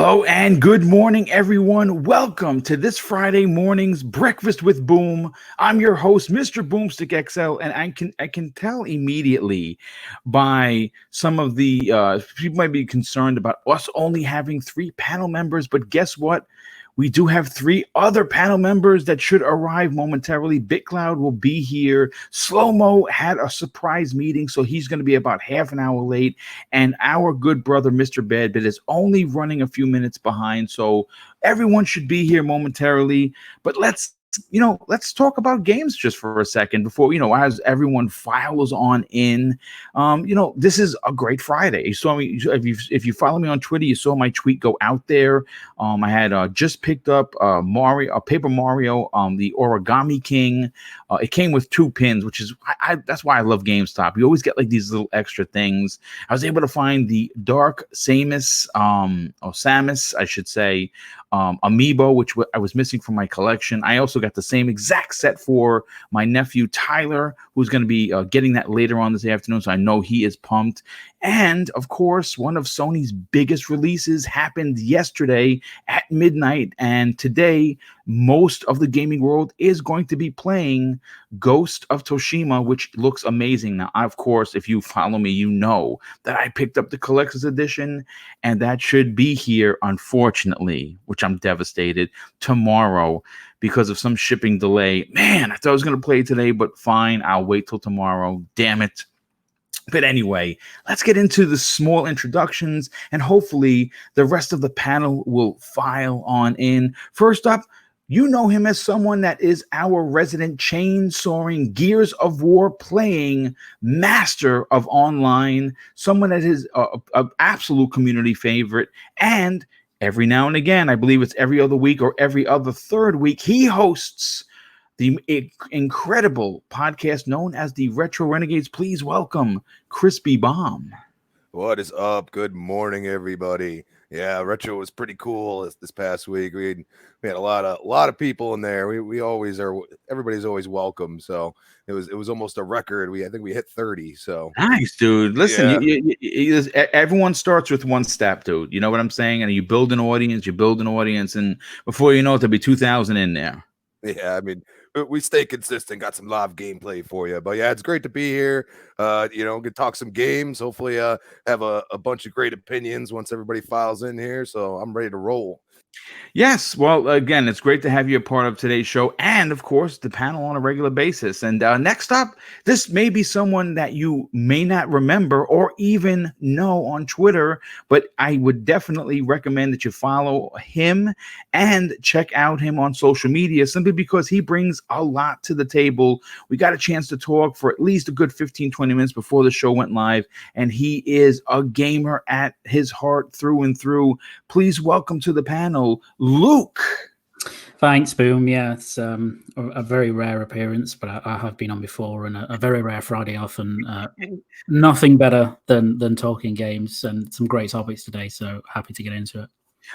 Hello and good morning, everyone. Welcome to this Friday morning's Breakfast with Boom. I'm your host, Mr. Boomstick XL, and I can tell immediately by some of the people might be concerned about us only having 3 panel members, but guess what? We do have 3 other panel members that should arrive momentarily. BitCloud will be here. Slow-Mo had a surprise meeting, so he's going to be about half an hour late. And our good brother, Mr. Badbit, is only running a few minutes behind. So everyone should be here momentarily. But let's talk about games just for a second before, as everyone files on in. This is a great Friday. You saw me, if you follow me on Twitter, you saw my tweet go out there. I had just picked up Paper Mario, the Origami King. It came with 2 pins, which is that's why I love GameStop. You always get like these little extra things. I was able to find the Dark Samus, or Samus, I should say, amiibo, which I was missing from my collection. I also got the same exact set for my nephew Tyler, who's going to be getting that later on this afternoon, so I know he is pumped. And of course, one of Sony's biggest releases happened yesterday at midnight, and today most of the gaming world is going to be playing Ghost of Tsushima, which looks amazing. Now, of course, if you follow me, you know that I picked up the collector's edition, and that should be here, unfortunately, which I'm devastated, tomorrow because of some shipping delay. Man, I thought I was going to play today, but fine, I'll wait till tomorrow. Damn it. But anyway, let's get into the small introductions, and hopefully the rest of the panel will file on in. First up, you know him as someone that is our resident chainsawing Gears of War playing master of online, someone that is an absolute community favorite, and every now and again, I believe it's every other week or every other third week, he hosts the incredible podcast known as the Retro Renegades. Please welcome Crispy Bomb. What is up? Good morning, everybody. Yeah, Retro was pretty cool this past week. We had a lot of people in there. We always are. Everybody's always welcome. So it was almost a record. I think we hit 30. So nice, dude. Listen, yeah. Everyone starts with one step, dude. You know what I'm saying? And you build an audience, and before you know it, there'll be 2,000 in there. Yeah, I mean, we stay consistent. Got some live gameplay for you, but yeah, it's great to be here. Can talk some games. Hopefully, have a bunch of great opinions once everybody files in here. So I'm ready to roll. Yes. Well, again, it's great to have you a part of today's show and, of course, the panel on a regular basis. And next up, this may be someone that you may not remember or even know on Twitter, but I would definitely recommend that you follow him and check out him on social media simply because he brings a lot to the table. We got a chance to talk for at least a good 15, 20 minutes before the show went live, and he is a gamer at his heart through and through. Please welcome to the panel, Luke. Thanks, Boom. Yeah, it's a very rare appearance, but I have been on before, and a very rare Friday off, and nothing better than talking games and some great topics today. So happy to get into it.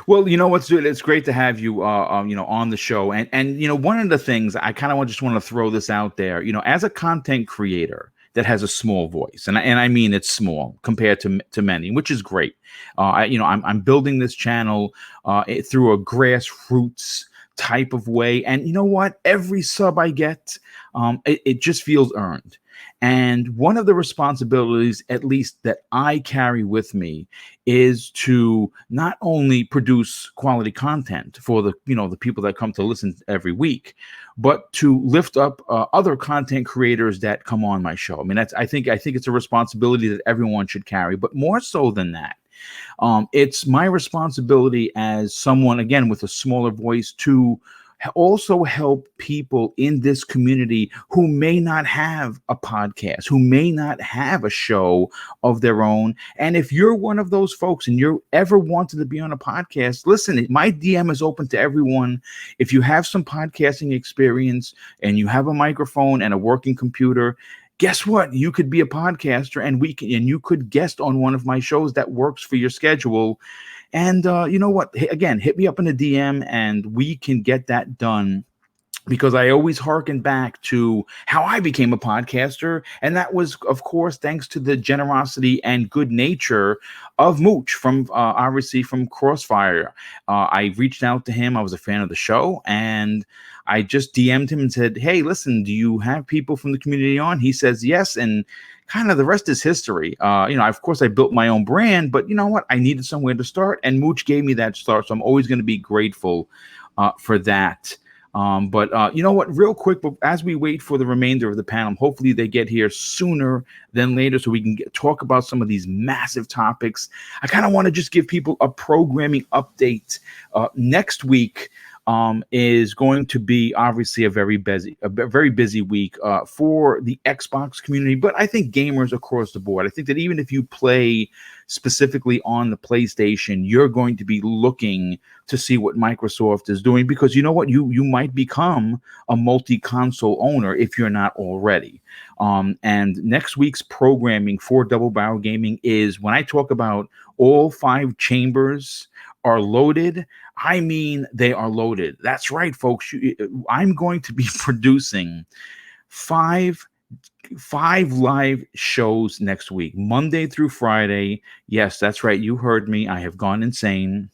Well, you know what's good? It's great to have you, on the show. And one of the things I kind of just want to throw this out there, as a content creator that has a small voice, and I mean it's small compared to many, which is great. I'm building this channel through a grassroots type of way, and you know what? Every sub I get, it just feels earned. And one of the responsibilities, at least that I carry with me, is to not only produce quality content for the people that come to listen every week, but to lift up other content creators that come on my show. I mean, I think it's a responsibility that everyone should carry, but more so than that, it's my responsibility as someone, again, with a smaller voice, to also help people in this community who may not have a podcast, who may not have a show of their own. And if you're one of those folks and you're ever wanted to be on a podcast, listen, my DM is open to everyone. If you have some podcasting experience and you have a microphone and a working computer, guess what? You could be a podcaster, and you could guest on one of my shows that works for your schedule. And you know what? Again, hit me up in the DM, and we can get that done because I always harken back to how I became a podcaster. And that was, of course, thanks to the generosity and good nature of Mooch from obviously from Crossfire. I reached out to him. I was a fan of the show, and I just DM'd him and said, "Hey, listen, do you have people from the community on?" He says yes. And kind of the rest is history. Of course, I built my own brand, but you know what? I needed somewhere to start, and Mooch gave me that start. So I'm always going to be grateful for that. But you know what, real quick, but as we wait for the remainder of the panel, hopefully they get here sooner than later so we can talk about some of these massive topics. I kind of want to just give people a programming update. Next week is going to be obviously a very busy week for the Xbox community, but I think gamers across the board. I think that even if you play specifically on the PlayStation, you're going to be looking to see what Microsoft is doing, because you know what, you might become a multi-console owner if you're not already. And next week's programming for Double Barrel Gaming is, when I talk about all 5 chambers are loaded, I mean they are loaded. That's right, folks. I'm going to be producing five live shows next week, Monday through Friday. Yes, that's right. You heard me. I have gone insane.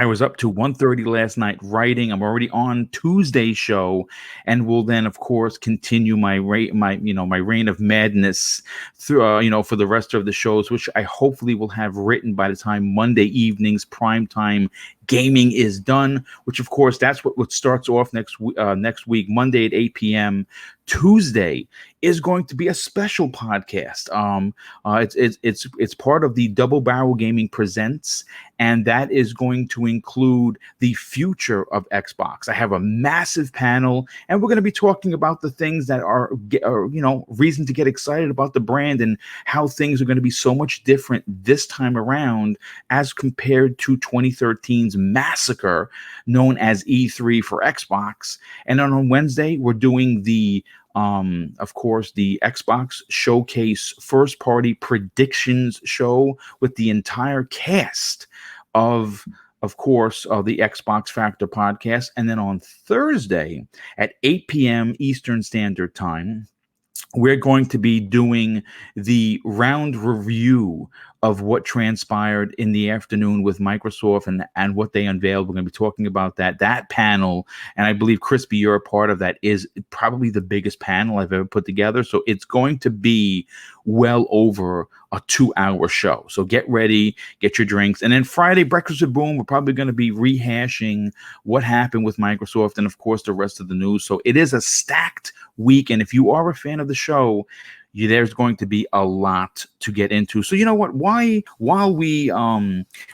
I was up to 1:30 last night writing. I'm already on Tuesday's show, and will then, of course, continue my reign of madness through for the rest of the shows, which I hopefully will have written by the time Monday evening's primetime gaming is done. Which, of course, that's what starts off next week, Monday at 8 p.m. Tuesday is going to be a special podcast. It's part of the Double Barrel Gaming Presents, and that is going to include the future of Xbox. I have a massive panel, and we're going to be talking about the things that are reason to get excited about the brand, and how things are going to be so much different this time around as compared to 2013's massacre known as E3 for Xbox. And then on Wednesday, we're doing the of course, the Xbox Showcase First Party Predictions show with the entire cast of course, the Xbox Factor podcast. And then on Thursday at 8 p.m. Eastern Standard Time, we're going to be doing the round review of what transpired in the afternoon with Microsoft and what they unveiled. We're going to be talking about that panel. And I believe, Crispy, you're a part of that. Is probably the biggest panel I've ever put together. So it's going to be well over a 2-hour show. So get ready, get your drinks. And then Friday, Breakfast with Boom, we're probably going to be rehashing what happened with Microsoft and, of course, the rest of the news. So it is a stacked week. And if you are a fan of the show, there's going to be a lot to get into. So you know what? While we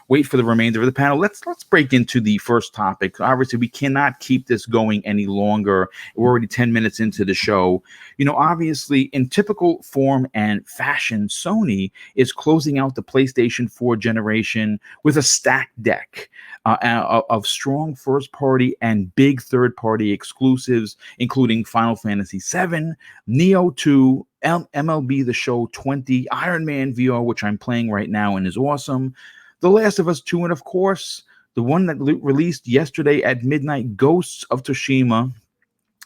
wait for the remainder of the panel, let's break into the first topic. Obviously, we cannot keep this going any longer. We're already 10 minutes into the show. Obviously, in typical form and fashion, Sony is closing out the PlayStation 4 generation with a stacked deck of strong first-party and big third-party exclusives, including Final Fantasy VII, Neo 2, MLB The Show 20, Iron Man VR, which I'm playing right now and is awesome, The Last of Us 2, and of course, the one that released yesterday at midnight, Ghosts of Tsushima.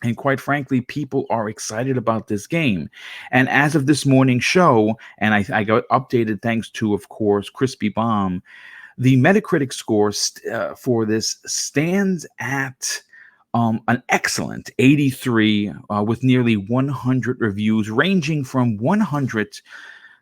And quite frankly, people are excited about this game. And as of this morning's show, and I got updated thanks to, of course, Crispy Bomb, the Metacritic score for this stands at an excellent 83 with nearly 100 reviews, ranging from 100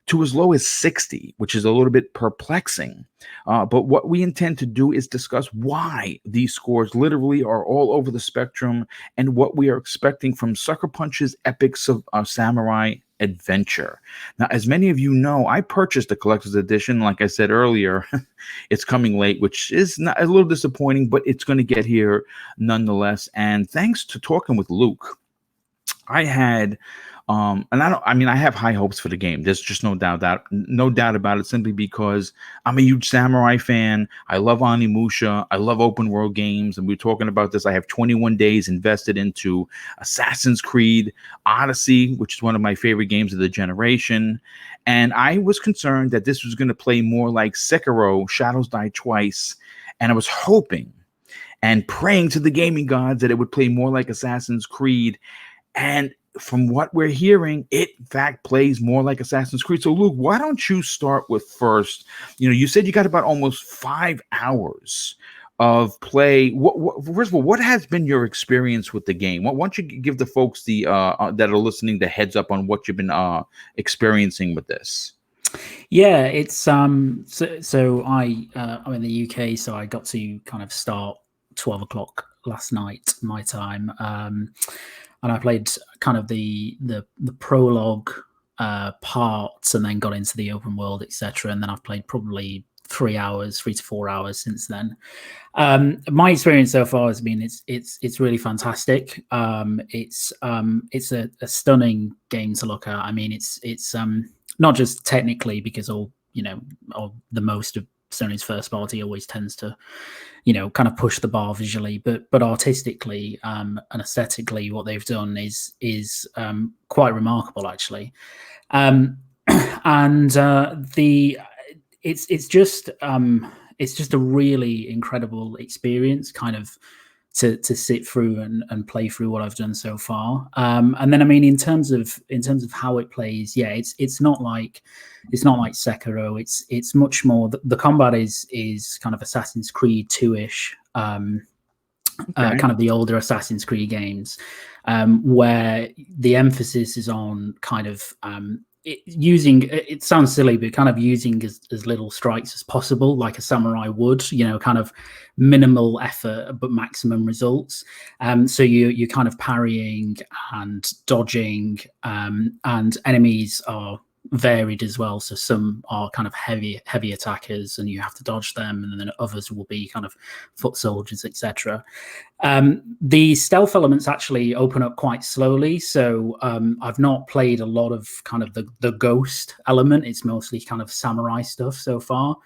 to as low as 60, which is a little bit perplexing. But what we intend to do is discuss why these scores literally are all over the spectrum and what we are expecting from Sucker Punch's Epic Samurai Adventure. Now, as many of you know, I purchased the collector's edition. Like I said earlier, it's coming late, which is not a little disappointing, but it's going to get here nonetheless. And thanks to talking with Luke, I had I have high hopes for the game. There's just no doubt about it, simply because I'm a huge samurai fan. I love Onimusha. I love open world games. And we're talking about this. I have 21 days invested into Assassin's Creed Odyssey, which is one of my favorite games of the generation. And I was concerned that this was going to play more like Sekiro, Shadows Die Twice. And I was hoping and praying to the gaming gods that it would play more like Assassin's Creed. And from what we're hearing, it in fact plays more like Assassin's Creed. So Luke, why don't you start with first? You said you got about almost 5 hours of play. First of all, what has been your experience with the game? Why don't you give the folks that are listening the heads up on what you've been experiencing with this? Yeah, it's so I'm in the UK, so I got to kind of start 12 o'clock last night my time, and I played kind of the prologue parts, and then got into the open world, etc. And then I've played probably 3 to 4 hours since then. My experience so far has been it's really fantastic. It's a stunning game to look at. I mean, it's not just technically, because the most of Sony's first party always tends to, kind of push the bar visually, but artistically and aesthetically, what they've done is quite remarkable, actually. It's just a really incredible experience, kind of to sit through and play through what I've done so far. And then, I mean, in terms of how it plays, yeah, it's not like Sekiro. It's much more, the combat is kind of Assassin's Creed 2-ish, kind of the older Assassin's Creed games, where the emphasis is on kind of it sounds silly, but kind of using as little strikes as possible, like a samurai would, kind of minimal effort but maximum results. So you're kind of parrying and dodging, and enemies are varied as well. So some are kind of heavy attackers, and you have to dodge them, and then others will be kind of foot soldiers, etc. The stealth elements actually open up quite slowly. So I've not played a lot of kind of the ghost element. It's mostly kind of samurai stuff so far.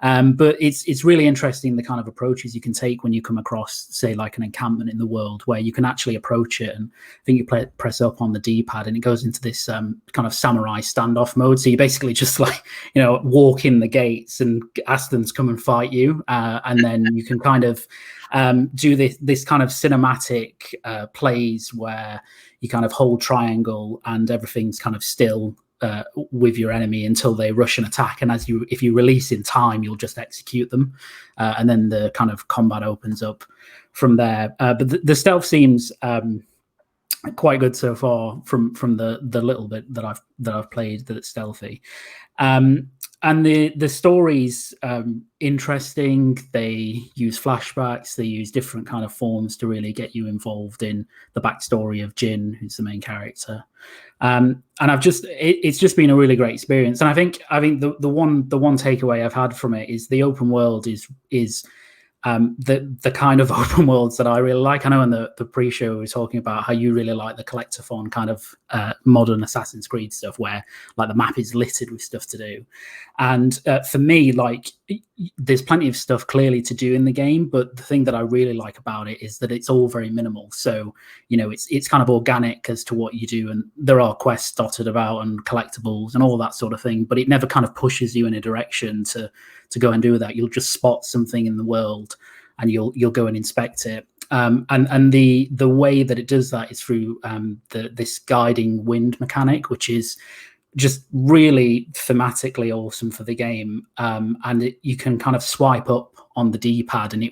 But it's really interesting, the kind of approaches you can take when you come across, say, like an encampment in the world, where you can actually approach it, and I think you press up on the D-pad, and it goes into this kind of samurai standoff mode. So you basically just walk in the gates and ask them to come and fight you, and then you can kind of do this kind of cinematic plays where you kind of hold triangle and everything's kind of still with your enemy until they rush and attack, and if you release in time, you'll just execute them, and then the kind of combat opens up from there. But the stealth seems quite good so far from the little bit that I've played that's stealthy. And the story's interesting. They use flashbacks. They use different kind of forms to really get you involved in the backstory of Jin, who's the main character. And it's just been a really great experience. And I think the one takeaway I've had from it is the open world is the kind of open worlds that I really like. I know in the pre-show we were talking about how you really like the collectathon kind of modern Assassin's Creed stuff, where like the map is littered with stuff to do. And for me, like, there's plenty of stuff clearly to do in the game, but the thing that I really like about it is that it's all very minimal. So, it's kind of organic as to what you do, and there are quests dotted about and collectibles and all that sort of thing, but it never kind of pushes you in a direction to go and do that. You'll just spot something in the world and you'll go and inspect it. And the way that it does that is through this guiding wind mechanic, which is just really thematically awesome for the game. And you can kind of swipe up on the D-pad, and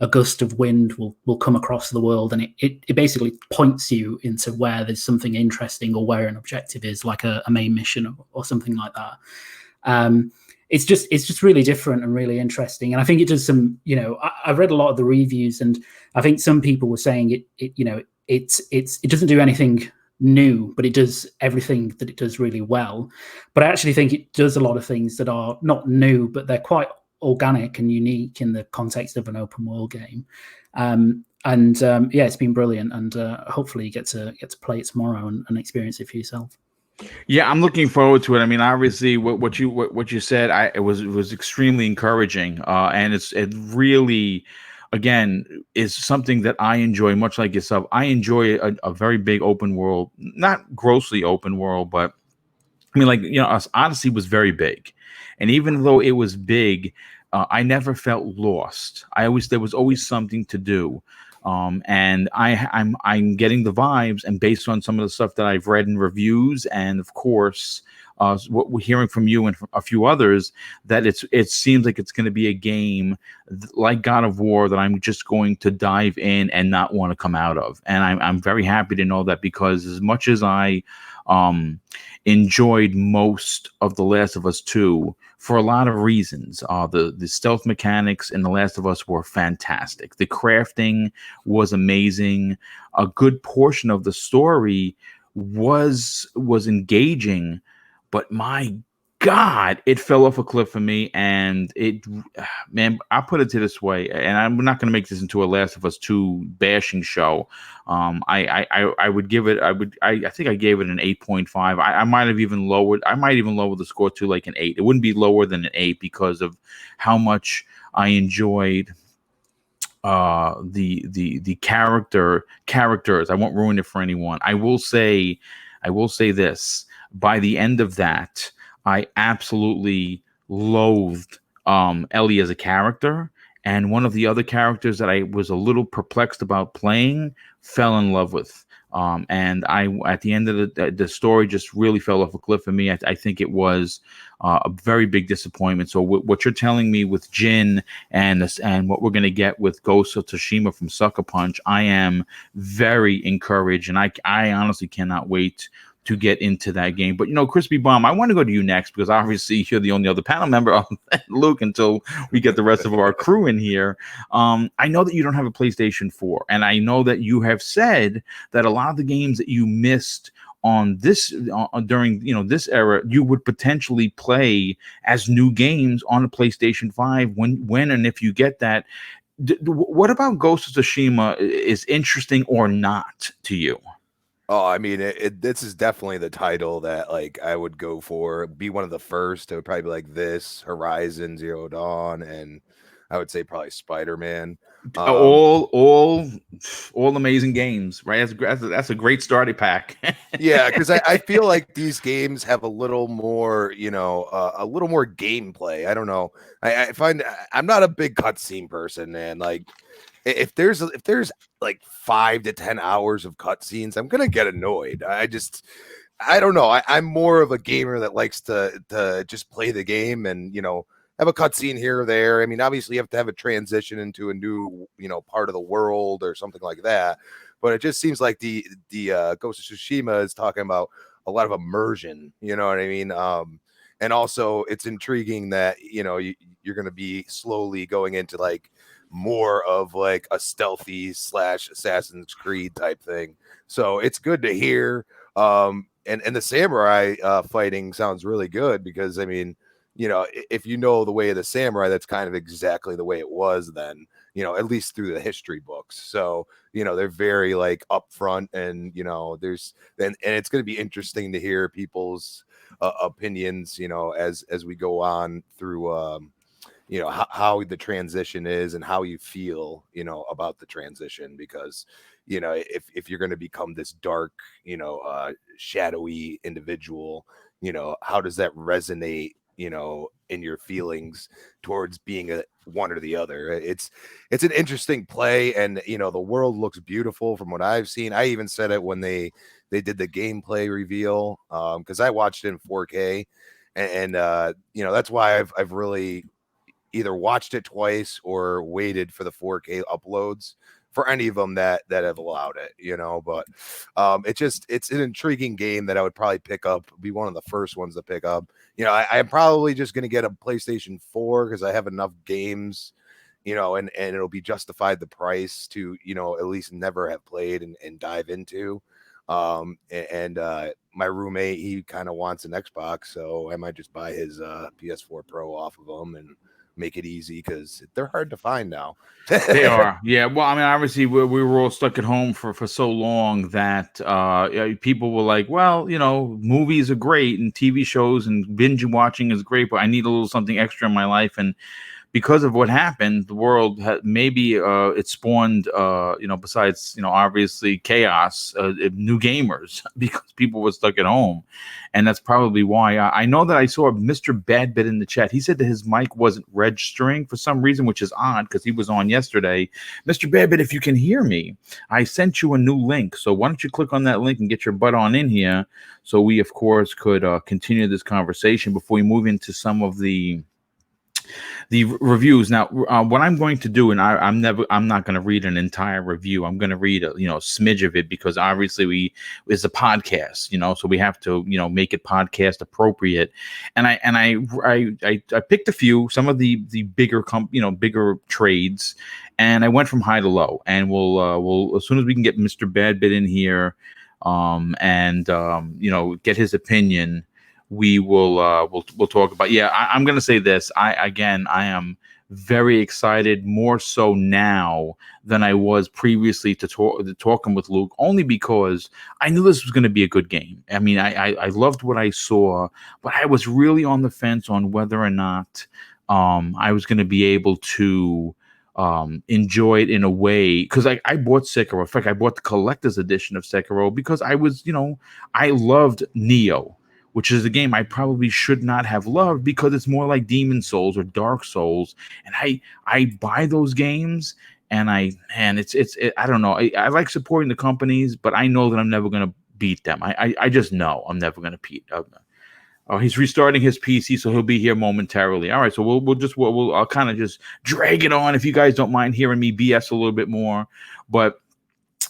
a gust of wind will come across the world, and it basically points you into where there's something interesting or where an objective is, like a main mission or something like that. It's just really different and really interesting. And I think it does some, I've read a lot of the reviews, and I think some people were saying it doesn't do anything new, but it does everything that it does really well. But I actually think it does a lot of things that are not new, but they're quite organic and unique in the context of an open world game. It's been brilliant, and hopefully you get to play it tomorrow and experience it for yourself. Yeah, I'm looking forward to it. I mean, obviously, what you said, it was extremely encouraging, and it really, again, is something that I enjoy, much like yourself. I enjoy a very big open world, not grossly open world, but I mean, like, Odyssey was very big, and even though it was big, I never felt lost. There was always something to do. And I'm getting the vibes, and based on some of the stuff that I've read in reviews, and of course, what we're hearing from you and from a few others, that it seems like it's going to be a game like God of War that I'm just going to dive in and not want to come out of. And I'm very happy to know that, because as much as I enjoyed most of The Last of Us 2 for a lot of reasons. The stealth mechanics in The Last of Us were fantastic. The crafting was amazing. A good portion of the story was engaging, but my God, it fell off a cliff for me. And man, I put it to this way, and I'm not going to make this into a Last of Us 2 bashing show. I would give it. I think I gave it an 8.5. I might have even lowered. I might even lower the score to like an 8. It wouldn't be lower than an 8 because of how much I enjoyed the characters. I won't ruin it for anyone. I will say this. By the end of that, I absolutely loathed Ellie as a character, and one of the other characters that I was a little perplexed about playing, fell in love with. And at the end of the story, just really fell off a cliff for me. I think it was a very big disappointment. So what you're telling me with Jin and what we're going to get with Ghost of Tsushima from Sucker Punch, I am very encouraged, and I honestly cannot wait to get into that game. But Crispy Bomb, I want to go to you next, because obviously you're the only other panel member, Luke, until we get the rest of our crew in here. I know that you don't have a PlayStation 4, and I know that you have said that a lot of the games that you missed on this during this era, you would potentially play as new games on a PlayStation 5 when and if you get that. What about Ghost of Tsushima is interesting or not to you? Oh, I mean, this is definitely the title that like I would go for. Be one of the first. It would probably be like this, Horizon Zero Dawn, and I would say probably Spider-Man. All amazing games, right? That's a great starting pack. Yeah, because I feel like these games have a little more, a little more gameplay. I don't know. I find I'm not a big cutscene person, man. Like, if there's like 5 to 10 hours of cutscenes, I'm gonna get annoyed. I don't know. I'm more of a gamer that likes to just play the game and have a cutscene here or there. I mean, obviously you have to have a transition into a new part of the world or something like that. But it just seems like the Ghost of Tsushima is talking about a lot of immersion. You know what I mean? And also it's intriguing that you're going to be slowly going into like more of like a stealthy / Assassin's Creed type thing. So it's good to hear. And the samurai fighting sounds really good, because I mean, if you know the way of the samurai, that's kind of exactly the way it was then, at least through the history books. So, they're very like upfront, and, there's and it's going to be interesting to hear people's opinions, as we go on through, how the transition is and how you feel, about the transition, because, if you're going to become this dark, shadowy individual, how does that resonate, in your feelings towards being a one or the other. It's an interesting play, and the world looks beautiful from what I've seen. I even said it when they did the gameplay reveal, because I watched it in 4K, and that's why I've really either watched it twice or waited for the 4K uploads for any of them that have allowed it, but it's an intriguing game that I would probably pick up, be one of the first ones to pick up. I'm probably just going to get a PlayStation 4 because I have enough games, and it'll be justified the price to, at least never have played and dive into. My roommate, he kind of wants an Xbox, so I might just buy his PS4 Pro off of him and make it easy, because they're hard to find now. They are. Yeah. Well, I mean, obviously we were all stuck at home for so long that people were like, well, movies are great and TV shows and binge watching is great, but I need a little something extra in my life. And because of what happened, the world maybe it spawned, besides, obviously chaos, new gamers because people were stuck at home. And that's probably why. I know that I saw Mr. Badbit in the chat. He said that his mic wasn't registering for some reason, which is odd because he was on yesterday. Mr. Badbit, if you can hear me, I sent you a new link. So why don't you click on that link and get your butt on in here so we, of course, could continue this conversation before we move into some of the reviews. Now, what I'm going to do, and I'm not going to read an entire review. I'm going to read a smidge of it because obviously it's a podcast, so we have to make it podcast appropriate. And I picked a few, some of the bigger bigger trades, and I went from high to low. And we'll as soon as we can get Mr. Badbit in here, and get his opinion, we will we'll talk about. I'm going to say this. I am very excited, more so now than I was previously to talking with Luke, only because I knew this was going to be a good game. I mean, I loved what I saw, but I was really on the fence on whether or not I was going to be able to enjoy it in a way, because I bought Sekiro. In fact, I bought the collector's edition of Sekiro because I was, I loved Neo, which is a game I probably should not have loved because it's more like Demon Souls or Dark Souls. And I buy those games, and I don't know. I like supporting the companies, but I know that I'm never going to beat them. I just know I'm never going to beat. He's restarting his PC, so he'll be here momentarily. All right, so I'll kind of just drag it on if you guys don't mind hearing me BS a little bit more. But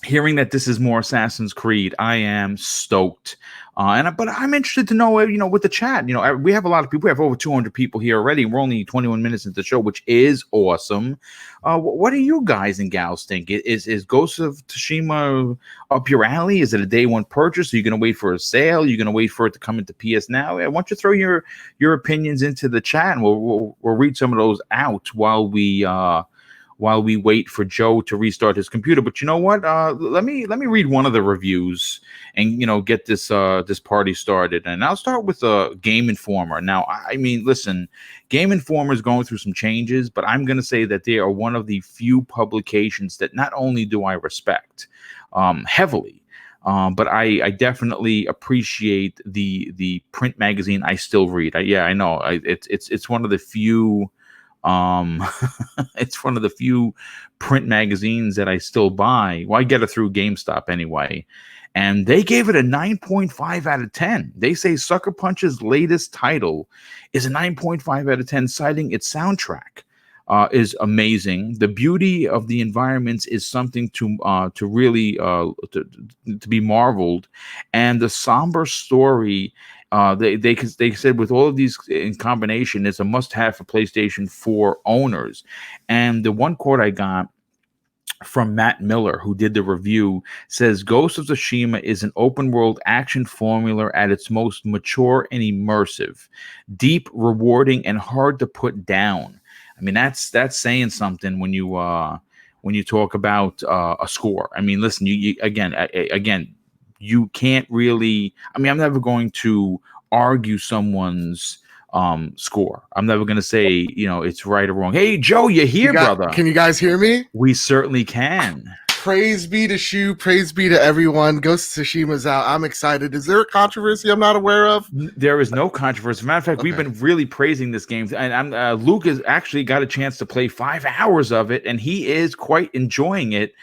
hearing that this is more Assassin's Creed, I am stoked. But I'm interested to know, with the chat, we have a lot of people. We have over 200 people here already. We're only 21 minutes into the show, which is awesome. What do you guys and gals think? Is Ghost of Tsushima up your alley? Is it a day one purchase? Are you going to wait for a sale? Are you going to wait for it to come into PS Now? I want you to throw your opinions into the chat, and we'll read some of those out while we wait for Joe to restart his computer. But you know what? Let me read one of the reviews and get this party started. And I'll start with Game Informer. Now, I mean, listen, Game Informer is going through some changes, but I'm going to say that they are one of the few publications that not only do I respect heavily, but I definitely appreciate the print magazine I still read. I know it's one of the few. It's one of the few print magazines that I still buy. Well, I get it through GameStop anyway. And they gave it a 9.5 out of 10. They say Sucker Punch's latest title is a 9.5 out of 10, citing its soundtrack is amazing. The beauty of the environments is something to really to be marveled, and the somber story. They said with all of these in combination, it's a must-have for PlayStation 4 owners. And the one quote I got from Matt Miller, who did the review, says Ghost of Tsushima is an open-world action formula at its most mature and immersive, deep, rewarding, and hard to put down. I mean, that's saying something when you talk about a score. I mean, listen, you again. You can't really. I mean, I'm never going to argue someone's score. I'm never going to say, it's right or wrong. Hey, Joe, you're here, brother. Can you guys hear me? We certainly can. Praise be to Shu. Praise be to everyone. Ghost of Tsushima's out. I'm excited. Is there a controversy I'm not aware of? There is no controversy. As a matter of fact, We've been really praising this game. And Luke has actually got a chance to play 5 hours of it, and he is quite enjoying it.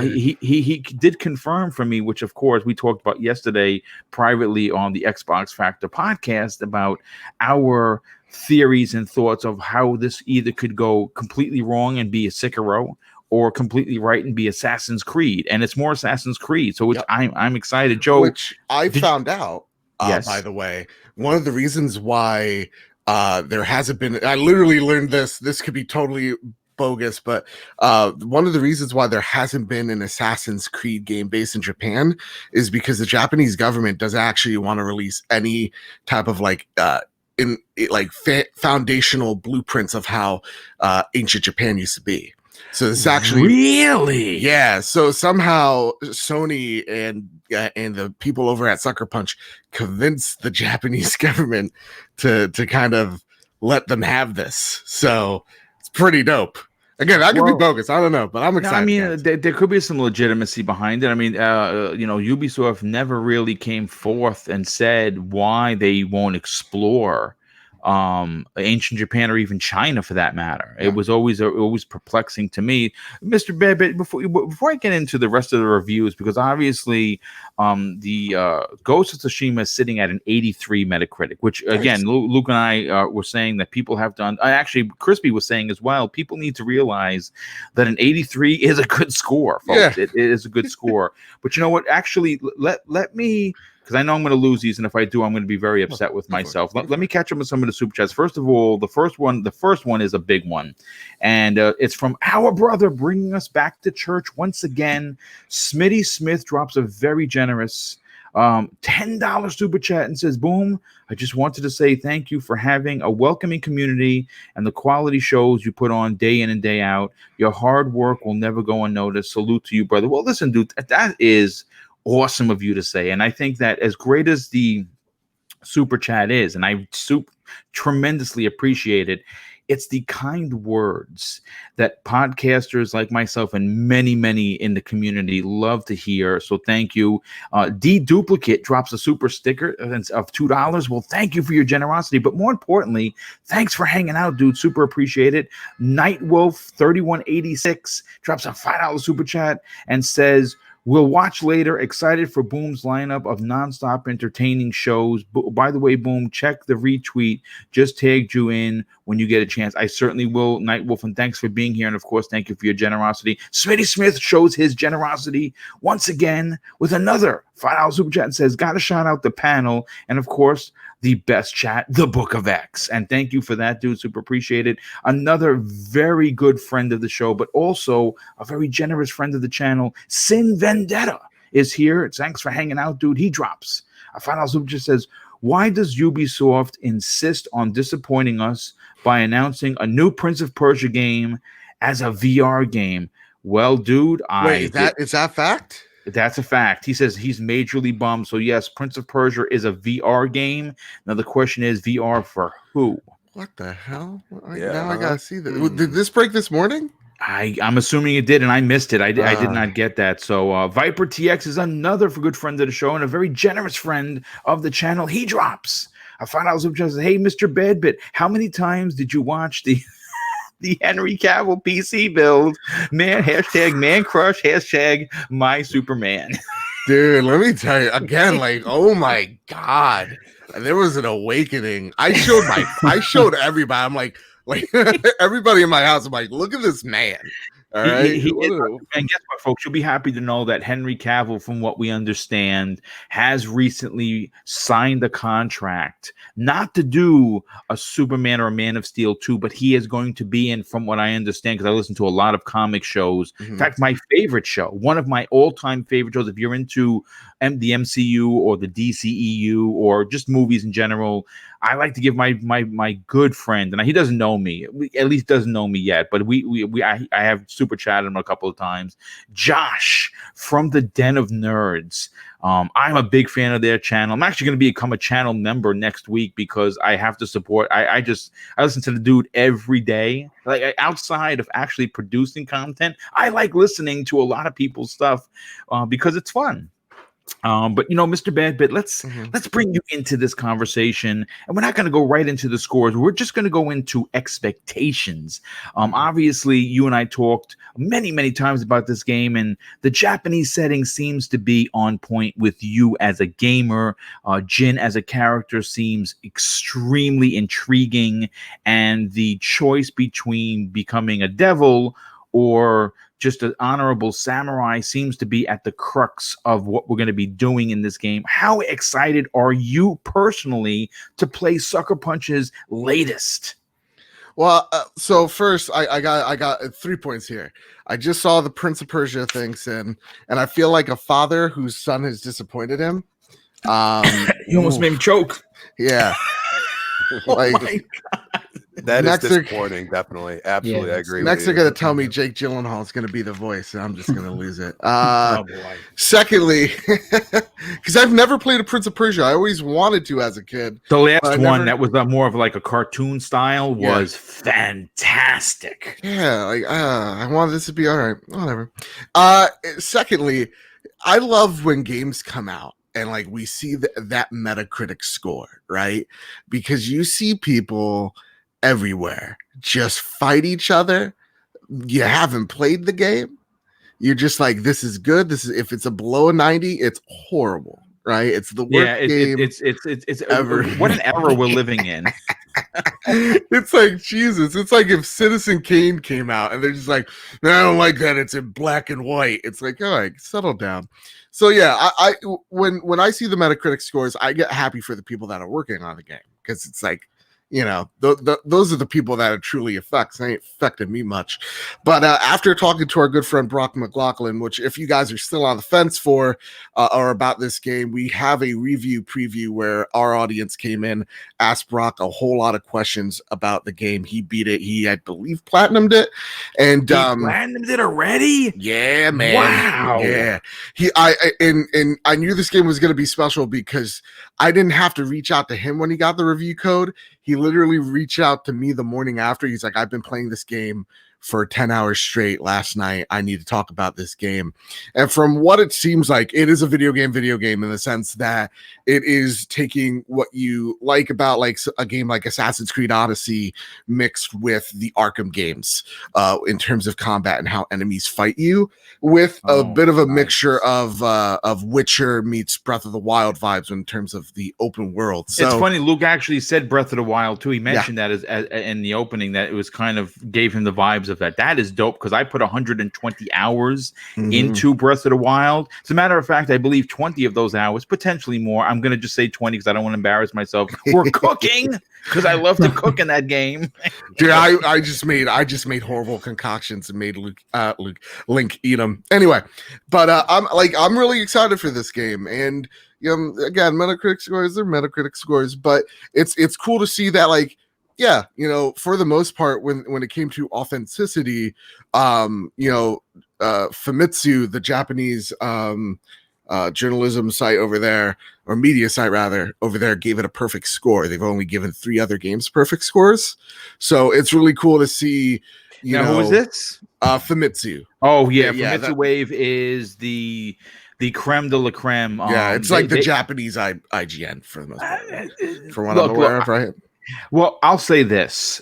He did confirm for me, which, of course, we talked about yesterday privately on the Xbox Factor podcast about our theories and thoughts of how this either could go completely wrong and be a Sekiro, or completely right and be Assassin's Creed, and it's more Assassin's Creed. So I'm excited, Joe. Which I found out, yes. By the way, one of the reasons why there hasn't been. I literally learned this. This could be totally bogus, but one of the reasons why there hasn't been an Assassin's Creed game based in Japan is because the Japanese government doesn't actually want to release any type of foundational blueprints of how ancient Japan used to be. So it's actually really, yeah. So somehow Sony and the people over at Sucker Punch convinced the Japanese government to kind of let them have this. So it's pretty dope. Again, that could be bogus. I don't know, but I'm excited. I mean, there could be some legitimacy behind it. I mean, Ubisoft never really came forth and said why they won't explore ancient Japan or even China for that matter. It was always perplexing to me. Mr. Babbitt, before I get into the rest of the reviews, because obviously the Ghost of Tsushima is sitting at an 83 Metacritic, which again, Luke and I were saying that people have done. Actually, Crispy was saying as well, people need to realize that an 83 is a good score, folks. It is a good score. But you know what? Actually, let me, because I know I'm going to lose these, and if I do, I'm going to be very upset with myself. Let me catch up with some of the super chats. First of all, the first one is a big one, and it's from our brother bringing us back to church once again. Smitty Smith drops a very generous $10 super chat and says, "Boom, I just wanted to say thank you for having a welcoming community and the quality shows you put on day in and day out. Your hard work will never go unnoticed. Salute to you, brother." Well, listen, dude, that is awesome of you to say, and I think that as great as the super chat is, and I tremendously appreciate it, it's the kind words that podcasters like myself and many in the community love to hear. So thank you. D Duplicate drops a super sticker of $2. Well, thank you for your generosity, but more importantly, thanks for hanging out, dude. Super appreciate it. Nightwolf 3186 drops a $5 super chat and says, "We'll watch later. Excited for Boom's lineup of nonstop entertaining shows. By the way, Boom, check the retweet. Just tagged you in when you get a chance." I certainly will, Nightwolf, and thanks for being here. And of course, thank you for your generosity. Smitty Smith shows his generosity once again with another $5 super chat and says, "Gotta shout out the panel. And of course, the best chat, the Book of X." And thank you for that, dude. Super appreciate it. Another very good friend of the show, but also a very generous friend of the channel, Sin Vendetta, is here. Thanks for hanging out, dude. He drops a final super chat, says, "Why does Ubisoft insist on disappointing us by announcing a new Prince of Persia game as a VR game?" Well, dude, is that fact? That's a fact. He says he's majorly bummed. So yes, Prince of Persia is a VR game. Now the question is, VR for who? What the hell? Now I gotta see that. Did this break this morning? I'm assuming it did, and I missed it. I did not get that. So Viper TX is another good friend of the show and a very generous friend of the channel. He drops a $5 super chat. "Hey, Mr. Bedbit, how many times did you watch the Henry Cavill PC build? Man, hashtag man crush, hashtag my Superman." Dude, let me tell you again, like, oh my God, there was an awakening. I showed everybody. I'm like everybody in my house. I'm like, look at this man. All right. And guess what, folks? You'll be happy to know that Henry Cavill, from what we understand, has recently signed a contract not to do a Superman or a Man of Steel 2, but he is going to be in, from what I understand, because I listen to a lot of comic shows. In fact, my favorite show, one of my all-time favorite shows, if you're into the MCU or the DCEU or just movies in general, I like to give my good friend, and he doesn't know me, at least doesn't know me yet, but I have super chatted him a couple of times. Josh from the Den of Nerds. I'm a big fan of their channel. I'm actually going to become a channel member next week because I have to support. I listen to the dude every day. Like, outside of actually producing content, I like listening to a lot of people's stuff because it's fun. But Mr. Badbit, let's bring you into this conversation, and we're not going to go right into the scores. We're just going to go into expectations. Obviously, you and I talked many times about this game, and the Japanese setting seems to be on point with you as a gamer. Jin as a character seems extremely intriguing, and the choice between becoming a devil or just an honorable samurai seems to be at the crux of what we're going to be doing in this game. How excited are you personally to play Sucker Punch's latest? Well, so first, I got 3 points here. I just saw the Prince of Persia thing, Sin, and I feel like a father whose son has disappointed him. You almost made me choke. Yeah. Oh my God. That is Next they're- disappointing. Definitely, absolutely, Yeah, I agree. Next, with they're you. gonna tell me Jake Gyllenhaal is gonna be the voice, and I'm just gonna lose it. Oh boy. Secondly, because I've never played a Prince of Persia, I always wanted to as a kid. The last But I one never- that was more of like a cartoon style Yeah. was fantastic. Yeah, like I wanted this to be all right. Whatever. Secondly, I love when games come out and like we see that Metacritic score, right? Because you see people everywhere just fight each other. You haven't played the game. You're just like, this is good. This is if it's a below a 90, it's horrible, right? It's the worst game it's ever. What an era we're living in. It's like Jesus. It's like if Citizen Kane came out and they're just like, I don't like that. It's in black and white. It's like, all right, settle down. So yeah, I when I see the Metacritic scores, I get happy for the people that are working on the game because it's like, you know, those are the people that it truly affects. They ain't affected me much. But after talking to our good friend Brock McLaughlin, which if you guys are still on the fence for or about this game, we have a review preview where our audience came in, asked Brock a whole lot of questions about the game. He beat it. He, I believe, platinumed it. And He platinumed it already? yeah, man. Wow. Yeah. I knew this game was going to be special because I didn't have to reach out to him when he got the review code. He literally reached out to me the morning after. He's like, I've been playing this game for 10 hours straight last night. I need to talk about this game. And from what it seems like, it is a video game in the sense that it is taking what you like about like a game like Assassin's Creed Odyssey mixed with the Arkham games in terms of combat and how enemies fight you with a bit of a mixture of Witcher meets Breath of the Wild vibes in terms of the open world. So it's funny. Luke actually said Breath of the Wild too. He mentioned that as in the opening that it was kind of gave him the vibes of that. That is dope because I put 120 hours into Breath of the Wild. As a matter of fact, I believe 20 of those hours, potentially more. I'm going to just say 20 because I don't want to embarrass myself. We're cooking because I love to cook in that game. Dude, I just made horrible concoctions and made Link eat them. Anyway, but I'm really excited for this game. And again, Metacritic scores, they're Metacritic scores, but it's cool to see that like, yeah, for the most part, when it came to authenticity, Famitsu, the Japanese journalism site over there, or media site rather, over there, gave it a perfect score. They've only given 3 other games perfect scores, so it's really cool to see. Who is this? Famitsu. Oh yeah, Yeah, Famitsu Wave is the creme de la creme. Yeah, it's like the Japanese IGN for the most part, from what I'm aware of, right? Well, I'll say this.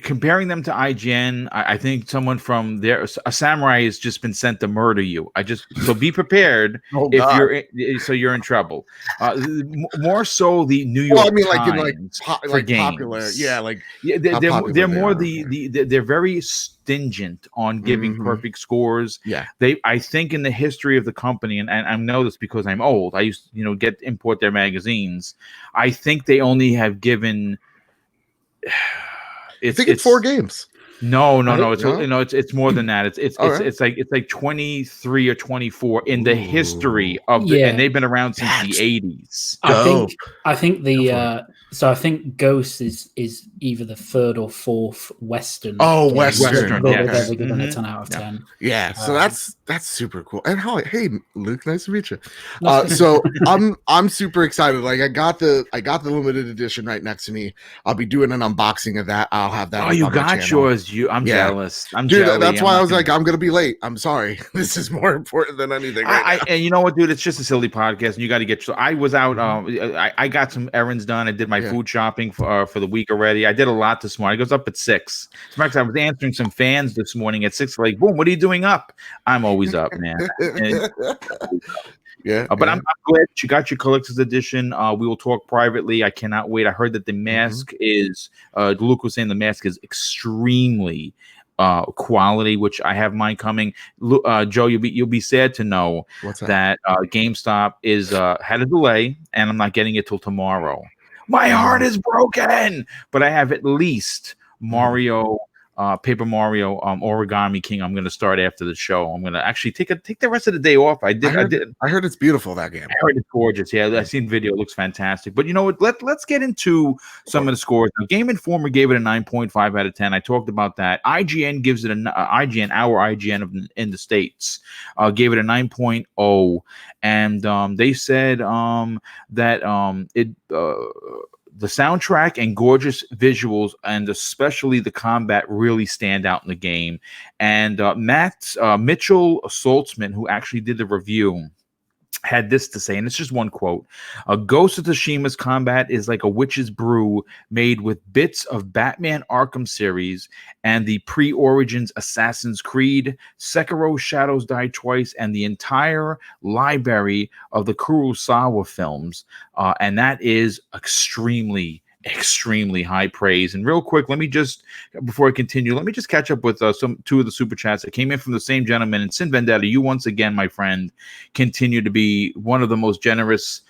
Comparing them to IGN, I think someone from there, a samurai has just been sent to murder you. So be prepared you're in trouble. More so the New York Times for games. Popular, they're more they're very stingent on giving perfect scores. Yeah, I think in the history of the company, and I know this because I'm old. I used import their magazines. I think they only have given. It's 4 games. No. It's more than that. It's like 23 or 24 in the history of the, and they've been around since the 80s. I think I think Ghost is either the 3rd or 4th Western. Oh, Western. They've ever given a 10 out of 10. Yeah, so that's super cool. And hey, Luke, nice to meet you. So I'm super excited. Like I got the limited edition right next to me. I'll be doing an unboxing of that. I'll have that. Oh, you got yours. I'm jealous. Dude, that's why I was like, I'm gonna be late. I'm sorry. This is more important than anything. And you know what, dude? It's just a silly podcast, and you got to get. So I was out. I got some errands done. I did my food shopping for the week already. I did a lot this morning. I was up at 6. I was answering some fans this morning at 6. Like, boom, what are you doing up? I'm always up, man. But I'm glad you got your collector's edition. We will talk privately. I cannot wait. I heard that the mask is. Luke was saying the mask is extremely quality, which I have mine coming. Joe, you'll be sad to know that GameStop had a delay, and I'm not getting it till tomorrow. My heart is broken, but I have at least Mario Paper Mario Origami King. I'm going to start after the show. I'm going to actually take the rest of the day off. I heard it's beautiful, that game. I heard it's gorgeous. Yeah, I've seen video. It looks fantastic. But you know what? Let's get into some of the scores. Now, Game Informer gave it a 9.5 out of 10. I talked about that. IGN gives it IGN in the States gave it a 9.0, and they said that the soundtrack and gorgeous visuals, and especially the combat, really stand out in the game. And Mitchell Saltzman, who actually did the review, had this to say, and it's just one quote: Ghost of Tsushima's combat is like a witch's brew made with bits of Batman Arkham series and the pre-Origins Assassin's Creed, Sekiro Shadows Die Twice, and the entire library of the Kurosawa films. And that is extremely high praise. And real quick, before I continue, let me just catch up with two of the super chats that came in from the same gentleman. And Sin Vendetta, you once again, my friend, continue to be one of the most generous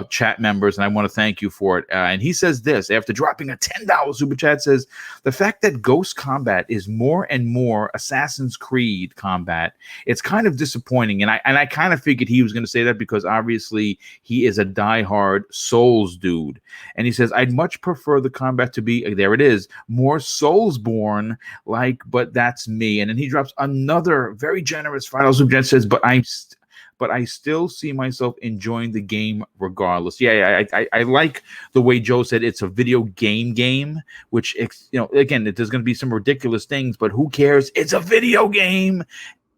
chat members, and I want to thank you for it. And he says this after dropping a $10 super chat: says the fact that Ghost combat is more and more Assassin's Creed combat, it's kind of disappointing. And I kind of figured he was going to say that because obviously he is a diehard Souls dude. And he says, I'd much prefer the combat to be, there it is, more Soulsborne like, but that's me. And then he drops another very generous $5 super chat, says, but I still see myself enjoying the game regardless. Yeah, I like the way Joe said it's a video game, which, again, there's going to be some ridiculous things, but who cares? It's a video game.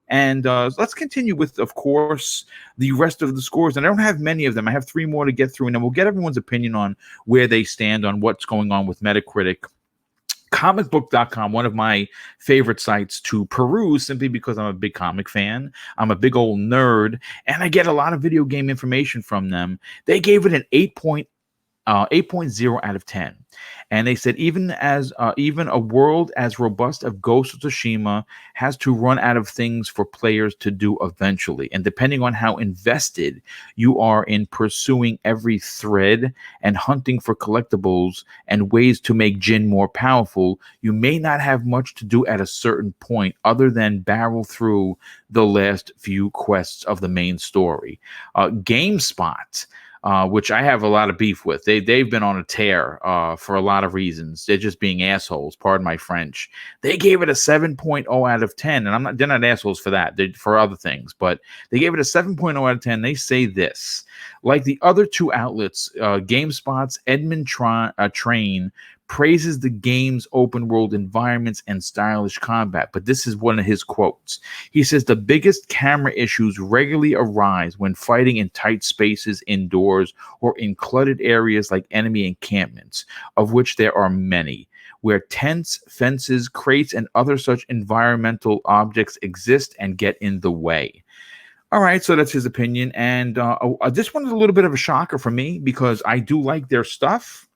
And let's continue with, of course, the rest of the scores. And I don't have many of them. I have 3 more to get through, and then we'll get everyone's opinion on where they stand on what's going on with Metacritic. Comicbook.com, one of my favorite sites to peruse, simply because I'm a big comic fan. I'm a big old nerd, and I get a lot of video game information from them. They gave it an 8.0 out of 10. And they said even a world as robust as Ghost of Tsushima has to run out of things for players to do eventually. And depending on how invested you are in pursuing every thread and hunting for collectibles and ways to make Jin more powerful, you may not have much to do at a certain point other than barrel through the last few quests of the main story. GameSpot, which I have a lot of beef with. They've been on a tear for a lot of reasons. They're just being assholes. Pardon my French. They gave it a 7.0 out of 10, and they're not assholes for that. They're for other things, but they gave it a 7.0 out of 10. They say this: like the other 2 outlets, GameSpot's Edmund Train praises the game's open world environments and stylish combat, but this is one of his quotes. He says the biggest camera issues regularly arise when fighting in tight spaces indoors or in cluttered areas like enemy encampments, of which there are many, where tents, fences, crates, and other such environmental objects exist and get in the way. All right, so that's his opinion. And this one is a little bit of a shocker for me because I do like their stuff.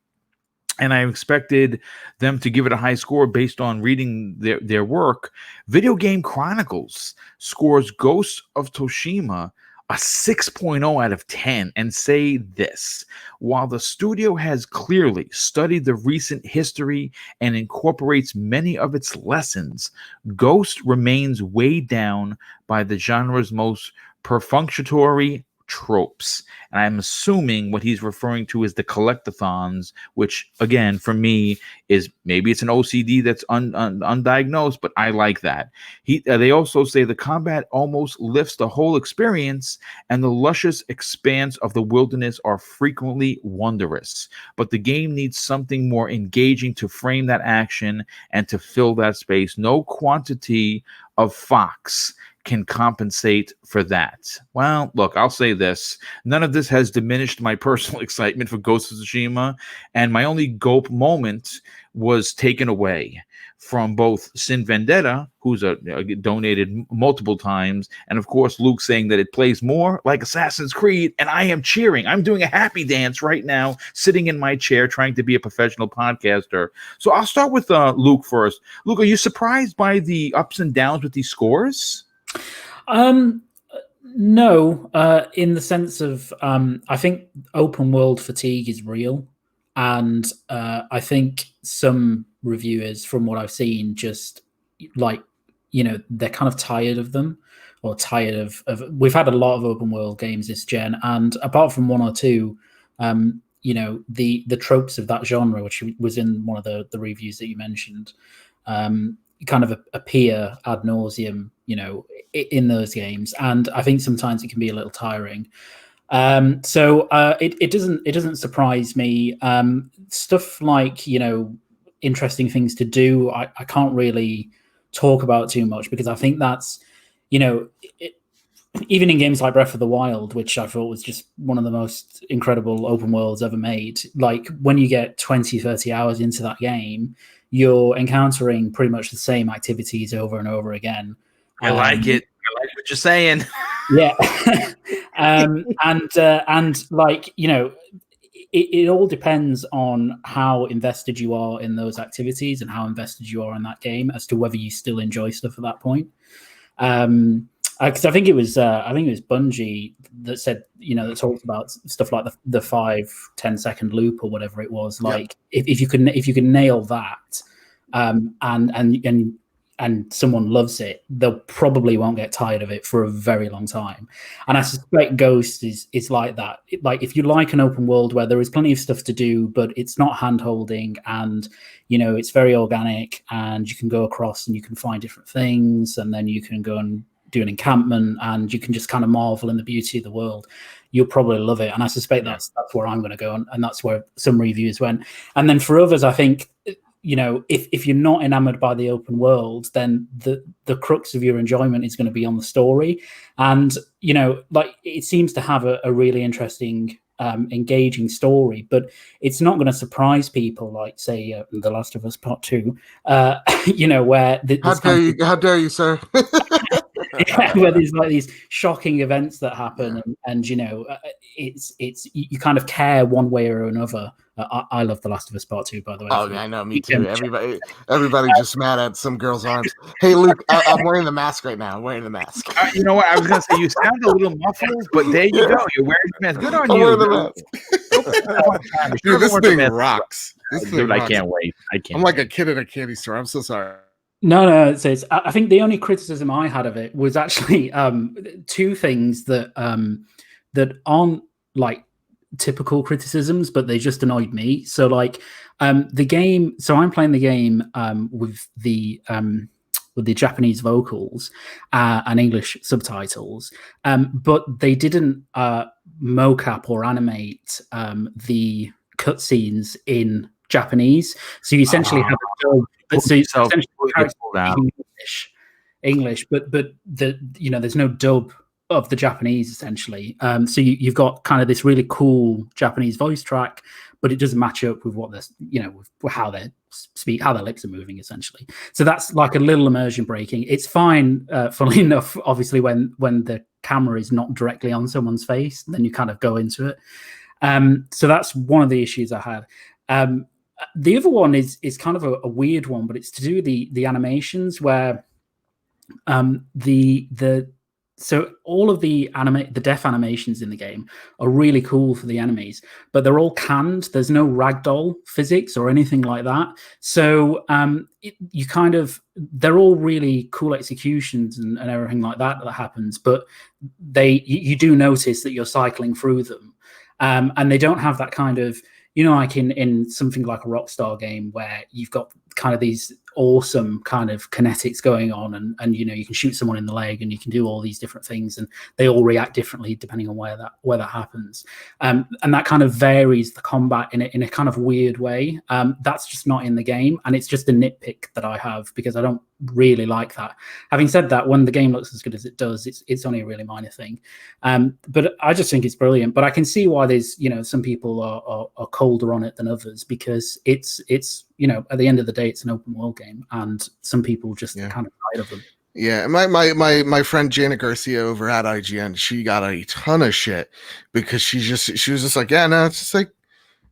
And I expected them to give it a high score based on reading their work. Video Game Chronicles scores Ghost of Tsushima a 6.0 out of 10 and say this: while the studio has clearly studied the recent history and incorporates many of its lessons, Ghost remains weighed down by the genre's most perfunctory tropes. And I'm assuming what he's referring to is the collectathons, which again for me is maybe it's an OCD that's undiagnosed, but I like that. They also say the combat almost lifts the whole experience, and the luscious expanse of the wilderness are frequently wondrous, but the game needs something more engaging to frame that action and to fill that space. No quantity of Fox can compensate for that. Well, look, I'll say this. None of this has diminished my personal excitement for Ghost of Tsushima, and my only gulp moment was taken away from both Sin Vendetta, who's donated multiple times, and of course Luke saying that it plays more like Assassin's Creed, and I am cheering. I'm doing a happy dance right now, sitting in my chair trying to be a professional podcaster. So I'll start with Luke first. Luke, are you surprised by the ups and downs with these scores? No, in the sense of I think open world fatigue is real. And I think some reviewers, from what I've seen, just like, they're kind of tired of them, or tired of we've had a lot of open world games this gen, and apart from one or two, the tropes of that genre, which was in one of the reviews that you mentioned, kind of appear ad nauseum, in those games. And I think sometimes it can be a little tiring. So it doesn't surprise me. Stuff like, interesting things to do, I can't really talk about too much, because I think that's, even in games like Breath of the Wild, which I thought was just one of the most incredible open worlds ever made, like when you get 20, 30 hours into that game, you're encountering pretty much the same activities over and over again. I like it. I like what you're saying. Yeah. And like, it all depends on how invested you are in those activities and how invested you are in that game as to whether you still enjoy stuff at that point. Because I think it was Bungie that said, that talked about stuff like the 5-10 second loop or whatever it was. Like, if you can nail that, and someone loves it, they'll probably won't get tired of it for a very long time. And I suspect Ghost is like that. Like, if you like an open world where there is plenty of stuff to do, but it's not hand holding, and it's very organic, and you can go across and you can find different things, and then you can go and do an encampment, and you can just kind of marvel in the beauty of the world, you'll probably love it. And I suspect that's where I'm going to go, and that's where some reviews went. And then for others, I think, if you're not enamored by the open world, then the crux of your enjoyment is going to be on the story. And like, it seems to have a really interesting, engaging story, but it's not going to surprise people like, say, The Last of Us Part 2, where how dare you, sir? where there's like these shocking events that happen, and it's you kind of care one way or another. I love The Last of Us Part 2, by the way. Oh, I know, me too. Everybody just mad at some girl's arms. Hey, Luke, I'm wearing the mask right now. I'm wearing the mask. You know what? I was going to say, you sound a little muffled, but there you go. You're wearing the mask. Good on I'm you. wearing the mask. Dude, this thing rocks. Dude, I can't wait. I'm like a kid at a candy store. I'm so sorry. No. It's I think the only criticism I had of it was actually two things that aren't like typical criticisms, but they just annoyed me. So like the game. So I'm playing the game with the Japanese vocals and English subtitles, but they didn't mocap or animate the cutscenes in Japanese. So you essentially have a dub. So English, but there's no dub of the Japanese, essentially. So you've got kind of this really cool Japanese voice track, but it doesn't match up with what with how they speak, how their lips are moving, essentially. So that's like a little immersion breaking. It's fine, funnily enough, obviously, when the camera is not directly on someone's face, then you kind of go into it. So that's one of the issues I had. The other one is kind of a weird one, but it's to do with the animations, where so all of the death animations in the game are really cool for the enemies, but they're all canned. There's no ragdoll physics or anything like that. So they're all really cool executions and everything like that happens, but you do notice that you're cycling through them, and they don't have that kind of, like in something like a Rockstar game where you've got kind of these awesome kind of kinetics going on, and you can shoot someone in the leg, and you can do all these different things, and they all react differently depending on where that happens, and that kind of varies the combat in a kind of weird way. That's just not in the game, and it's just a nitpick that I have, because I don't really like that. Having said that, when the game looks as good as it does, it's only a really minor thing, but I just think it's brilliant. But I can see why there's some people are colder on it than others, because it's at the end of the day, it's an open world game, and some people just kind of tired of them. Yeah, my friend Janet Garcia over at IGN, she got a ton of shit because she was just like, yeah, no, it's just like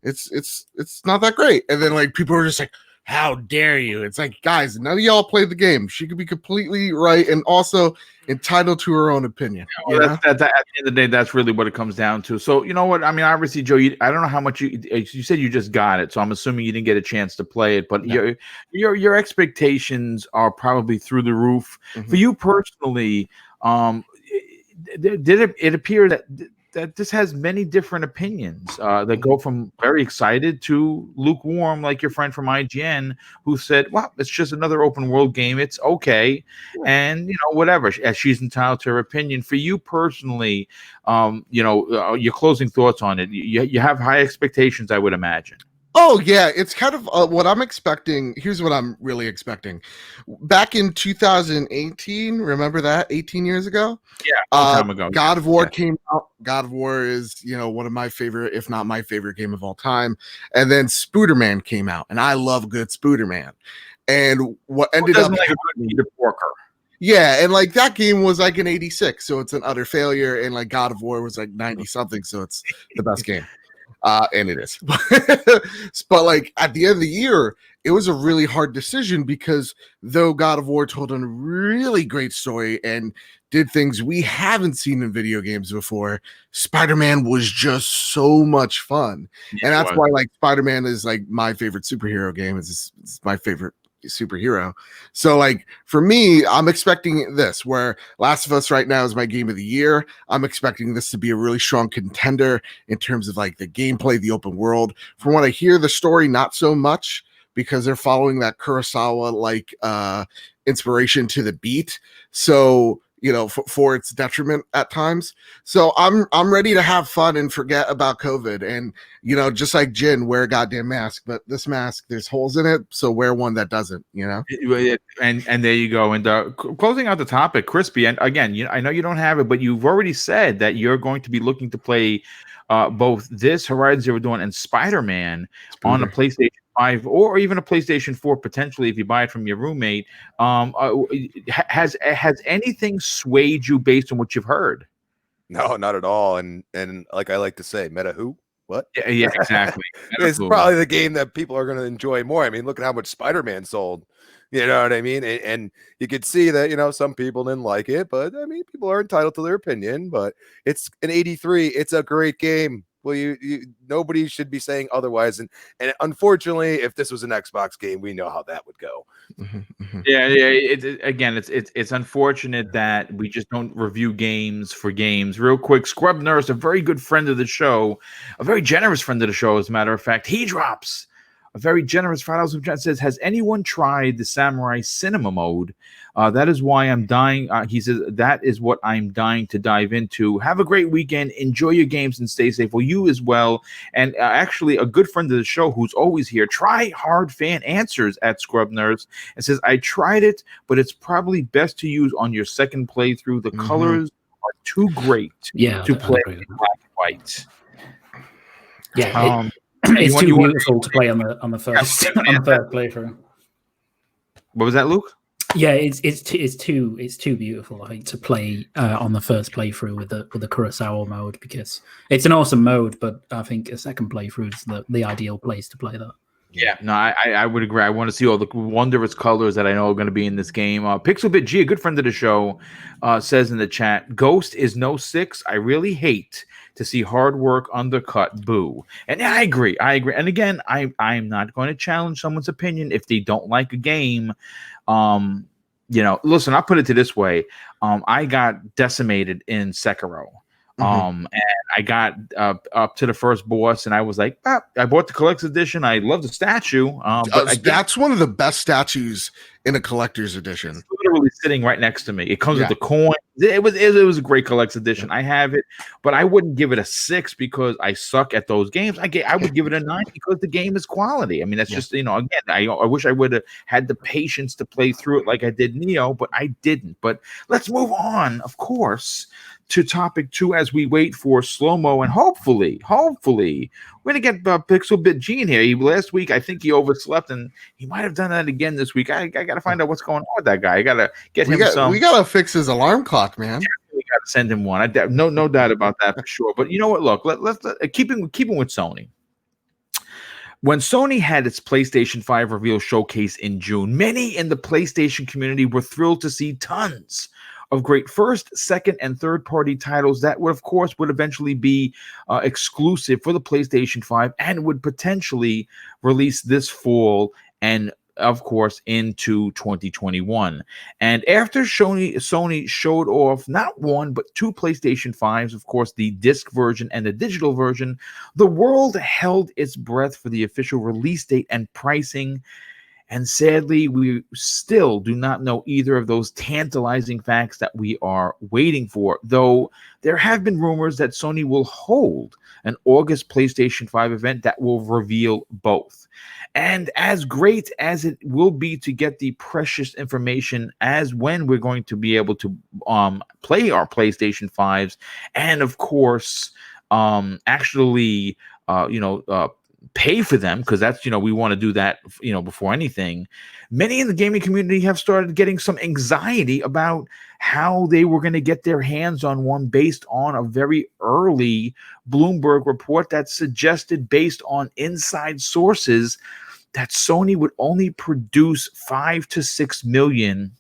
it's not that great. And then like people were just like, how dare you? It's like, guys, none of y'all played the game. She could be completely right and also entitled to her own opinion. Well, at the end of the day, that's really what it comes down to. So, you know what? I mean, obviously, Joe, I don't know how much you said you just got it, so I'm assuming you didn't get a chance to play it, but No. your expectations are probably through the roof. For you personally, did it appear that this has many different opinions that go from very excited to lukewarm, like your friend from IGN who said, well, it's just another open world game. It's okay. And, whatever, as she's entitled to her opinion. For you personally, your closing thoughts on it. You have high expectations, I would imagine. Oh, yeah. It's kind of what I'm expecting. Here's what I'm really expecting. Back in 2018, remember that? 18 years ago? Yeah, a long time ago. God of War came out. God of War is, one of my favorite, if not my favorite game of all time. And then Spooderman came out, and I love good Spooderman. And what ended up... like a good Peter Porker. Yeah, and like that game was like an 86, so it's an utter failure. And like God of War was like 90 something, so it's the best game. And it is. But like at the end of the year, it was a really hard decision because though God of War told a really great story and did things we haven't seen in video games before, Spider-Man was just so much fun. And that's why like Spider-Man is like my favorite superhero game. It's my favorite superhero. So like for me, I'm expecting this where Last of Us right now is my game of the year. I'm expecting this to be a really strong contender in terms of like the gameplay, the open world. From what I hear, the story not so much because they're following that Kurosawa like inspiration to the beat. So for its detriment at times. So I'm ready to have fun and forget about COVID. And, just like Jin, wear a goddamn mask. But this mask, there's holes in it. So wear one that doesn't, And there you go. And closing out the topic, Crispy. And again, I know you don't have it, but you've already said that you're going to be looking to play both this Horizon Zero Dawn and Spider-Man on a PlayStation 5 or even a PlayStation 4 potentially if you buy it from your roommate. Has anything swayed you based on what you've heard? No, not at all. And like I like to say, meta who? What? Yeah, exactly. It's probably the game that people are going to enjoy more. I mean, look at how much Spider-Man sold. You know what I mean? And you could see that, some people didn't like it, but I mean, people are entitled to their opinion, but it's an 83. It's a great game. Well, you nobody should be saying otherwise. And unfortunately, if this was an Xbox game, we know how that would go. Yeah. It's unfortunate that we just don't review games for games. Real quick, Scrub Nurse, a very good friend of the show, a very generous friend of the show, as a matter of fact, he drops a very generous $5 says, has anyone tried the Samurai Cinema mode? That is why I'm dying. He says, that is what I'm dying to dive into. Have a great weekend. Enjoy your games and stay safe. Well, you as well. And actually, a good friend of the show who's always here, Try Hard Fan Answers at Scrub Nurse, and says, I tried it, but it's probably best to use on your second playthrough. The colors are too great to play in black and white. Yeah. It's too beautiful to play on the first playthrough. What was that, Luke? Yeah, it's too beautiful, I think, to play on the first playthrough with the Kurosawa mode because it's an awesome mode, but I think a second playthrough is the ideal place to play that. Yeah, no, I would agree. I want to see all the wondrous colors that I know are going to be in this game. Pixelbit G, a good friend of the show, says in the chat, Ghost is no 6. I really hate to see hard work undercut. Boo. And I agree. And again, I'm not going to challenge someone's opinion if they don't like a game. Listen, I'll put it to this way. I got decimated in Sekiro. And I got up to the first boss, and I was like, I bought the collector's edition. I love the statue. But that's one of the best statues in a collector's edition. It's literally sitting right next to me. It comes with the coin. It was a great collector's edition. I have it, but I wouldn't give it a 6 because I suck at those games. I would give it a 9 because the game is quality. I mean, that's just, again, I wish I would have had the patience to play through it like I did Neo, but I didn't. But let's move on, of course, to topic 2 as we wait for slow-mo, and hopefully we're going to get Pixelbit G in here. Last week, I think he overslept, and he might have done that again this week. I got to find out what's going on with that guy. I got to get him some. We got to fix his alarm clock, man. We got to send him one. No doubt about that for sure. But you know what? Look, let's keep him with Sony. When Sony had its PlayStation 5 reveal showcase in June, many in the PlayStation community were thrilled to see tons of great first, second, and third-party titles that would, of course, would eventually be exclusive for the PlayStation 5 and would potentially release this fall and of course, into 2021. And after Sony showed off not one, but two PlayStation 5s, of course, the disc version and the digital version, the world held its breath for the official release date and pricing. And sadly, we still do not know either of those tantalizing facts that we are waiting for, though there have been rumors that Sony will hold an August PlayStation 5 event that will reveal both. And as great as it will be to get the precious information as when we're going to be able to play our PlayStation 5s and, of course, actually, pay for them, because that's, we want to do that, before anything. Many in the gaming community have started getting some anxiety about how they were going to get their hands on one based on a very early Bloomberg report that suggested, based on inside sources, that Sony would only produce 5 to 6 million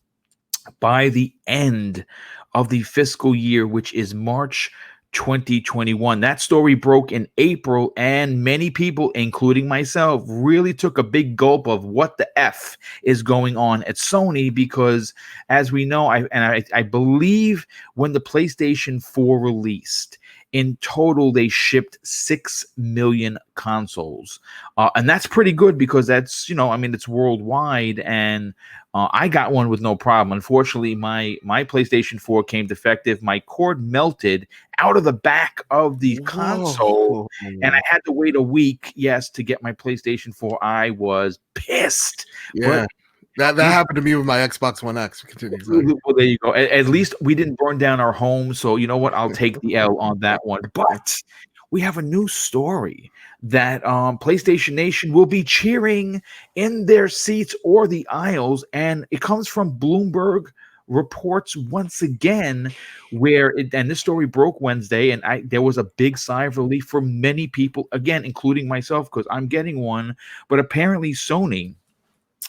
by the end of the fiscal year, which is March 2021. That story broke in April, and many people, including myself, really took a big gulp of what the F is going on at Sony, because as we know, I believe when the PlayStation 4 released, in total, they shipped 6 million consoles. And that's pretty good, because that's, it's worldwide. And I got one with no problem. Unfortunately, my PlayStation 4 came defective. My cord melted out of the back of the console, and I had to wait a week, to get my PlayStation 4. I was pissed. Yeah. That happened to me with my Xbox One X. Continue. Well, there you go. At least we didn't burn down our home, so you know what? I'll take the L on that one. But we have a new story that PlayStation Nation will be cheering in their seats or the aisles, and it comes from Bloomberg Reports once again, and this story broke Wednesday, and there was a big sigh of relief for many people, again, including myself, because I'm getting one. But apparently Sony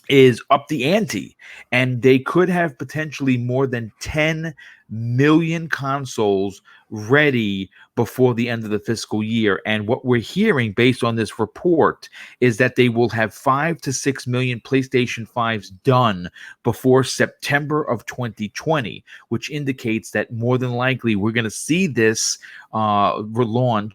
is up the ante, and they could have potentially more than 10 million consoles ready before the end of the fiscal year. And what we're hearing based on this report is that they will have 5 to 6 million PlayStation 5s done before September of 2020, which indicates that more than likely we're going to see this relaunch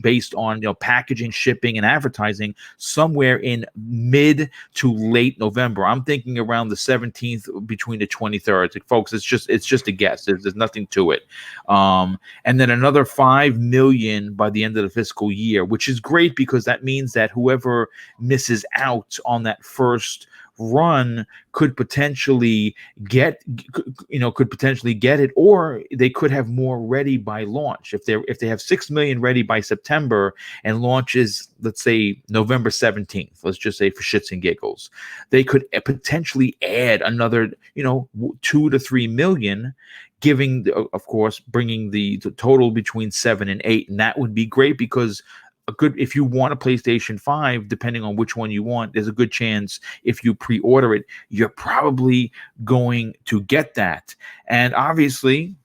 based on packaging, shipping, and advertising somewhere in mid to late November. I'm thinking around the 17th, between the 23rd. Folks, it's just a guess. There's nothing to it. And then another 5 million by the end of the fiscal year, which is great, because that means that whoever misses out on that first run could potentially get it, or they could have more ready by launch. If they have 6 million ready by September and launch is, let's say, November 17th, let's just say for shits and giggles, they could potentially add another 2 to 3 million, giving, of course, bringing the total between 7 and 8. And that would be great, because if you want a PlayStation 5, depending on which one you want, there's a good chance if you pre-order it, you're probably going to get that. And obviously,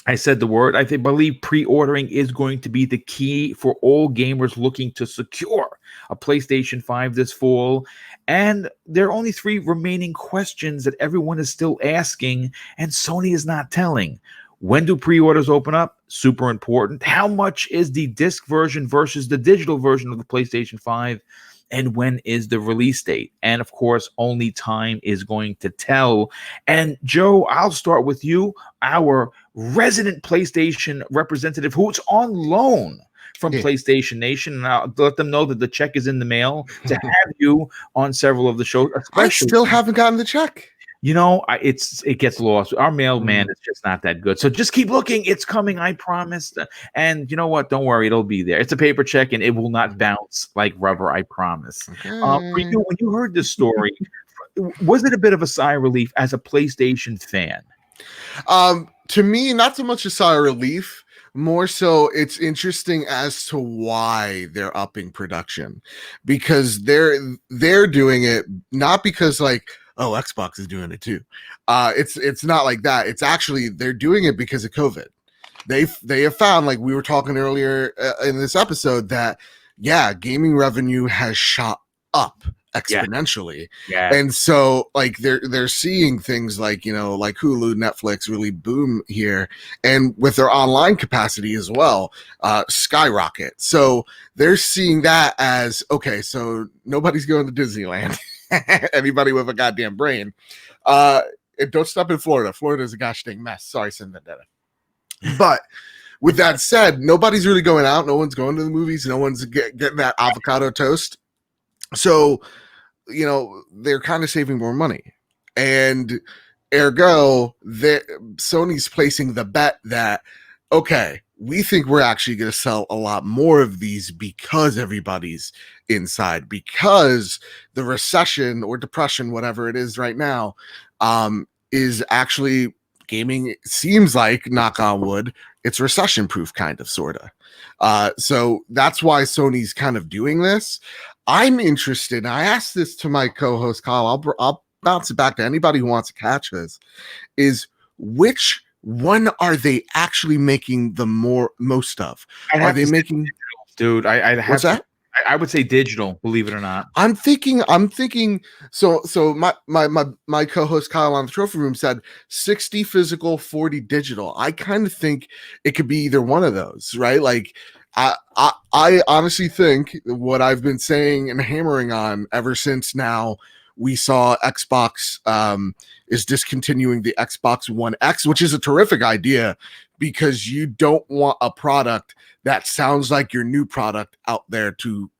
I said the word, I believe pre-ordering is going to be the key for all gamers looking to secure a PlayStation 5 this fall. And there are only 3 remaining questions that everyone is still asking, and Sony is not telling. When do pre-orders open up? Super important. How much is the disc version versus the digital version of the PlayStation 5? And when is the release date? And of course, only time is going to tell. And Joe, I'll start with you, our resident PlayStation representative, who's on loan from PlayStation Nation, and I'll let them know that the check is in the mail to have you on several of the shows. I still haven't gotten the check. It gets lost. Our mailman is just not that good. So just keep looking. It's coming, I promise. And you know what? Don't worry, it'll be there. It's a paper check, and it will not bounce like rubber, I promise. Okay. For you, when you heard this story, was it a bit of a sigh of relief as a PlayStation fan? To me, not so much a sigh of relief. More so, it's interesting as to why they're upping production, because they're doing it not because like, oh, Xbox is doing it too. It's not like that. It's actually they're doing it because of COVID. They have found, like we were talking earlier in this episode, that gaming revenue has shot up exponentially. And so like they're seeing things like, like Hulu, Netflix really boom here, and with their online capacity as well skyrocket. So they're seeing that as, okay, so nobody's going to Disneyland. Anybody with a goddamn brain. And don't stop in Florida. Florida's a gosh dang mess. Sorry, Sin Vendetta. But with that said, nobody's really going out. No one's going to the movies. No one's getting that avocado toast. So, they're kind of saving more money. And ergo, Sony's placing the bet that, okay, we think we're actually going to sell a lot more of these because everybody's inside, because the recession or depression, whatever it is right now, is actually, gaming seems like, knock on wood, it's recession proof, kind of, sort of. So that's why Sony's kind of doing this. I'm interested. I asked this to my co-host Kyle. I'll bounce it back to anybody who wants to catch this. Is which one are they actually making the most of? Are they making? Dude, What's that? I would say digital, believe it or not. I'm thinking. So my co-host Kyle on the trophy room said 60 physical, 40 digital. I kind of think it could be either one of those, right? Like, I honestly think what I've been saying and hammering on ever since now we saw Xbox is discontinuing the Xbox One X, which is a terrific idea, because you don't want a product that sounds like your new product out there to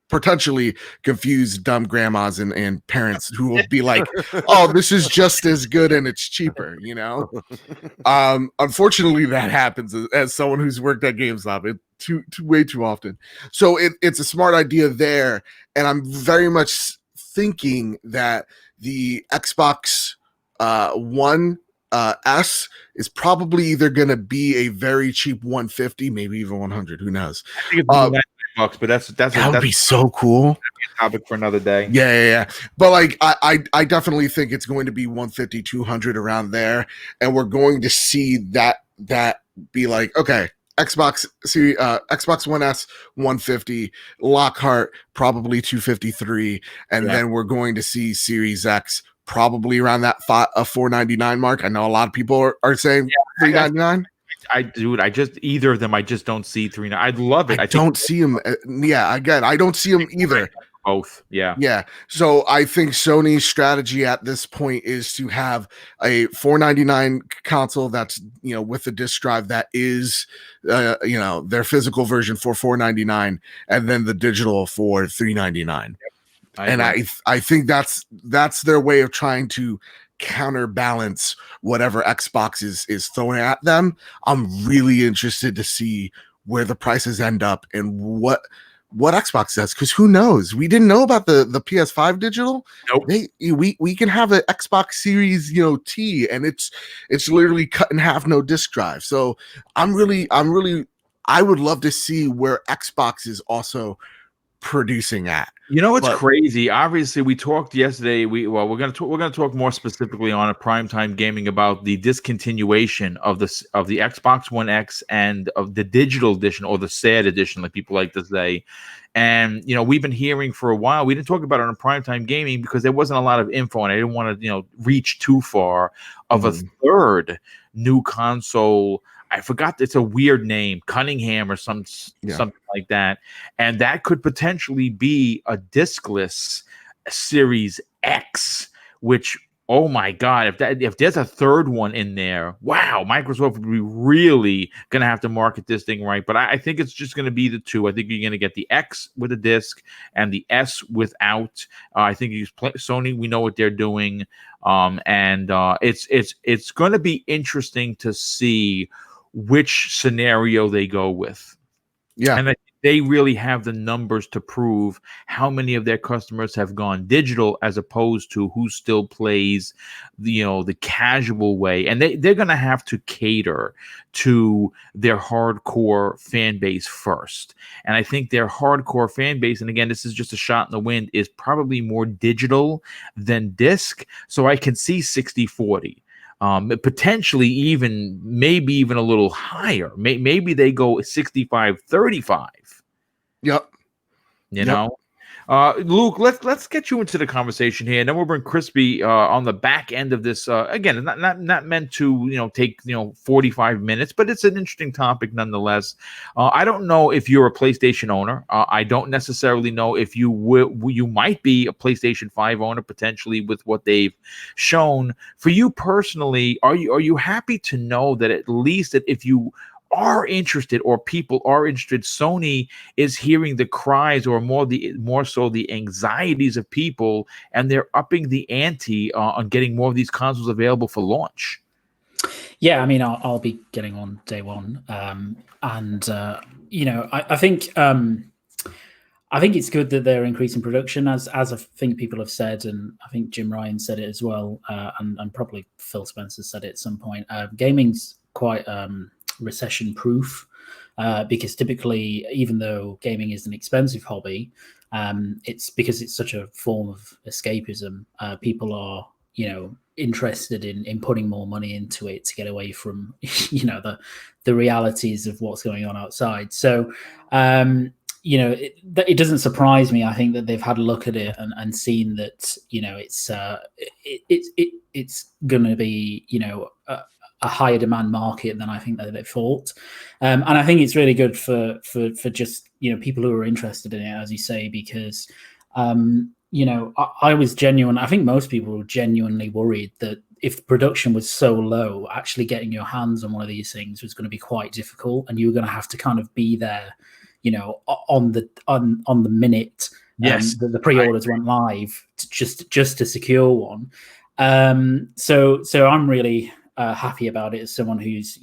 potentially confuse dumb grandmas and parents who will be like, oh, this is just as good and it's cheaper, Unfortunately, that happens as someone who's worked at GameStop way too often. So it's a smart idea there, and I'm very much thinking that the Xbox One S is probably either going to be a very cheap 150, maybe even 100. Who knows? I think it's $99, but that would be so cool. A topic for another day. Yeah. But like, I definitely think it's going to be 150, 200 around there, and we're going to see that be like, okay, Xbox One S 150, Lockhart probably 253, and then we're going to see Series X probably around that $499 mark. I know a lot of people are saying $399. I just either of them. I just don't see $399. I'd love it. I don't see them. Again, I don't see them either. Both. Yeah. So I think Sony's strategy at this point is to have a $499 console that's, with the disc drive that is, their physical version for $499, and then the digital for $399. And I think that's their way of trying to counterbalance whatever Xbox is throwing at them. I'm really interested to see where the prices end up and what Xbox does, because who knows? We didn't know about the PS5 digital. Nope. We can have an Xbox Series T, and it's literally cut in half, no disc drive. So I would love to see where Xbox is also producing at. What's crazy? Obviously, we talked yesterday. We're going to talk more specifically on a primetime gaming about the discontinuation of the Xbox One X and of the digital edition, or the sad edition, like people like to say. And we've been hearing for a while. We didn't talk about it on primetime gaming because there wasn't a lot of info, and I didn't want to reach too far of a third new console. I forgot, it's a weird name, Cunningham or something like that. And that could potentially be a discless Series X, which, oh my God, if there's a third one in there, wow, Microsoft would be really going to have to market this thing right. But I think it's just going to be the two. I think you're going to get the X with a disc and the S without. I think Sony, we know what they're doing. And it's going to be interesting to see which scenario they go with. Yeah. And they really have the numbers to prove how many of their customers have gone digital as opposed to who still plays the casual way. And they're going to have to cater to their hardcore fan base first. And I think their hardcore fan base, and again, this is just a shot in the wind, is probably more digital than disc. So I can see 60-40. Potentially maybe even a little higher. Maybe they go 65-35. Yep. You know, Luke, let's get you into the conversation here, and then we'll bring Crispy on the back end of this. Again, not meant to take 45 minutes, but it's an interesting topic nonetheless. I don't know if you're a PlayStation owner. I don't necessarily know if you might be a PlayStation 5 owner potentially with what they've shown. For you personally, are you happy to know that at least that if you are interested or people are interested, Sony is hearing the cries or more so the anxieties of people, and they're upping the ante on getting more of these consoles available for launch? Yeah, I mean, I'll be getting on day one, and I think it's good that they're increasing production, as I think people have said, and I think Jim Ryan said it as well, and probably Phil Spencer said it at some point. Gaming's quite recession proof, because typically, even though gaming is an expensive hobby, it's because it's such a form of escapism. People are interested in putting more money into it to get away from the realities of what's going on outside. So it doesn't surprise me. I think that they've had a look at it and seen that it's going to be a higher demand market than I think that they thought, and I think it's really good for just people who are interested in it, as you say, because I was genuine. I think most people were genuinely worried that if production was so low, actually getting your hands on one of these things was going to be quite difficult, and you were going to have to kind of be there, on the minute the pre-orders went live just to secure one. So I'm really happy about it as someone who's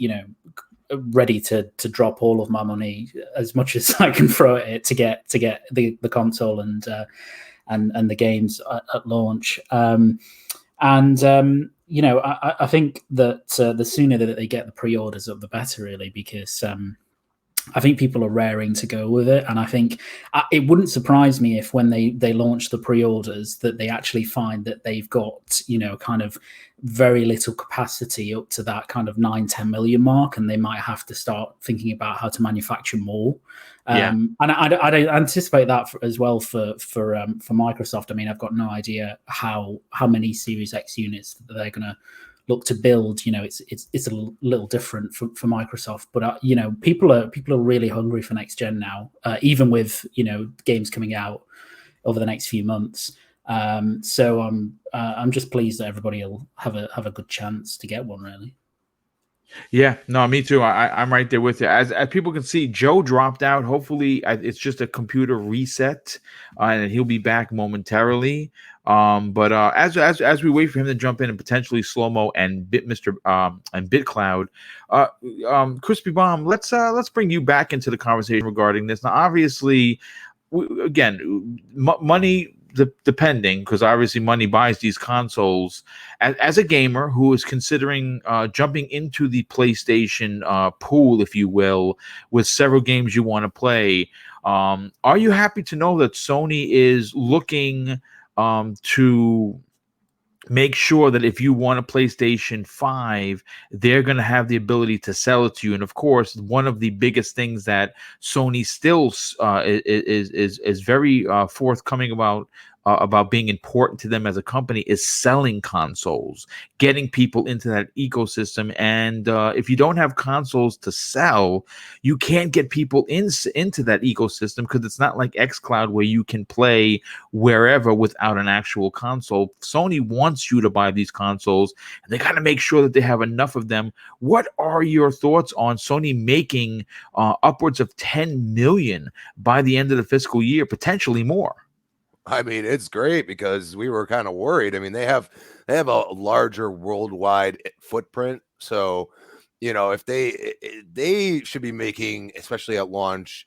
ready to drop all of my money, as much as I can throw at it, to get the console and the games at launch. I think that the sooner that they get the pre-orders up, the better, really, because I think people are raring to go with it, and I think it wouldn't surprise me if when they launch the pre-orders that they actually find that they've got kind of very little capacity up to that kind of 9-10 million mark, and they might have to start thinking about how to manufacture more. And I anticipate that as well for Microsoft. I mean, I've got no idea how many Series X units that they're going to look to build. It's a little different for Microsoft, but people are really hungry for next gen now, even with games coming out over the next few months. So I'm just pleased that everybody will have a good chance to get one, really. Yeah, no, me too. I'm right there with you. As people can see, Joe dropped out. Hopefully, it's just a computer reset, and he'll be back momentarily. But as we wait for him to jump in and potentially Slow-Mo and BitCloud, Crispy Bomb, let's bring you back into the conversation regarding this. Now, obviously, money. Depending, because obviously money buys these consoles. As a gamer who is considering jumping into the PlayStation pool, if you will, with several games you want to play, are you happy to know that Sony is looking to make sure that if you want a PlayStation 5, they're going to have the ability to sell it to you? And of course, one of the biggest things that Sony still is very forthcoming about being important to them as a company is selling consoles, getting people into that ecosystem. And if you don't have consoles to sell, you can't get people into that ecosystem, because it's not like xCloud where you can play wherever without an actual console. Sony wants you to buy these consoles, and they got to make sure that they have enough of them. What are your thoughts on Sony making upwards of 10 million by the end of the fiscal year, potentially more? I mean, it's great, because we were kind of worried. I mean, they have a larger worldwide footprint, so if they should be making, especially at launch,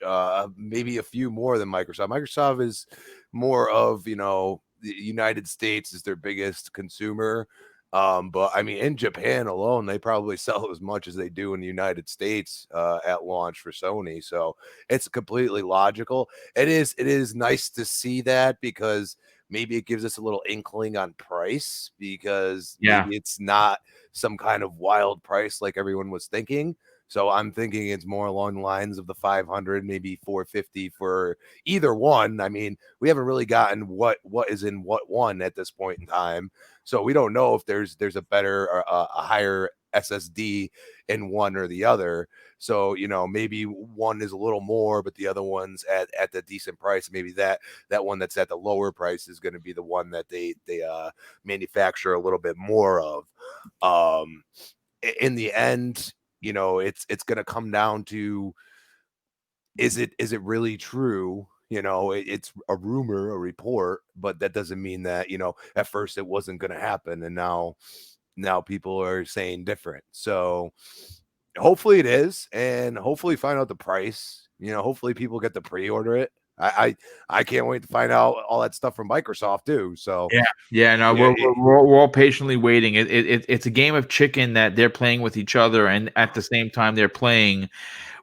maybe a few more than Microsoft. Microsoft is more of, the United States is their biggest consumer. But I mean, in Japan alone, they probably sell as much as they do in the United States at launch for Sony. So it's completely logical. It is nice to see that, because maybe it gives us a little inkling on price, because maybe it's not some kind of wild price like everyone was thinking. So I'm thinking it's more along the lines of the 500, maybe 450 for either one. I mean, we haven't really gotten what is in what one at this point in time. So we don't know if there's a better or a higher SSD in one or the other. So, maybe one is a little more, but the other one's at the decent price. Maybe that one that's at the lower price is going to be the one that they manufacture a little bit more of. In the end, it's going to come down to, is it really true? It's a rumor, a report, but that doesn't mean that, at first it wasn't going to happen, and now people are saying different. So hopefully it is, and hopefully find out the price. Hopefully people get to pre-order it. I can't wait to find out all that stuff from Microsoft too. So no, we're all patiently waiting. It's a game of chicken that they're playing with each other, and at the same time they're playing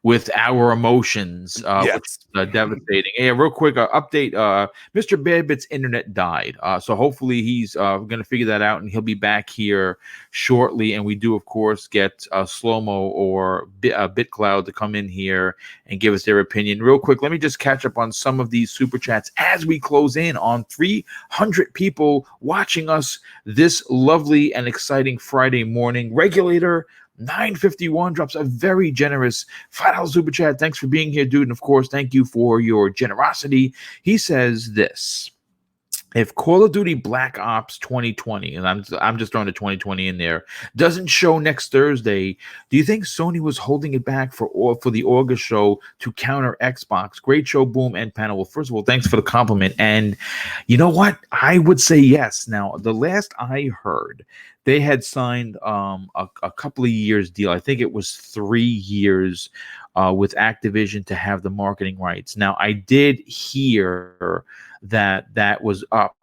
with our emotions, which is devastating. Hey, real quick update: Mr. Badbit's internet died, so hopefully he's going to figure that out, and he'll be back here shortly. And we do, of course, get Slow-Mo or BitCloud to come in here and give us their opinion. Real quick, let me just catch up on some of these super chats as we close in on 300 people watching us this lovely and exciting Friday morning. Regulator 951 drops a very generous $5 super chat. Thanks for being here, dude. And of course, thank you for your generosity. He says this: if Call of Duty Black Ops 2020, and I'm just throwing the 2020 in there, doesn't show next Thursday, do you think Sony was holding it back for the August show to counter Xbox? Great show, Boom and panel. Well, first of all, thanks for the compliment. And you know what? I would say yes. Now, the last I heard, they had signed a couple of years deal. I think it was 3 years with Activision to have the marketing rights. Now, I did hear that was up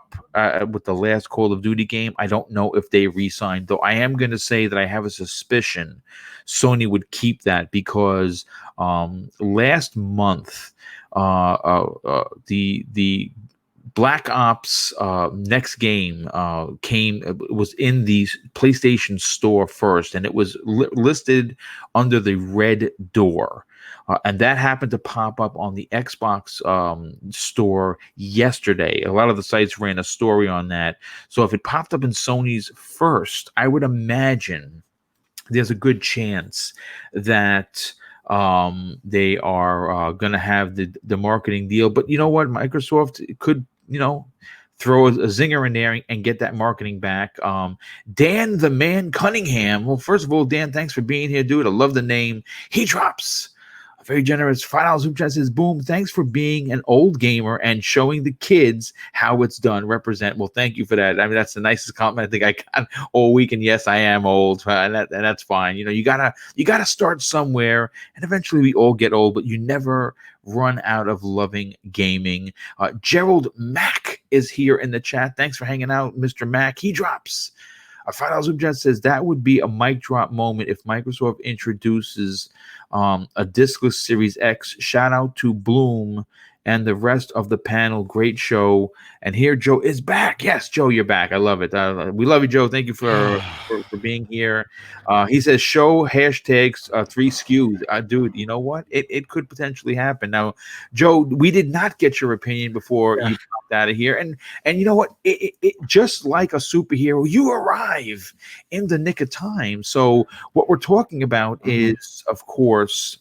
with the last Call of Duty game. I don't know if they re-signed, though. I am going to say that I have a suspicion Sony would keep that, because last month the Black Ops next game was in the PlayStation Store first, and it was listed under the Red Door. And that happened to pop up on the Xbox store yesterday. A lot of the sites ran a story on that. So if it popped up in Sony's first, I would imagine there's a good chance that they are going to have the marketing deal. But you know what? Microsoft could, throw a zinger in there and get that marketing back. Dan the Man Cunningham. Well, first of all, Dan, thanks for being here, dude. I love the name. He drops a very generous $5 super chat. Says, Boom, thanks for being an old gamer and showing the kids how it's done. Represent. Well, thank you for that. I mean, that's the nicest compliment I think I got all week. And yes, I am old, and that's fine. You gotta start somewhere, and eventually we all get old, but you never run out of loving gaming. Gerald Mack is here in the chat. Thanks for hanging out, Mr. Mack. He drops a $5 super chat. Says that would be a mic drop moment if Microsoft introduces a discless Series X. Shout out to Bloom and the rest of the panel. Great show. And here Joe is back. Yes, Joe, you're back. I love it. We love you, Joe. Thank you for being here. He says show hashtags 3 SKUs. Dude, you know what? It could potentially happen. Now, Joe, we did not get your opinion before you popped out of here. And you know what? It just like a superhero, you arrive in the nick of time. So what we're talking about is, of course,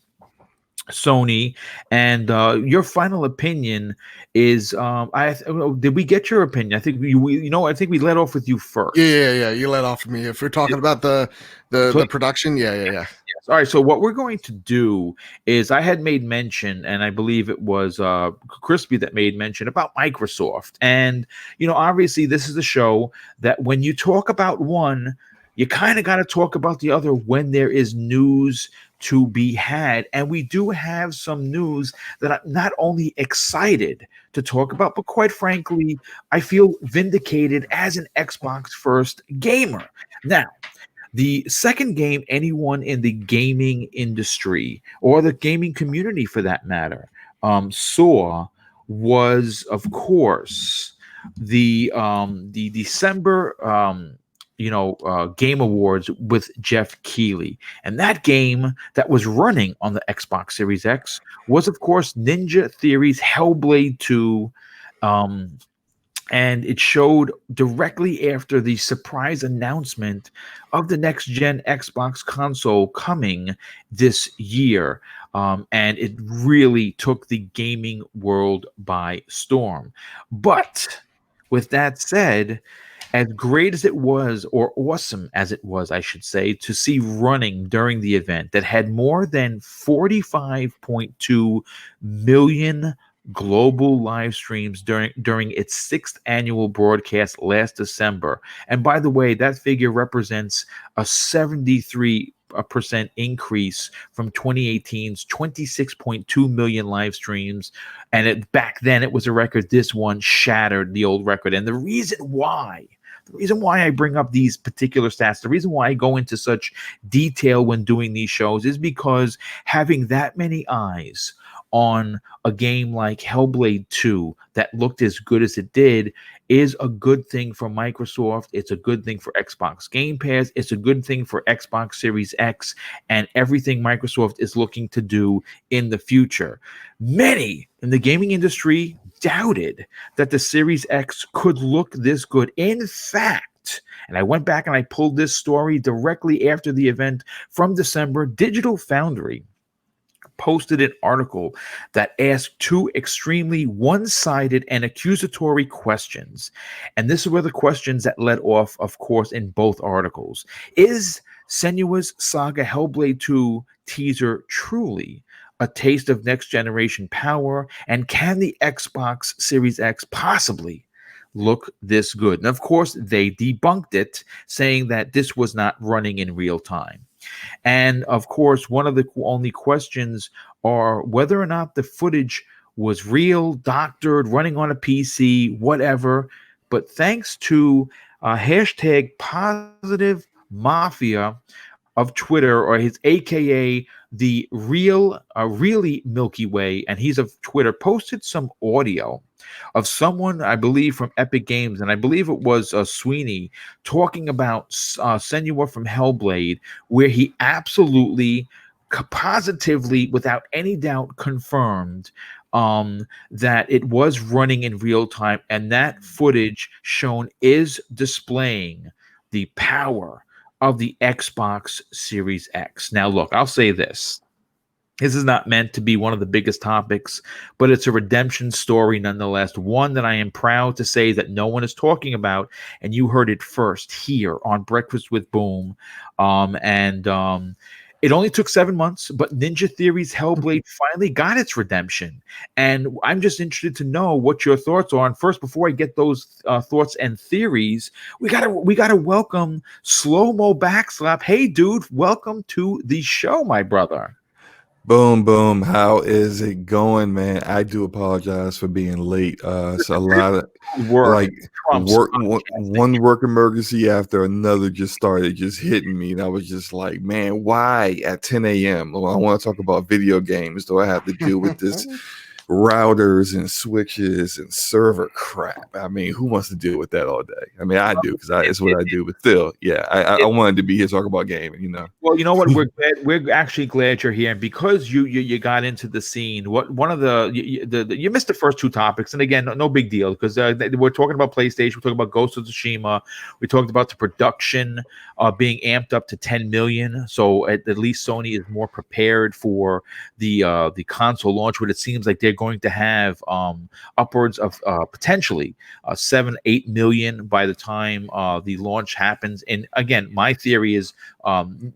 Sony, and your final opinion is did we get your opinion? I think I think we let off with you first. Yeah, you let off with me. If we're talking about the production, yeah. Yes. All right, so what we're going to do is, I had made mention, and I believe it was Crispy that made mention about Microsoft. And obviously this is a show that when you talk about one, you kind of got to talk about the other when there is news to be had. And we do have some news that I'm not only excited to talk about, but quite frankly, I feel vindicated as an Xbox first gamer. Now, the second game anyone in the gaming industry or the gaming community for that matter saw was, of course, the December Game Awards with Jeff Keighley. And that game that was running on the Xbox Series X was, of course, Ninja Theory's Hellblade 2. And it showed directly after the surprise announcement of the next-gen Xbox console coming this year. And it really took the gaming world by storm. But with that said, as great as it was, or awesome as it was, I should say, to see running during the event that had more than 45.2 million global live streams during its sixth annual broadcast last December. And by the way, that figure represents a 73% increase from 2018's 26.2 million live streams. And back then it was a record. This one shattered the old record. And the reason why I bring up these particular stats, the reason why I go into such detail when doing these shows is because having that many eyes on a game like Hellblade 2 that looked as good as it did is a good thing for Microsoft. It's a good thing for Xbox Game Pass. It's a good thing for Xbox Series X and everything Microsoft is looking to do in the future. Many in the gaming industry doubted that the Series X could look this good. In fact, and I went back and I pulled this story directly after the event from December, Digital Foundry posted an article that asked two extremely one-sided and accusatory questions. And this is where the questions that led off, of course, in both articles. Is Senua's Saga Hellblade 2 teaser truly a taste of next-generation power? And can the Xbox Series X possibly look this good? And of course, they debunked it, saying that this was not running in real time. And of course, one of the only questions are whether or not the footage was real, doctored, running on a PC, whatever. But thanks to hashtag positive mafia of Twitter, or his AKA the really Milky Way, and he's of Twitter, posted some audio of someone, I believe, from Epic Games, and I believe it was Sweeny, talking about Senua from Hellblade, where he absolutely, positively, without any doubt, confirmed that it was running in real time, and that footage shown is displaying the power of the Xbox Series X. Now, look, I'll say this. This is not meant to be one of the biggest topics, but it's a redemption story nonetheless, one that I am proud to say that no one is talking about, and you heard it first here on Breakfast with Boom. It only took 7 months, but Ninja Theory's Hellblade finally got its redemption. And I'm just interested to know what your thoughts are. And first, before I get those thoughts and theories, we gotta welcome Slow Mo Backslap. Hey, dude, welcome to the show, my brother. Boom, boom. How is it going, man? I do apologize for being late. It's a lot of one work emergency after another just started just hitting me. And I was just like, man, why at 10 a.m.? Well, I want to talk about video games. Do I have to deal with this routers and switches and server crap? I mean, who wants to deal with that all day? I mean, I do, because it's what I do. But still, yeah, I wanted to be here talking about gaming, you know. Well, you know what? We're actually glad you're here, and because you got into the scene. One of the you missed the first two topics, and again, no big deal, because we're talking about PlayStation, we're talking about Ghost of Tsushima, we talked about the production being amped up to 10 million. So at least Sony is more prepared for the console launch, what it seems like they're going to have upwards of potentially 7-8 million by the time the launch happens. And again, my theory is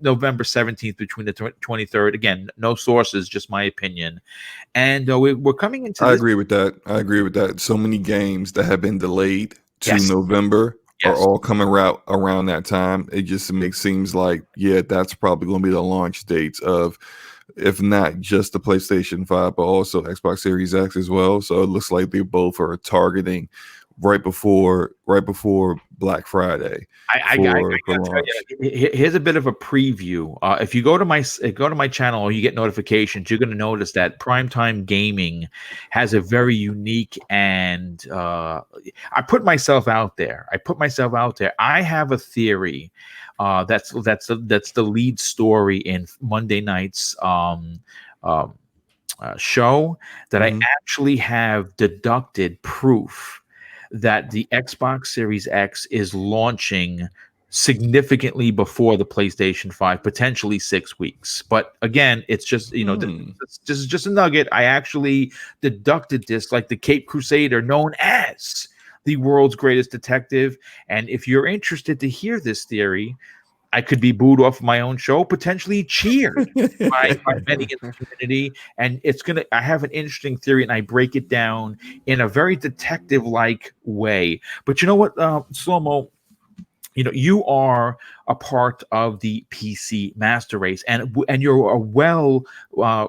November 17th between the 23rd. Again, no sources, just my opinion. And we're coming into I agree with that. So many games that have been delayed to November are all coming around that time. It just seems like, yeah, that's probably going to be the launch dates of, if not just the PlayStation 5, but also Xbox Series X as well. So it looks like they both are targeting right before Black Friday. I for gotta launch. tell you, here's a bit of a preview. If you go to my channel or you get notifications, you're going to notice that Primetime Gaming has a very unique and I put myself out there. I have a theory that's the lead story in Monday night's show that I actually have deducted proof that the Xbox Series X is launching significantly before the PlayStation 5, potentially 6 weeks. But again, it's just, this is just a nugget. I actually deducted this like the Cape Crusader, known as the world's greatest detective. And if you're interested to hear this theory, I could be booed off my own show, potentially cheered by many in the community. And I have an interesting theory and I break it down in a very detective-like way. But you know what, Slow-Mo, you are a part of the PC master race, and you're a well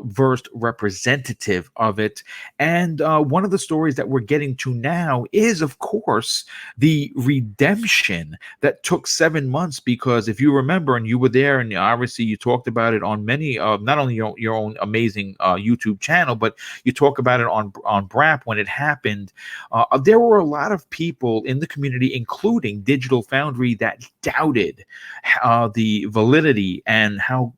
versed representative of it. And one of the stories that we're getting to now is, of course, the redemption that took 7 months. Because if you remember, and you were there, and obviously you talked about it on many, not only your own amazing YouTube channel, but you talk about it on BRAP when it happened. There were a lot of people in the community, including Digital Foundry, that doubted the validity and how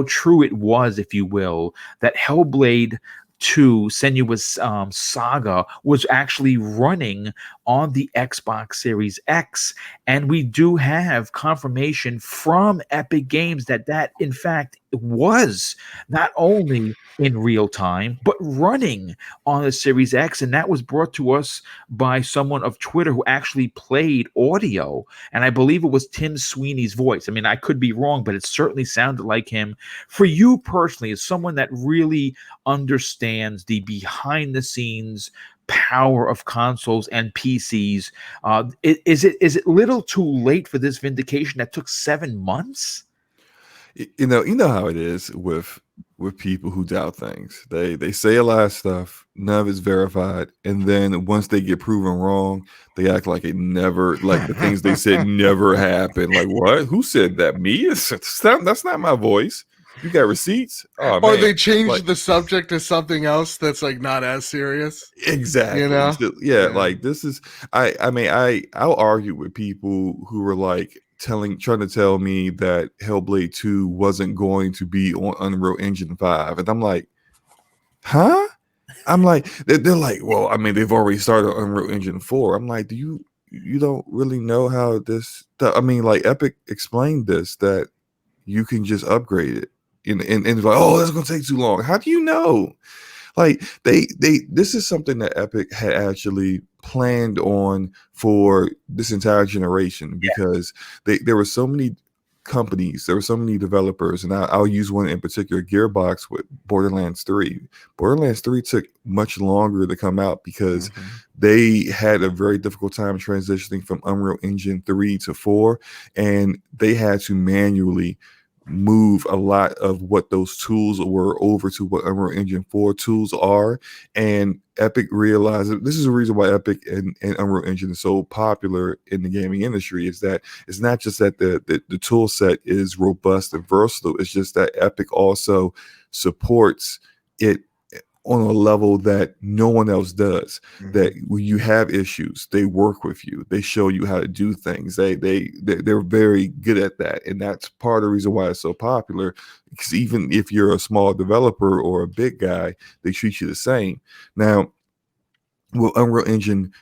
true it was, if you will, that Hellblade 2 Senua's Saga was actually running on the Xbox Series X. And we do have confirmation from Epic Games that in fact was not only in real time, but running on the Series X. And that was brought to us by someone of Twitter who actually played audio. And I believe it was Tim Sweeney's voice. I mean, I could be wrong, but it certainly sounded like him. For you personally, as someone that really understands the behind the scenes power of consoles and PCs, is it little too late for this vindication that took 7 months? You know how it is with people who doubt things. They say a lot of stuff, none of it's verified, and then once they get proven wrong, they act like it never, like the things they said never happened. Like, what? Who said that? Me? That's not my voice. You got receipts? Oh, or man. they change like, the subject to something else that's like not as serious. Exactly. So, like this is I'll argue with people who were like trying to tell me that Hellblade 2 wasn't going to be on Unreal Engine 5. And I'm like, huh? I'm like, they're like, well, I mean, they've already started Unreal Engine 4. I'm like, you don't really know how this, I mean, like Epic explained this, that you can just upgrade it. And it's like, oh, that's gonna take too long. How do you know? Like this is something that Epic had actually planned on for this entire generation, because there were so many companies, there were so many developers, and I'll use one in particular, Gearbox, with Borderlands 3. Borderlands 3 took much longer to come out because they had a very difficult time transitioning from Unreal Engine 3 to 4, and they had to manually move a lot of what those tools were over to what Unreal Engine 4 tools are. And Epic realized that this is the reason why Epic and Unreal Engine is so popular in the gaming industry, is that it's not just that the tool set is robust and versatile, it's just that Epic also supports it on a level that no one else does. That when you have issues, they work with you, they show you how to do things, they're very good at that. And that's part of the reason why it's so popular, because even if you're a small developer or a big guy, they treat you the same. Now with Unreal Engine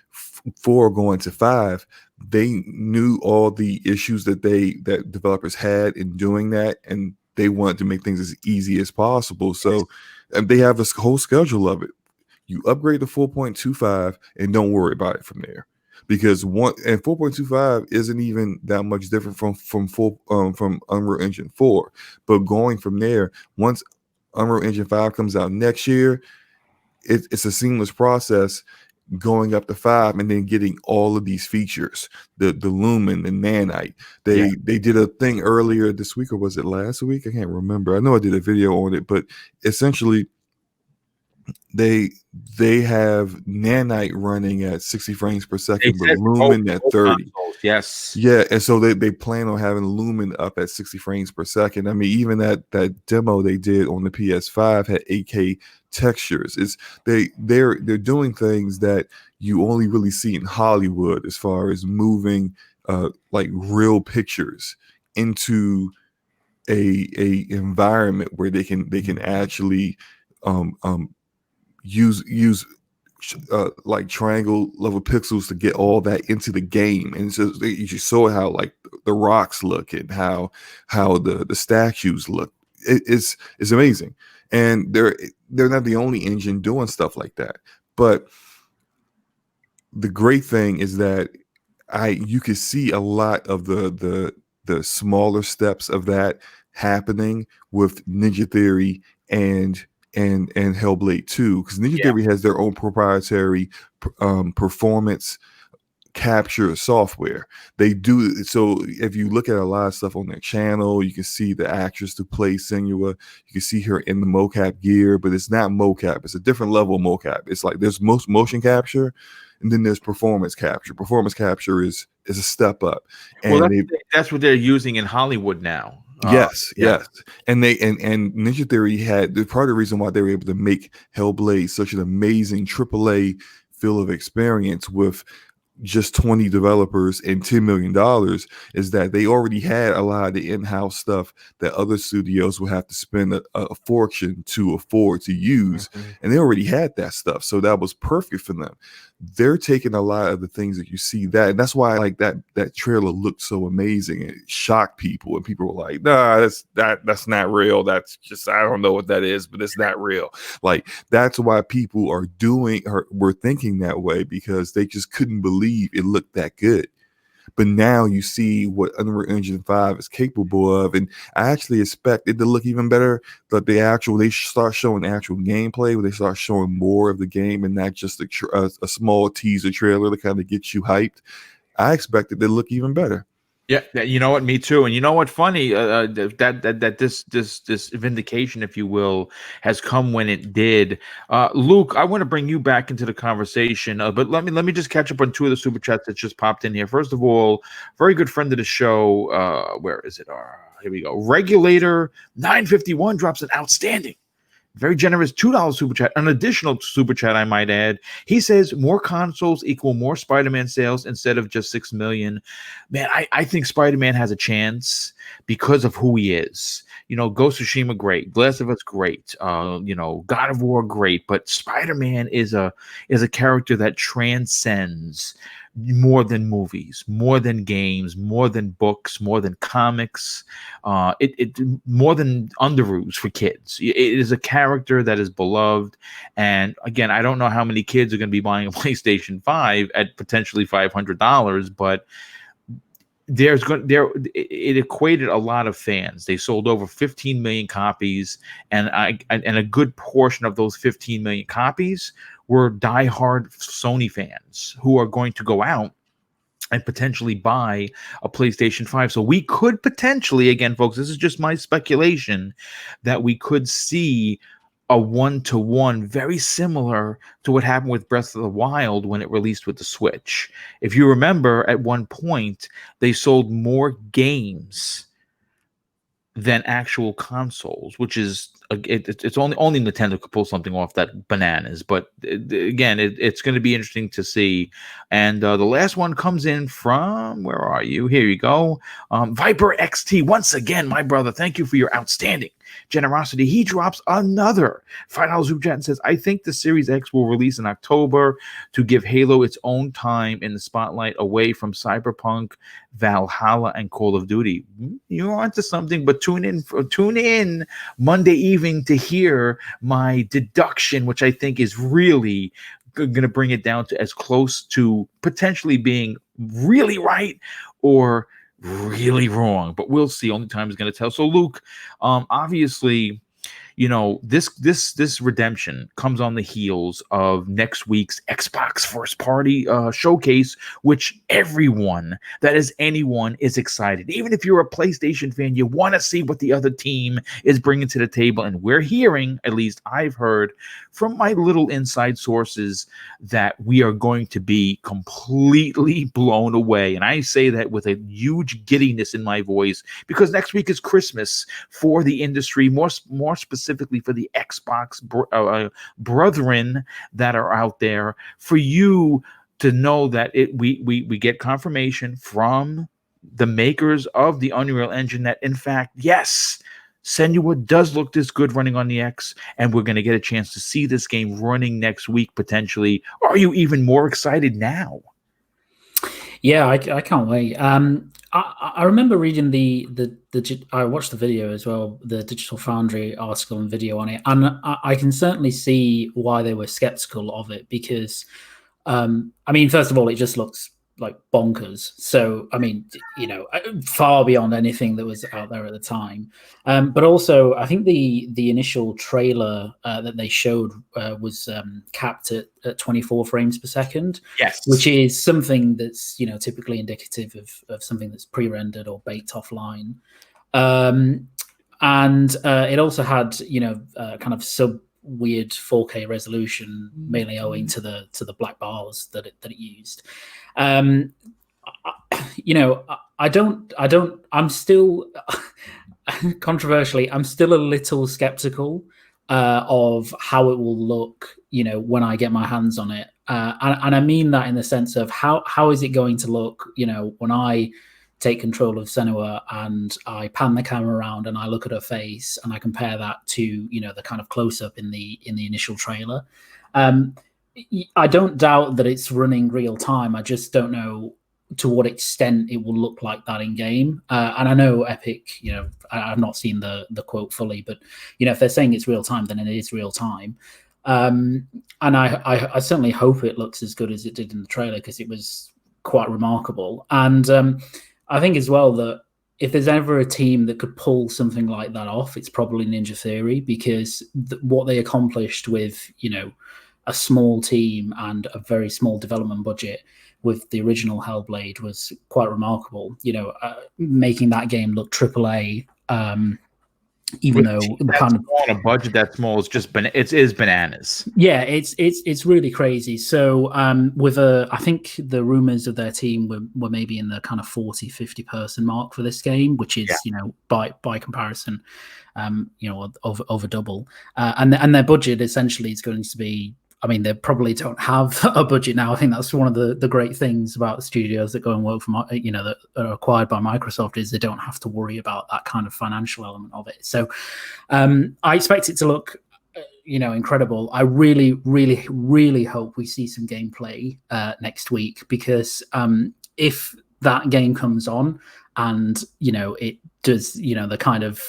4 going to 5, they knew all the issues that developers had in doing that, and they wanted to make things as easy as possible. So and they have a whole schedule of it. You upgrade to 4.25 and don't worry about it from there, because 4.25 isn't even that much different from Unreal Engine 4. But going from there, once Unreal Engine 5 comes out next year, it's a seamless process. going up to 5 and then getting all of these features, the lumen, the nanite. They did a thing earlier this week, or was it last week? I can't remember. I know I did a video on it, but essentially they have nanite running at 60 frames per second, but lumen at 30. Consoles, yes. Yeah, and so they plan on having lumen up at 60 frames per second. I mean, even that demo they did on the PS5 had 8K textures. They're doing things that you only really see in Hollywood, as far as moving like real pictures into a environment where they can actually use like triangle level pixels to get all that into the game. And so you just saw how like the rocks look and how the statues look. It's amazing. And they're not the only engine doing stuff like that. But the great thing is that you could see a lot of the smaller steps of that happening with Ninja Theory and Hellblade 2, because Ninja Theory has their own proprietary performance capture software. They do so. If you look at a lot of stuff on their channel, you can see the actress to play Senua. You can see her in the mocap gear, but it's not mocap. It's a different level of mocap. It's like there's motion capture, and then there's performance capture. Performance capture is a step up. And well, that's what they're using in Hollywood now. Yes. And Ninja Theory had part of the reason why they were able to make Hellblade such an amazing AAA feel of experience with just 20 developers and $10 million is that they already had a lot of the in-house stuff that other studios would have to spend a fortune to afford to use. And they already had that stuff. So that was perfect for them. They're taking a lot of the things that you see that, and that's why like that trailer looked so amazing. It shocked people, and people were like, nah, that's not real. That's just, I don't know what that is, but it's not real. Like, that's why people are were thinking that way, because they just couldn't believe it looked that good. But now you see what Unreal Engine 5 is capable of, and I actually expect it to look even better. That they start showing actual gameplay, where they start showing more of the game and not just a small teaser trailer to kind of get you hyped. I expect it to look even better. Yeah, you know what? Me too. And you know what? Funny that this vindication, if you will, has come when it did. Luke, I want to bring you back into the conversation, but let me just catch up on two of the super chats that just popped in here. First of all, very good friend of the show. Where is it? Here we go. Regulator 951 drops an outstanding, very generous $2 super chat, an additional super chat, I might add. He says more consoles equal more Spider-Man sales instead of just 6 million. Man, I think Spider-Man has a chance because of who he is. You know, Ghost of Tsushima, great. Last of Us, great. You know, God of War, great. But Spider-Man is a character that transcends more than movies, more than games, more than books, more than comics, it more than Underoos for kids. It is a character that is beloved. And again, I don't know how many kids are going to be buying a PlayStation 5 at potentially $500, but it equated a lot of fans. They sold over 15 million copies, and a good portion of those 15 million copies were diehard Sony fans who are going to go out and potentially buy a PlayStation 5. So we could potentially, again, folks, this is just my speculation, that we could see a 1-to-1, very similar to what happened with Breath of the Wild when it released with the Switch. If you remember, at one point, they sold more games than actual consoles, which is it's only Nintendo could pull something off that bananas. But again, it's going to be interesting to see. And the last one comes in from, where are you? Here you go. Viper XT. Once again, my brother, thank you for your outstanding generosity. He drops another $5 super chat and says, I think the Series X will release in October to give Halo its own time in the spotlight, away from Cyberpunk, Valhalla, and Call of Duty. You're onto something, but tune in Monday evening to hear my deduction, which I think is really going to bring it down to as close to potentially being really right or really wrong, but we'll see. Only time is going to tell. So Luke, obviously, this redemption comes on the heels of next week's Xbox first party showcase, which everyone that is anyone is excited. Even if you're a PlayStation fan, you want to see what the other team is bringing to the table. And we're hearing, at least I've heard from my little inside sources, that we are going to be completely blown away. And I say that with a huge giddiness in my voice, because next week is Christmas for the industry, more specifically for the Xbox brethren that are out there, for you to know that we get confirmation from the makers of the Unreal Engine that, in fact, yes, Senua does look this good running on the X, and we're going to get a chance to see this game running next week, potentially. Are you even more excited now? Yeah, I can't wait. I remember reading the I watched the video as well, the Digital Foundry article and video on it, and I can certainly see why they were skeptical of it, because I mean, first of all, it just looks like bonkers. So, I mean, far beyond anything that was out there at the time. But also, I think the initial trailer that they showed was capped at 24 frames per second. Yes, which is something that's typically indicative of something that's pre-rendered or baked offline. And it also had kind of sub weird 4K resolution, mainly owing to the black bars that it used. I'm still controversially, I'm still a little skeptical of how it will look, when I get my hands on it. And I mean that in the sense of how is it going to look, when I take control of Senua and I pan the camera around and I look at her face and I compare that to, the kind of close up in the initial trailer. I don't doubt that it's running real time. I just don't know to what extent it will look like that in game. And I know Epic, I've not seen the quote fully, but if they're saying it's real time, then it is real time. And I certainly hope it looks as good as it did in the trailer, because it was quite remarkable. And I think as well that if there's ever a team that could pull something like that off, it's probably Ninja Theory, because what they accomplished with, a small team and a very small development budget with the original Hellblade was quite remarkable. Making that game look AAA, even though the kind of on a budget that small is just it is bananas. Yeah, it's really crazy. So I think the rumors of their team were maybe in the kind of 40-50 person mark for this game, which is by comparison over double. And their budget essentially is going to be, I mean, they probably don't have a budget now. I think that's one of the great things about studios that go and work for, that are acquired by Microsoft, is they don't have to worry about that kind of financial element of it. So I expect it to look, incredible. I really, really, really hope we see some gameplay next week, because if that game comes on and, it does, the kind of,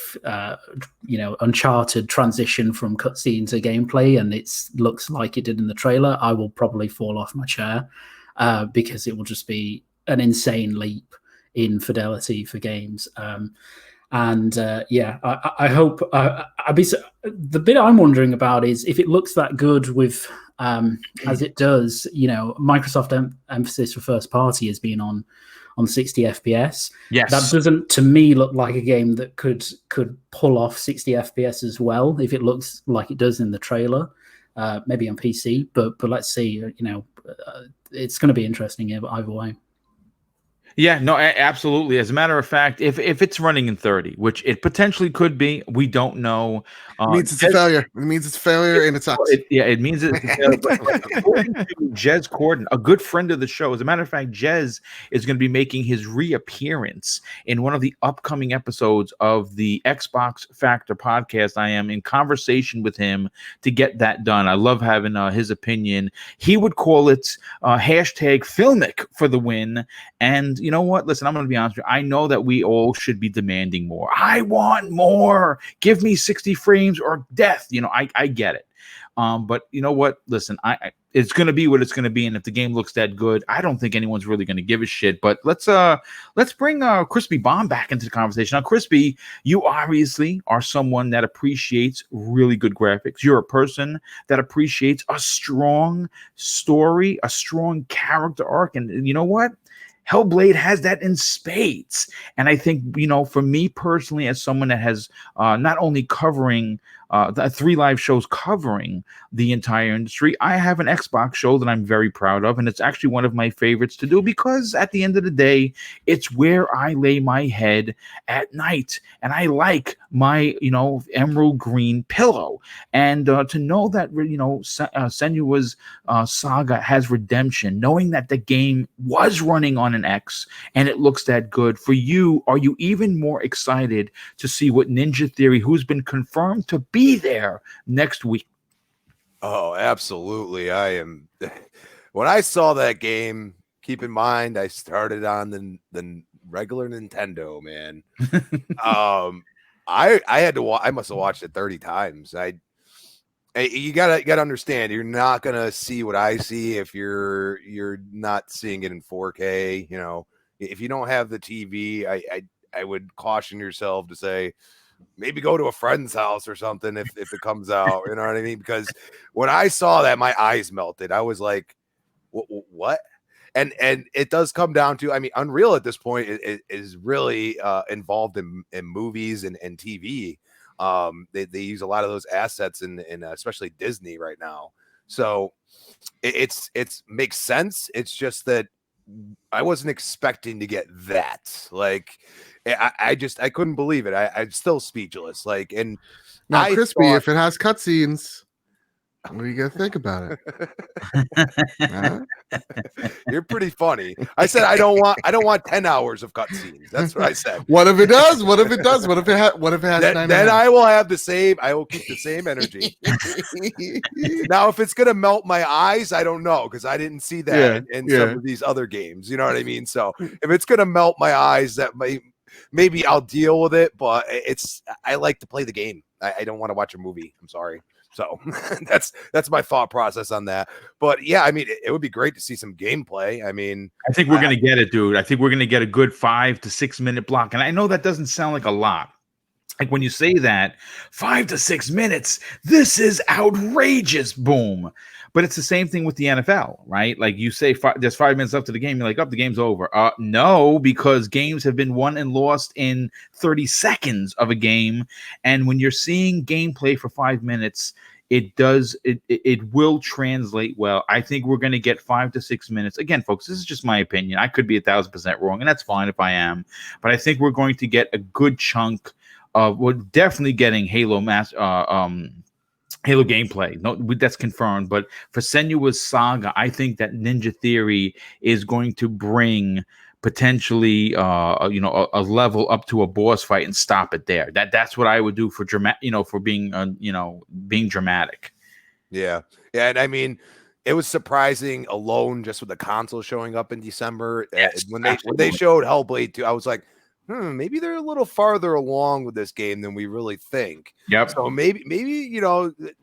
Uncharted transition from cutscene to gameplay, and it looks like it did in the trailer, I will probably fall off my chair because it will just be an insane leap in fidelity for games. I hope the bit I'm wondering about is if it looks that good with, as it does, Microsoft emphasis for first party has been on 60 FPS. Yes, that doesn't to me look like a game that could pull off 60 FPS as well, if it looks like it does in the trailer. Maybe on PC, but let's see. It's going to be interesting either way. Yeah, no, absolutely. As a matter of fact, if it's running in 30, which it potentially could be, we don't know. It means it's a failure. It means it's a failure, and it sucks. It means it's a failure. But according to Jez Corden, a good friend of the show, as a matter of fact, Jez is going to be making his reappearance in one of the upcoming episodes of the Xbox Factor podcast. I am in conversation with him to get that done. I love having his opinion. He would call it hashtag Filmic for the win. And you know what? Listen, I'm going to be honest with you. I know that we all should be demanding more. I want more. Give me 60 frames or death. I get it. But you know what? Listen, it's going to be what it's going to be, and if the game looks that good, I don't think anyone's really going to give a shit. But let's bring Crispy Bomb back into the conversation. Now, Crispy, you obviously are someone that appreciates really good graphics. You're a person that appreciates a strong story, a strong character arc, and you know what? Hellblade has that in spades. And I think, for me personally, as someone that has not only covering the 3 live shows covering the entire industry, I have an Xbox show that I'm very proud of. And it's actually one of my favorites to do because at the end of the day, it's where I lay my head at night. And I like my, emerald green pillow. And to know that, Senua's Saga has redemption, knowing that the game was running on an X and it looks that good for you, are you even more excited to see what Ninja Theory, who's been confirmed to be there next week? Oh, absolutely. I am. When I saw that game, keep in mind, I started on the regular Nintendo, man. I had to I must have watched it 30 times. You gotta understand, you're not gonna see what I see if you're not seeing it in 4K. If you don't have the TV, I would caution yourself to say, maybe go to a friend's house or something if it comes out. You know what I mean? Because when I saw that, my eyes melted. I was like, what? And it does come down to, Unreal at this point is really involved in movies and TV. They use a lot of those assets in especially Disney right now. So it's makes sense. It's just that I wasn't expecting to get that. Like, I couldn't believe it. I'm still speechless. Like, and now, Crispy, if it has cutscenes, what are you gonna think about it? You're pretty funny. I said I don't want 10 hours of cutscenes. That's what I said. What if it does? What if it does? What if it has? Then I will have the same. I will keep the same energy. Now, if it's gonna melt my eyes, I don't know, because I didn't see that in some of these other games. You know what I mean? So if it's gonna melt my eyes, that maybe I'll deal with it. But I like to play the game. I don't want to watch a movie. I'm sorry. So that's my thought process on that. But yeah, it would be great to see some gameplay. I think we're going to get it, dude. I think we're going to get a good 5 to 6 minute block. And I know that doesn't sound like a lot. Like when you say that 5 to 6 minutes, this is outrageous. Boom. But it's the same thing with the NFL, right? Like you say, there's 5 minutes left to the game. You're like, the game's over. No, because games have been won and lost in 30 seconds of a game. And when you're seeing gameplay for 5 minutes, it will translate well. I think we're going to get 5 to 6 minutes. Again, folks, this is just my opinion. I could be 1,000% wrong, and that's fine if I am. But I think we're going to get a good chunk of, we're definitely getting Halo gameplay. No, that's confirmed. But for Senua's Saga, I think that Ninja Theory is going to bring potentially a level up to a boss fight and stop it there. That's what I would do for for being being dramatic. Yeah. And it was surprising alone just with the console showing up in December. Yes, when they showed Hellblade 2, I was like, maybe they're a little farther along with this game than we really think. Yep. So maybe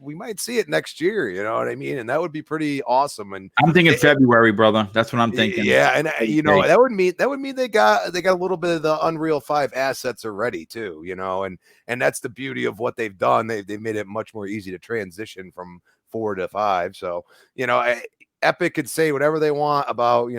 we might see it next year. You know what I mean? And that would be pretty awesome. And I'm thinking February, brother. That's what I'm thinking. Yeah, and that would mean they got a little bit of the Unreal 5 assets already too. And that's the beauty of what they've done. They've made it much more easy to transition from 4 to 5. So Epic could say whatever they want about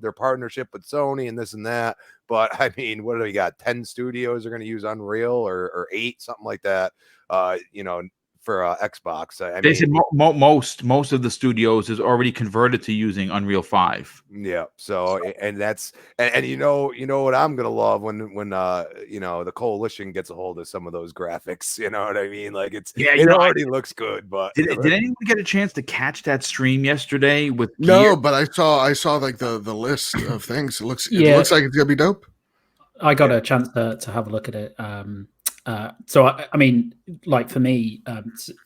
their partnership with Sony and this and that. But what do we got? 10 studios are going to use Unreal or 8, something like that. For Xbox. They said most of the studios is already converted to using Unreal 5. Yeah. So and that's and you know what I'm gonna love when the coalition gets a hold of some of those graphics. You know what I mean? Like it already looks good. But did anyone get a chance to catch that stream yesterday with No, gear? but I saw like the list of things. It looks like it's gonna be dope. I got a chance to have a look at it. So like for me,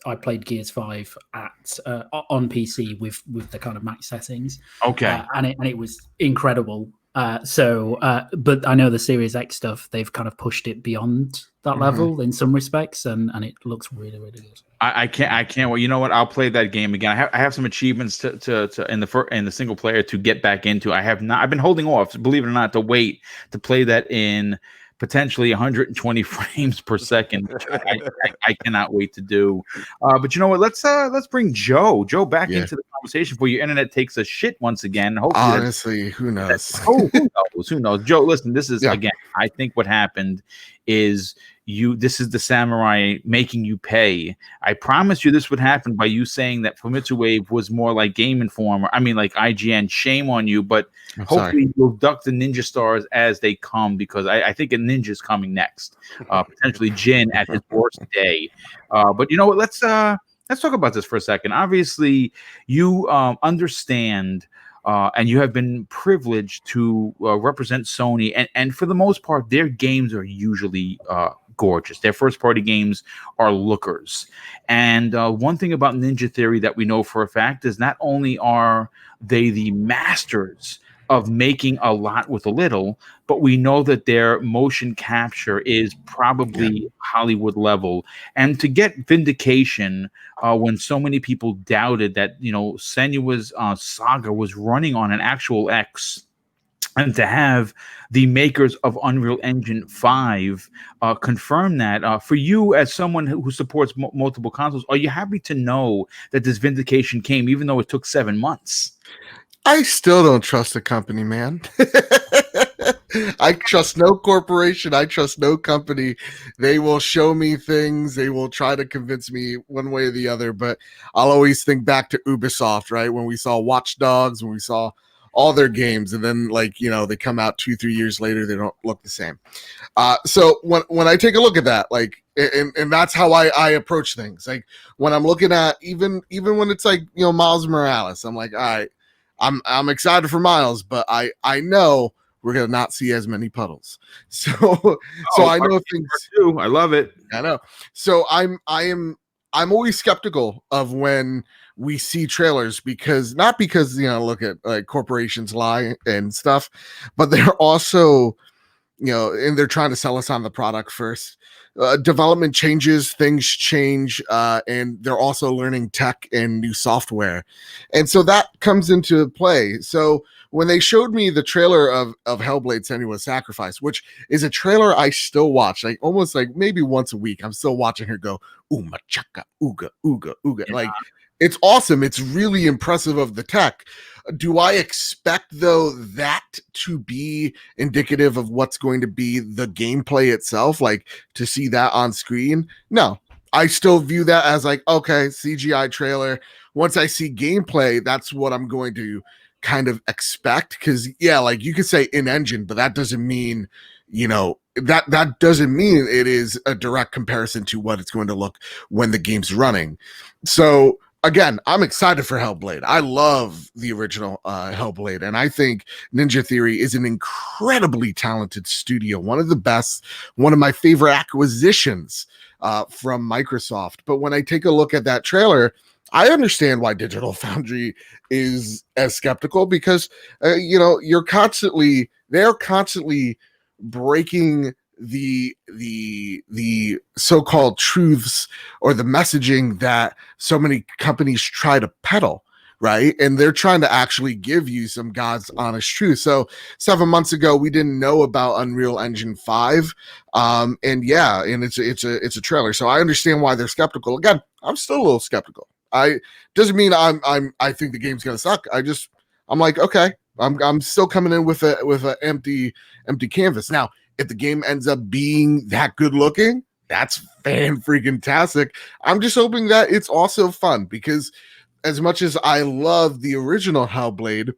I played Gears 5 on PC with the kind of max settings. Okay, and it was incredible. But I know the Series X stuff, they've kind of pushed it beyond that level in some respects, and it looks really, really good. I can't. Well, you know what? I'll play that game again. I have some achievements to in the single player to get back into. I have not. I've been holding off, believe it or not, to wait to play that in potentially 120 frames per second. Which I cannot wait to do. But you know what? Let's bring Joe back into the conversation before your internet takes a shit once again. Hopefully, honestly, who knows? Who knows? Who knows? Joe, listen. This is again. I think what happened is. This is the samurai making you pay. I promised you this would happen by you saying that Famitsu Wave was more like Game Informer. I mean, like IGN. Shame on you, but hopefully you'll duck the ninja stars as they come, because I think a ninja's coming next. Potentially Jin at his worst day. But you know what? Let's talk about this for a second. Obviously, you understand. And you have been privileged to represent Sony, and for the most part, their games are usually gorgeous. Their first-party games are lookers. And one thing about Ninja Theory that we know for a fact is not only are they the masters of making a lot with a little, but we know that their motion capture is probably Hollywood level. And to get vindication when so many people doubted that, you know, Senua's Saga was running on an actual X, and to have the makers of Unreal Engine 5 confirm that, for you as someone who supports multiple consoles, are you happy to know that this vindication came, even though it took 7 months? I still don't trust the company, man. I trust no corporation. I trust no company. They will show me things. They will try to convince me one way or the other. But I'll always think back to Ubisoft, right? When we saw Watch Dogs, when we saw all their games, and then, like, you know, they come out 2-3 years later, they don't look the same. So when I take a look at that, like, and that's how I approach things. Like, when I'm looking at even when it's like, you know, Miles Morales, I'm like, all right, I'm excited for Miles, but I know we're gonna not see as many puddles. So I know things too. I love it. I know. So I'm always skeptical of when we see trailers, because not because, you know, look at like corporations lie and stuff, but they're also, you know, and they're trying to sell us on the product first. Development changes, things change, and they're also learning tech and new software. And so that comes into play. So when they showed me the trailer of Hellblade Senua's Sacrifice, which is a trailer I still watch, like almost like maybe once a week, I'm still watching her go, "Uma chaka, ooga, ooga, ooga." Yeah. Like, it's awesome. It's really impressive of the tech. Do I expect, though, that to be indicative of what's going to be the gameplay itself? Like, to see that on screen? No. I still view that as like, okay, CGI trailer. Once I see gameplay, that's what I'm going to kind of expect. Because, yeah, like, you could say in-engine, but that doesn't mean, you know, that doesn't mean it is a direct comparison to what it's going to look when the game's running. So, again, I'm excited for Hellblade. I love the original Hellblade, and I think Ninja Theory is an incredibly talented studio, one of the best, one of my favorite acquisitions from Microsoft. But when I take a look at that trailer, I understand why Digital Foundry is as skeptical, because you know, they're constantly breaking the so-called truths or the messaging that so many companies try to peddle, right? And they're trying to actually give you some God's honest truth. So 7 months ago, we didn't know about Unreal Engine 5, and it's a trailer. So I understand why they're skeptical. Again, I'm still a little skeptical. Doesn't mean I think the game's gonna suck. I'm like, okay, I'm still coming in with a empty canvas. Now, if the game ends up being that good looking, that's fan-freaking-tastic. I'm just hoping that it's also fun, because as much as I love the original Hellblade,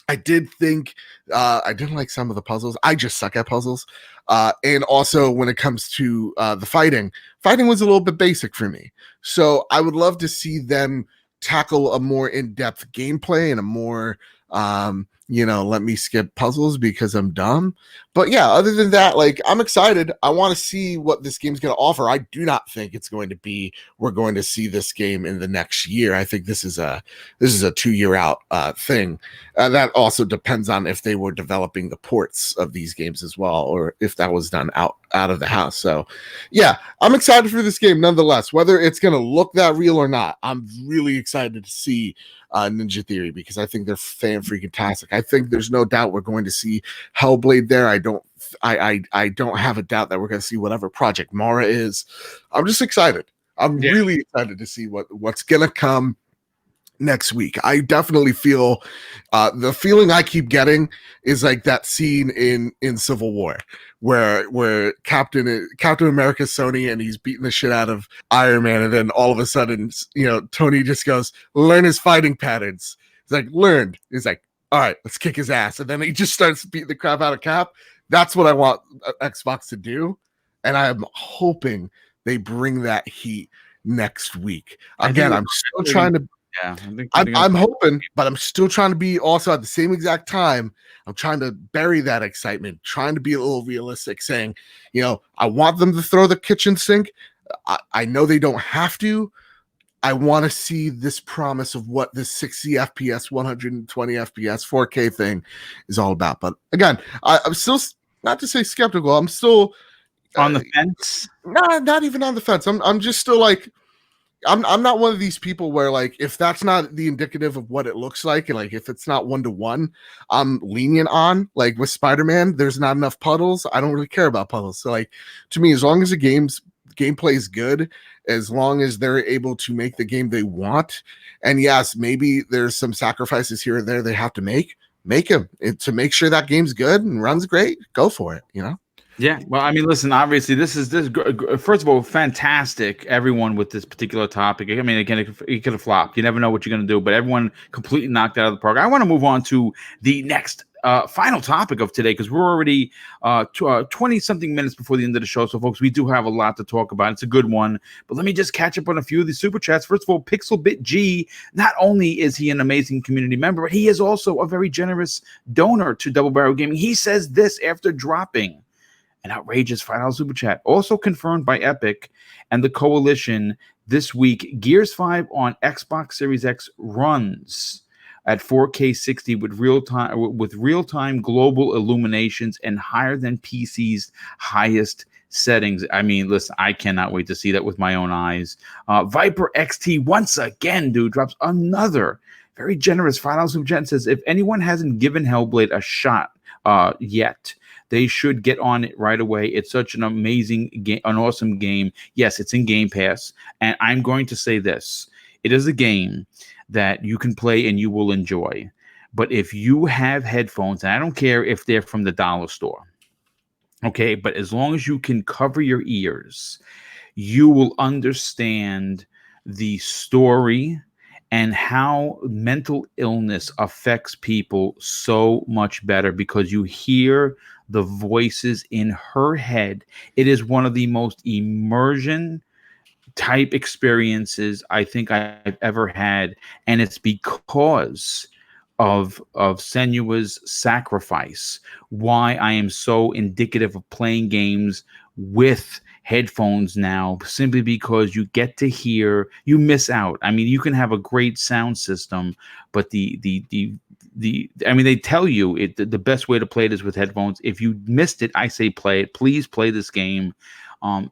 I did think I didn't like some of the puzzles. I just suck at puzzles. And also when it comes to the fighting was a little bit basic for me. So I would love to see them tackle a more in-depth gameplay and a more Let me skip puzzles because I'm dumb. But yeah, other than that, like, I'm excited. I want to see what this game's going to offer. I do not think it's going to be, we're going to see this game in the next year. I think this is a 2-year out thing. That also depends on if they were developing the ports of these games as well, or if that was done out of the house. So yeah, I'm excited for this game nonetheless. Whether it's going to look that real or not, I'm really excited to see Ninja Theory, because I think they're fan-freaking-tastic. I think there's no doubt we're going to see Hellblade there. I don't have a doubt that we're going to see whatever Project Mara is. I'm just excited. I'm really excited to see what's going to come next week. I definitely feel the feeling I keep getting is like that scene in Civil War where Captain America Sony, and he's beating the shit out of Iron Man, and then all of a sudden, Tony just goes, learn his fighting patterns. He's like, learned. He's like, all right, let's kick his ass. And then he just starts beating the crap out of Cap. That's what I want Xbox to do. And I'm hoping they bring that heat next week. Again, I'm still trying to. Yeah, I'm hoping, but I'm still trying to be also at the same exact time. I'm trying to bury that excitement, trying to be a little realistic, saying, I want them to throw the kitchen sink. I know they don't have to. I want to see this promise of what this 60 FPS, 120 FPS, 4K thing is all about. But again, I'm still, not to say skeptical, I'm still on the fence. No, not even on the fence. I'm just still like, I'm not one of these people where, like, if that's not the indicative of what it looks like, and like if it's not 1-to-1, I'm lenient on. Like with Spider-Man, there's not enough puddles. I don't really care about puddles. So like, to me, as long as the gameplay is good, as long as they're able to make the game they want, and yes, maybe there's some sacrifices here and there they have to make them to make sure that game's good and runs great. Go for it, Yeah, well, I mean, listen, obviously, this first of all, fantastic, everyone with this particular topic. I mean, again, it could have flopped. You never know what you're going to do, but everyone completely knocked out of the park. I want to move on to the next final topic of today, because we're already 20-something minutes before the end of the show. So, folks, we do have a lot to talk about. It's a good one, but let me just catch up on a few of the super chats. First of all, Pixelbit G, not only is he an amazing community member, but he is also a very generous donor to Double Barrel Gaming. He says this after dropping an outrageous $5 super chat, also confirmed by Epic and the Coalition this week. Gears 5 on Xbox Series X runs at 4K 60 with real-time global illuminations and higher than PC's highest settings. I mean, listen, I cannot wait to see that with my own eyes. Viper XT once again, dude, drops another very generous $5 super chat and says, if anyone hasn't given Hellblade a shot yet, they should get on it right away. It's such an amazing game, an awesome game. Yes, it's in Game Pass. And I'm going to say this. It is a game that you can play and you will enjoy. But if you have headphones, and I don't care if they're from the dollar store, okay, but as long as you can cover your ears, you will understand the story and how mental illness affects people so much better, because you hear the voices in her head. It is one of the most immersion type experiences I think I've ever had. And it's because of Senua's sacrifice why I am so indicative of playing games with headphones now, simply because you get to hear, you miss out. I mean, you can have a great sound system, but I mean, they tell you the best way to play it is with headphones. If you missed it, I say play it. Please play this game,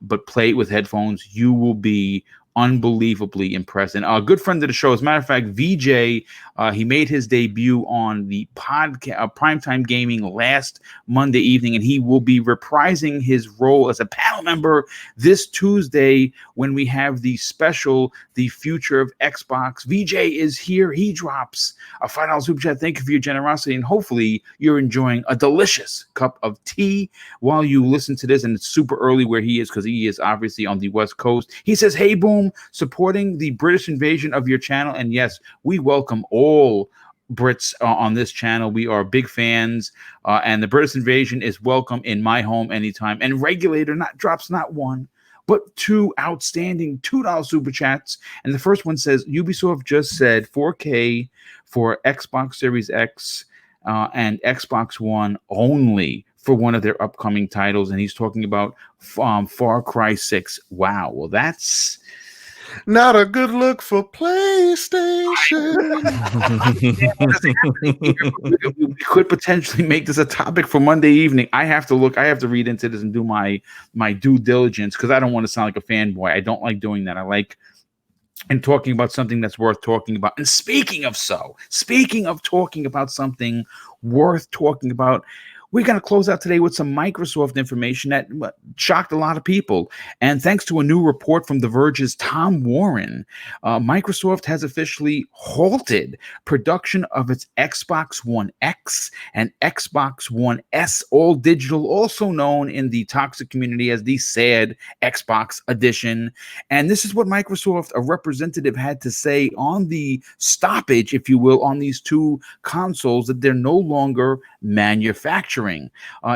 but play it with headphones. You will be unbelievably impressed. And a good friend of the show, as a matter of fact, VJ, he made his debut on the podcast Primetime Gaming last Monday evening, and he will be reprising his role as a panel member this Tuesday when we have the special, The Future of Xbox. VJ is here. He drops a $5 super chat. Thank you for your generosity, and hopefully you're enjoying a delicious cup of tea while you listen to this. And it's super early where he is, because he is obviously on the West Coast. He says, hey, Boom, supporting the British invasion of your channel. And yes, we welcome all Brits on this channel. We are big fans, and the British invasion is welcome in my home anytime. And Regulator drops not one, but two outstanding $2 super chats. And the first one says, Ubisoft just said 4K for Xbox Series X and Xbox One only for one of their upcoming titles. And he's talking about Far Cry 6. Wow. Well, that's not a good look for PlayStation. We could potentially make this a topic for Monday evening. I have to read into this and do my due diligence, because I don't want to sound like a fanboy. I don't like doing that. I like and talking about something that's worth talking about. And speaking of talking about something worth talking about, we're going to close out today with some Microsoft information that shocked a lot of people. And thanks to a new report from The Verge's Tom Warren, Microsoft has officially halted production of its Xbox One X and Xbox One S all digital, also known in the toxic community as the sad Xbox edition. And this is what Microsoft, a representative, had to say on the stoppage, if you will, on these two consoles that they're no longer manufacturing.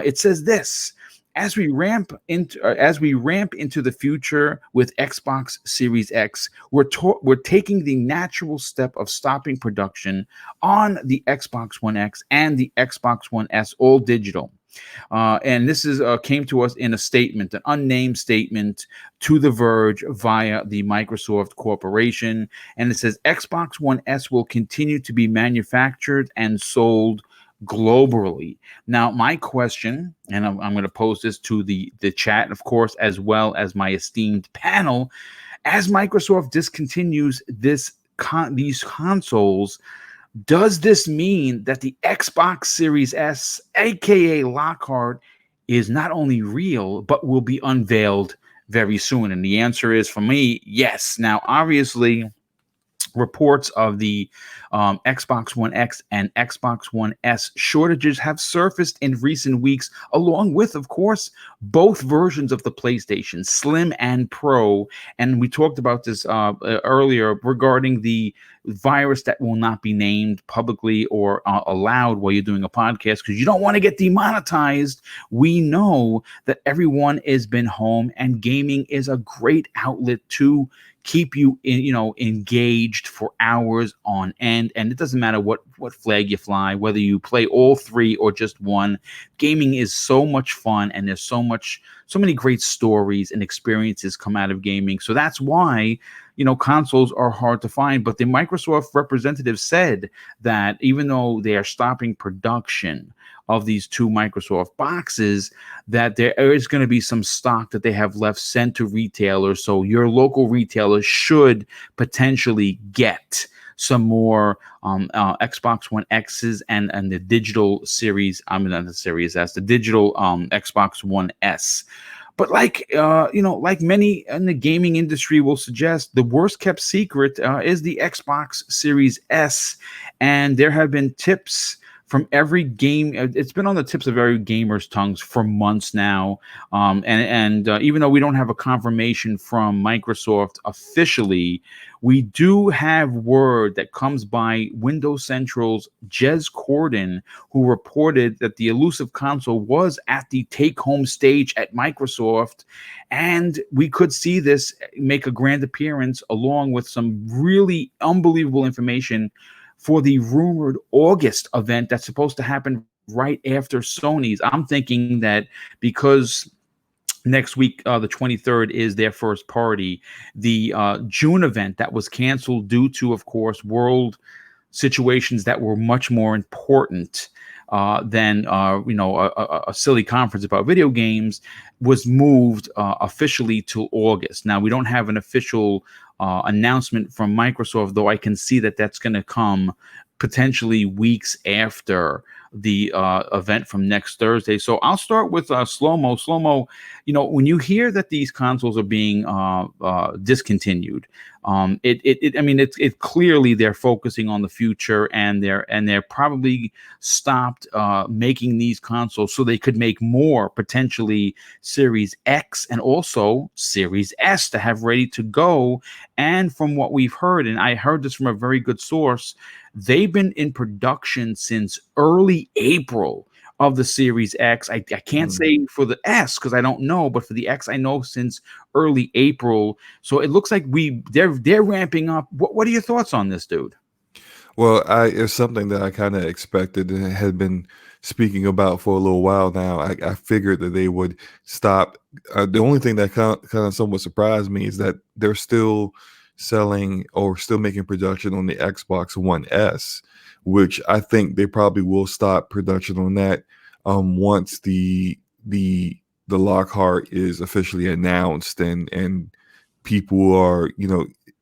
It says this: as we ramp into the future with Xbox Series X, we're taking the natural step of stopping production on the Xbox One X and the Xbox One S all digital. And this is came to us in a statement, an unnamed statement to The Verge via the Microsoft Corporation. And it says Xbox One S will continue to be manufactured and sold globally. Now, my question, and I'm going to pose this to the chat, of course, as well as my esteemed panel, as Microsoft discontinues these consoles, does this mean that the Xbox Series S, aka Lockhart, is not only real, but will be unveiled very soon? And the answer is, for me, yes. Now, obviously, reports of the Xbox One X and Xbox One S shortages have surfaced in recent weeks, along with, of course, both versions of the PlayStation, Slim and Pro. And we talked about this earlier regarding the virus that will not be named publicly or allowed while you're doing a podcast, because you don't want to get demonetized. We know that everyone has been home, and gaming is a great outlet to keep you engaged for hours on end. And it doesn't matter what flag you fly, whether you play all three or just one. Gaming is so much fun, and there's so many great stories and experiences come out of gaming. So that's why consoles are hard to find. But the Microsoft representative said that even though they are stopping production of these two Microsoft boxes, that there is going to be some stock that they have left sent to retailers. So your local retailers should potentially get some more Xbox One X's and the digital series. Not the Series S, the digital Xbox One S. But like many in the gaming industry will suggest, the worst kept secret is the Xbox Series S. And there have been tips from every game. It's been on the tips of every gamer's tongues for months now. And even though we don't have a confirmation from Microsoft officially, we do have word that comes by Windows Central's Jez Corden, who reported that the elusive console was at the take-home stage at Microsoft, and we could see this make a grand appearance along with some really unbelievable information for the rumored August event that's supposed to happen right after Sony's. I'm thinking that because next week, the 23rd, is their first party, the June event that was canceled due to, of course, world situations that were much more important than a silly conference about video games, was moved officially to August. Now, we don't have an official announcement from Microsoft, though I can see that that's going to come potentially weeks after the event from next Thursday. So I'll start with Slow-Mo. Slow-Mo, when you hear that these consoles are being discontinued, it clearly they're focusing on the future, and they're probably stopped making these consoles so they could make more, potentially Series X and also Series S to have ready to go. And from what we've heard, and I heard this from a very good source, they've been in production since early April of the Series X. I can't say for the S because I don't know, but for the X, I know since early April. So it looks like they're ramping up. What are your thoughts on this, dude? Well, it's something that I kind of expected and had been speaking about for a little while now. I figured that they would stop. The only thing that kind of somewhat surprised me is that they're still selling or still making production on the Xbox One S, which I think they probably will stop production on that once the Lockhart is officially announced and people are,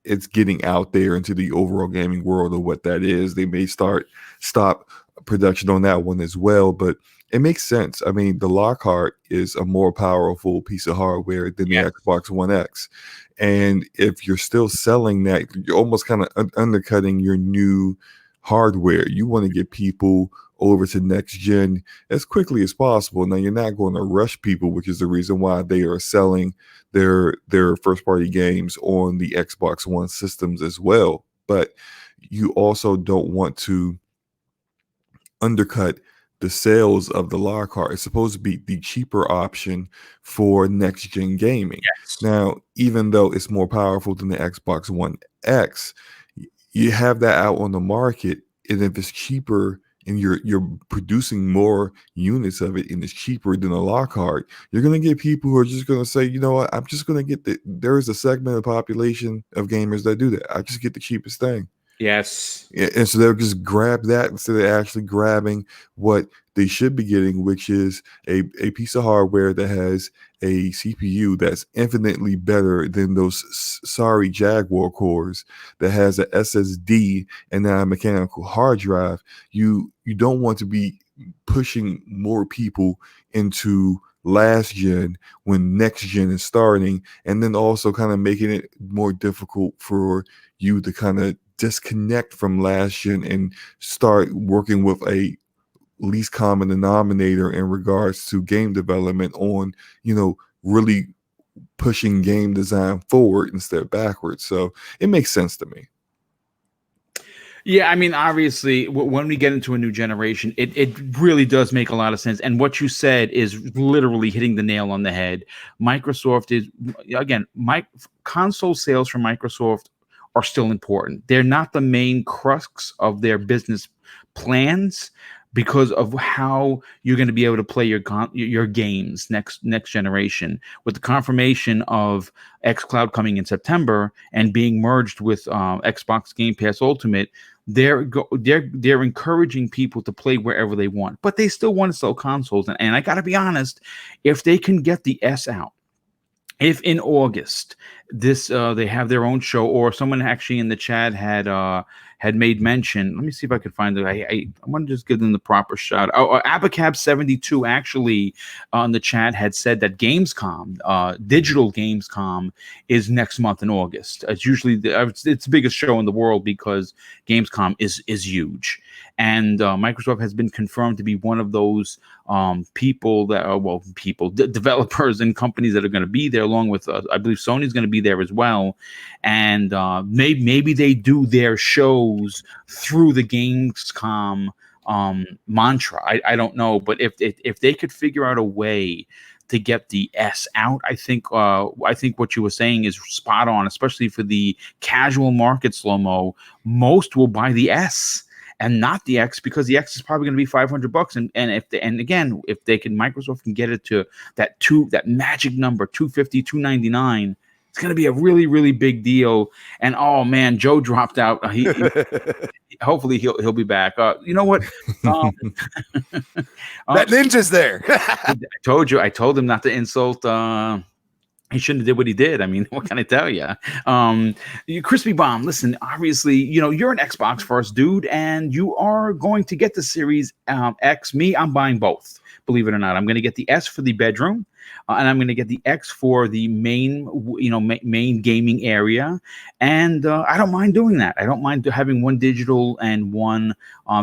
it's getting out there into the overall gaming world of what that is. They may stop production on that one as well, but it makes sense. I mean, the Lockhart is a more powerful piece of hardware than the Xbox One X. And if you're still selling that, you're almost kind of undercutting your new hardware. You want to get people over to next gen as quickly as possible. Now, you're not going to rush people, which is the reason why they are selling their first party games on the Xbox One systems as well. But you also don't want to undercut the sales of the Lockhart. It's supposed to be the cheaper option for next gen gaming. Now, even though it's more powerful than the Xbox One X, you have that out on the market, and if it's cheaper and you're producing more units of it and it's cheaper than a Lockhart, you're going to get people who are just going to say, you know what, I'm just going to get there is a segment of the population of gamers that do that. I just get the cheapest thing. Yes. And so they'll just grab that instead of actually grabbing what they should be getting, which is a piece of hardware that has a CPU that's infinitely better than those sorry Jaguar cores, that has a SSD and not a mechanical hard drive. You don't want to be pushing more people into last gen when next gen is starting, and then also kind of making it more difficult for you to kind of disconnect from last gen and start working with a least common denominator in regards to game development on, really pushing game design forward instead of backwards. So it makes sense to me. Yeah, I mean, obviously, when we get into a new generation, it really does make a lot of sense. And what you said is literally hitting the nail on the head. Microsoft is, again, console sales from Microsoft are still important. They're not the main crux of their business plans because of how you're going to be able to play your games next generation. With the confirmation of xCloud coming in September and being merged with Xbox Game Pass Ultimate, they're encouraging people to play wherever they want, but they still want to sell consoles. And I got to be honest, if they can get the S out, if in August they have their own show, or someone actually in the chat had made mention. Let me see if I could find it. I want to just give them the proper shout. Abacab72 actually on the chat had said that Gamescom, digital Gamescom, is next month in August. It's usually it's the biggest show in the world because Gamescom is huge, and Microsoft has been confirmed to be one of those developers and companies that are going to be there, along with I believe Sony's going to be there as well, and maybe they do their shows through the Gamescom mantra. I don't know, but if they could figure out a way to get the S out, I think what you were saying is spot on, especially for the casual market. Slow-mo, most will buy the S and not the X, because the X is probably going to be $500. And if Microsoft can get it to that magic number, $250, $299, it's going to be a really, really big deal. And oh man, Joe dropped out. Hopefully he'll be back. You know what? That ninja's there. I told him not to insult. He shouldn't have did what he did. I mean, what can I tell you? Crispy Bomb, listen, obviously, you're an Xbox first dude, and you are going to get the Series X. Me, I'm buying both. Believe it or not, I'm going to get the S for the bedroom, and I'm going to get the X for the main gaming area. And I don't mind doing that. I don't mind having one digital and one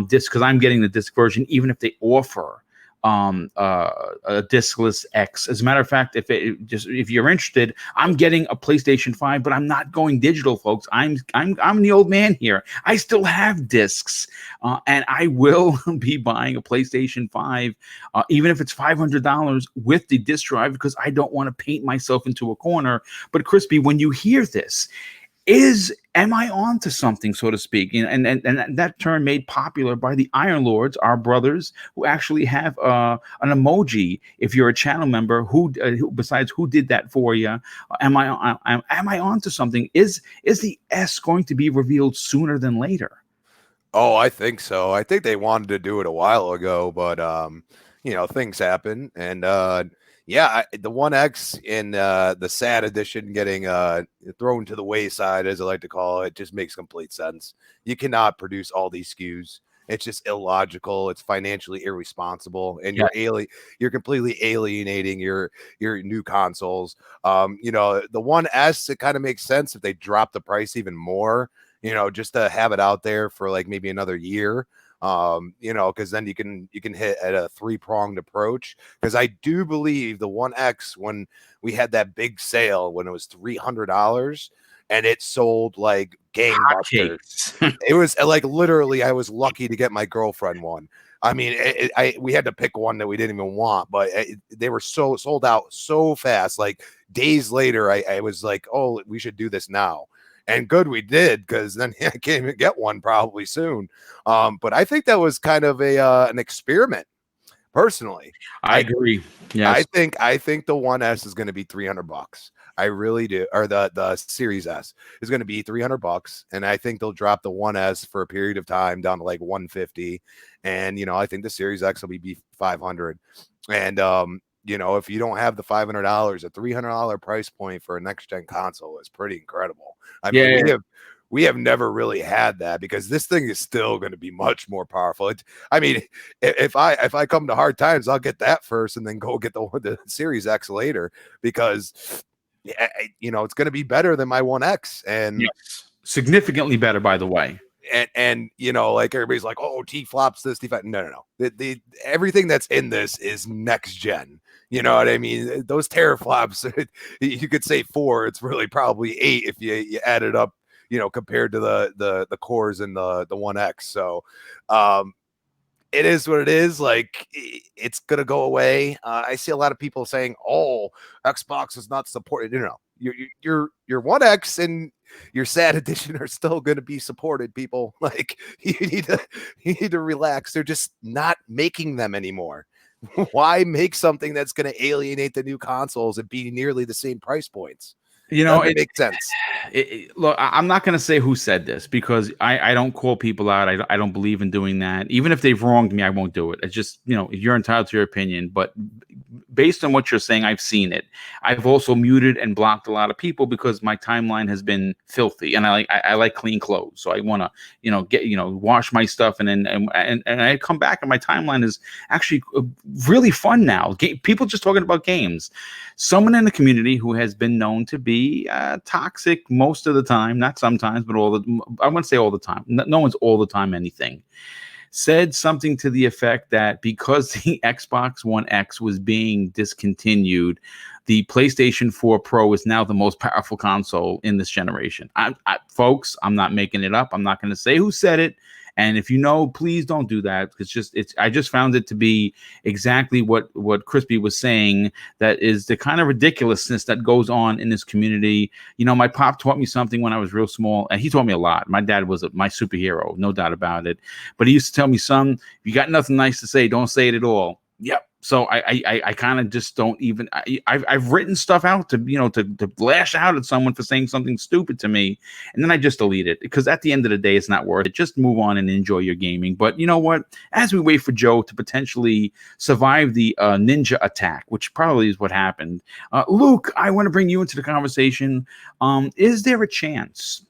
disc, because I'm getting the disc version, even if they offer a discless X. As a matter of fact, if you're interested, I'm getting a PlayStation 5, but I'm not going digital, folks. I'm the old man here. I still have discs, and I will be buying a PlayStation 5, even if it's $500 with the disc drive, because I don't want to paint myself into a corner. But Crispy, when you hear this, am I on to something, so to speak? And that term made popular by the Iron Lords, our brothers, who actually have an emoji if you're a channel member. Who besides who did that for you? Am I on to something? Is the S going to be revealed sooner than later? Oh, I think so. I think they wanted to do it a while ago, but things happen, and the 1X in the sad edition getting thrown to the wayside, as I like to call it, just makes complete sense. You cannot produce all these SKUs. It's just illogical. It's financially irresponsible, and you're completely alienating your new consoles. The 1S, it kind of makes sense if they drop the price even more, just to have it out there for like maybe another year. Because then you can hit at a 3-pronged approach. Because I do believe the 1X, when we had that big sale when it was $300 and it sold like gangbusters, it was like literally I was lucky to get my girlfriend one. I mean, we had to pick one that we didn't even want, but they were so sold out so fast. Like days later, I was like, oh, we should do this now. And good we did, because then I can't even get one probably soon. But I think that was kind of an experiment, personally. I agree. Yes. I think the 1S is going to be $300. I really do. Or the Series S is going to be $300, and I think they'll drop the 1S for a period of time down to like $150. And I think the Series X will be $500. And if you don't have the $500, a $300 price point for a next gen console is pretty incredible. I mean, we have never really had that, because this thing is still going to be much more powerful. If I come to hard times, I'll get that first and then go get the Series X later, because it's going to be better than my 1X, and significantly better, by the way. And like everybody's like, oh, T-flops this, T-flop. No. The everything that's in this is next gen. You know what I mean? Those teraflops, you could say 4. It's really probably 8 if you add it up, compared to the cores in the 1X. So it is what it is. Like, it's gonna go away. I see a lot of people saying, oh, Xbox is not supported. No. Your 1X and your sad edition are still going to be supported, people. Like, you need to relax. They're just not making them anymore. Why make something that's going to alienate the new consoles and be nearly the same price points? It makes sense. Look, I'm not going to say who said this, because I don't call people out. I don't believe in doing that. Even if they've wronged me, I won't do it. It's just, you're entitled to your opinion. But based on what you're saying, I've seen it. I've also muted and blocked a lot of people because my timeline has been filthy, and I like clean clothes. So I want to, wash my stuff, and then and I come back and my timeline is actually really fun now. People just talking about games. Someone in the community who has been known to be toxic most of the time, not sometimes, but I wouldn't say all the time. No one's all the time anything. Said something to the effect that because the Xbox One X was being discontinued, the PlayStation 4 Pro is now the most powerful console in this generation. Folks, I'm not making it up. I'm not going to say who said it. And if you know, please don't do that. I just found it to be exactly what Crispy was saying. That is the kind of ridiculousness that goes on in this community. My pop taught me something when I was real small, and he taught me a lot. My dad was my superhero, no doubt about it. But he used to tell me, son, if you got nothing nice to say, don't say it at all. Yep. So I kind of just don't even. I've written stuff out to lash out at someone for saying something stupid to me, and then I just delete it, because at the end of the day, it's not worth it. Just move on and enjoy your gaming. But you know what? As we wait for Joe to potentially survive the ninja attack, which probably is what happened, Luke, I want to bring you into the conversation. Is there a chance,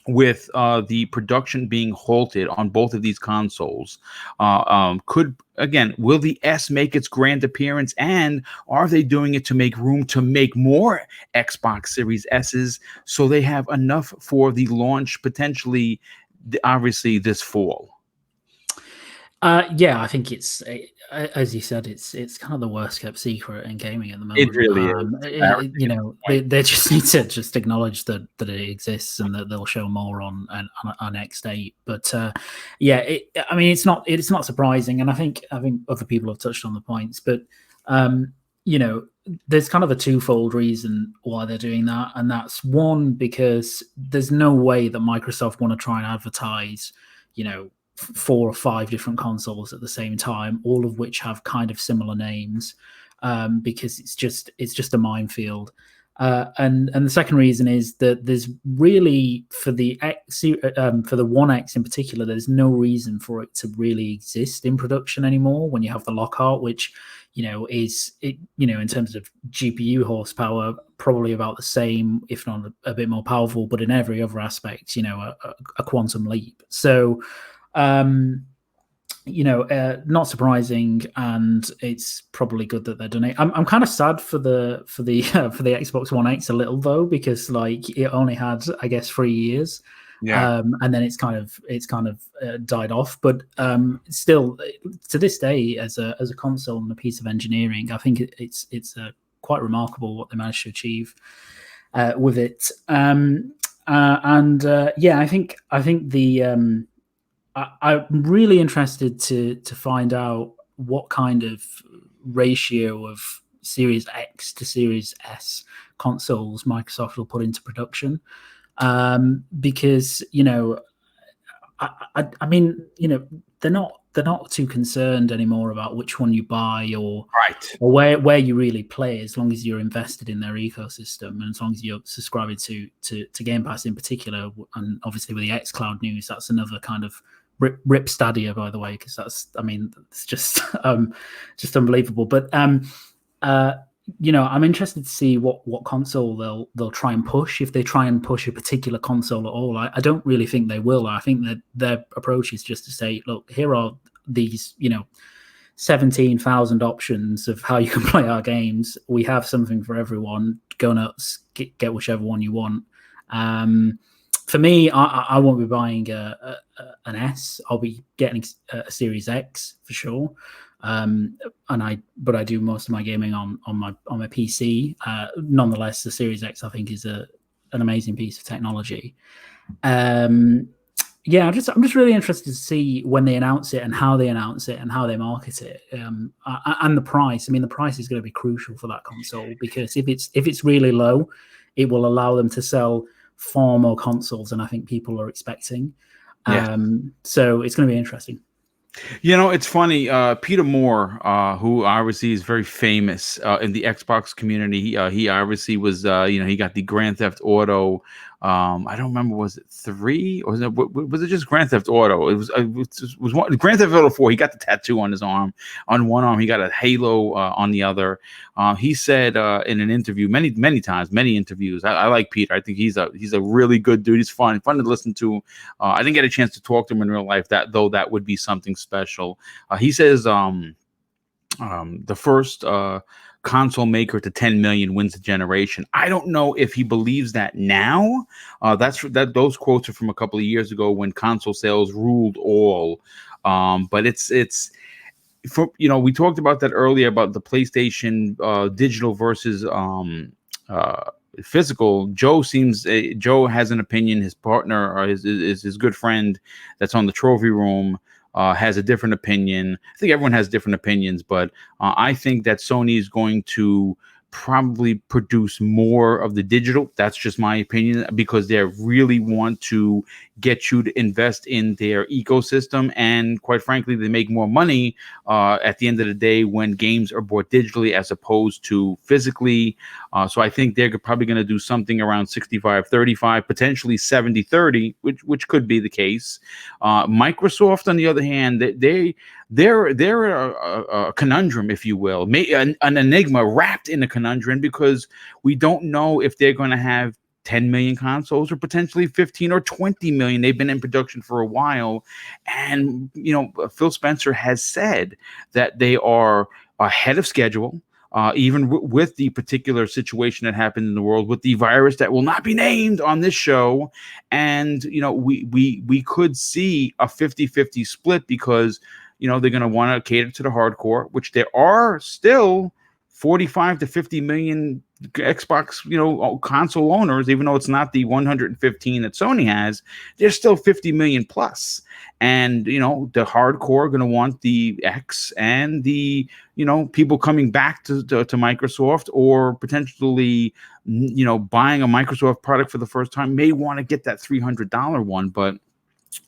with the production being halted on both of these consoles, will the S make its grand appearance, and are they doing it to make room to make more Xbox Series S's so they have enough for the launch potentially, obviously, this fall? Yeah, I think it's as you said, it's kind of the worst kept secret in gaming at the moment. It really is. You know, they just need to just acknowledge that it exists and that they'll show more on X8. But yeah, I mean, it's not surprising, and I think other people have touched on the points, but you know, there's kind of a twofold reason why they're doing that, and that's one, because there's no way that Microsoft want to try and advertise, you know, 4 or 5 different consoles at the same time, all of which have kind of similar names, because it's just a minefield. And the second reason is that there's really, for the One X in particular, there's no reason for it to really exist in production anymore when you have the Lockhart, which, you know, is it, you know, in terms of GPU horsepower, probably about the same, if not a bit more powerful, but in every other aspect, you know, a quantum leap. So you know, not surprising, and it's probably good that they're donating. I'm kind of sad for the Xbox One X a little though, because like it only had, I guess, 3 years, and then it's kind of died off. But still, to this day, as a console and a piece of engineering, I think it's quite remarkable what they managed to achieve with it. Yeah, I think the I'm really interested to find out what kind of ratio of Series X to Series S consoles Microsoft will put into production, because, you know, I mean, you know, they're not too concerned anymore about which one you buy or where you really play, as long as you're invested in their ecosystem and as long as you're subscribing to Game Pass in particular. And obviously with the xCloud news, that's another kind of rip Stadia, by the way, because that's, I mean, it's just unbelievable. But you know, I'm interested to see what console they'll try and push, if they try and push a particular console at all. I don't really think they will. I think that their approach is just to say, look, here are these, you know, 17,000 options of how you can play our games. We have something for everyone. Go nuts, get whichever one you want. For me, I won't be buying an S. I'll be getting a Series X for sure. But I do most of my gaming on my PC. Nonetheless, the Series X, I think, is an amazing piece of technology. Yeah, I'm just really interested to see when they announce it and how they announce it and how they market it, and the price. I mean, the price is going to be crucial for that console, because if it's really low, it will allow them to sell far more consoles than I think people are expecting. So it's going to be interesting. You know, it's funny. Peter Moore, who obviously is very famous in the Xbox community, he obviously was, you know, he got the Grand Theft Auto. I don't remember, was it 3 or was it just Grand Theft Auto? It was one, Grand Theft Auto 4. He got the tattoo on his arm, on one arm. He got a halo on the other. He said in an interview, many interviews. I like Peter. I think he's a really good dude. He's fun to listen to. I didn't get a chance to talk to him in real life. That would be something special. He says the first console maker to 10 million wins the generation. I don't know if he believes that now. Those quotes are from a couple of years ago when console sales ruled all. But it's for, you know, we talked about that earlier about the PlayStation digital versus physical. Joe has an opinion. His partner or his good friend that's on the trophy room has a different opinion. I think everyone has different opinions, but I think that Sony is going to probably produce more of the digital. That's just my opinion, because they really want to get you to invest in their ecosystem, and quite frankly, they make more money at the end of the day when games are bought digitally as opposed to physically. So I think they're probably going to do something around 65-35, potentially 70-30, which could be the case. Microsoft, on the other hand, they're a conundrum, if you will, an enigma wrapped in a conundrum, because we don't know if they're going to have 10 million consoles or potentially 15 or 20 million. They've been in production for a while. And, you know, Phil Spencer has said that they are ahead of schedule, even with the particular situation that happened in the world with the virus that will not be named on this show. And, you know, we could see a 50-50 split, because, they're going to want to cater to the hardcore, which there are still 45 to 50 million Xbox, console owners, even though it's not the 115 that Sony has. There's still 50 million plus. And, the hardcore are going to want the X, and the, people coming back to Microsoft, or potentially, buying a Microsoft product for the first time may want to get that $300 one. But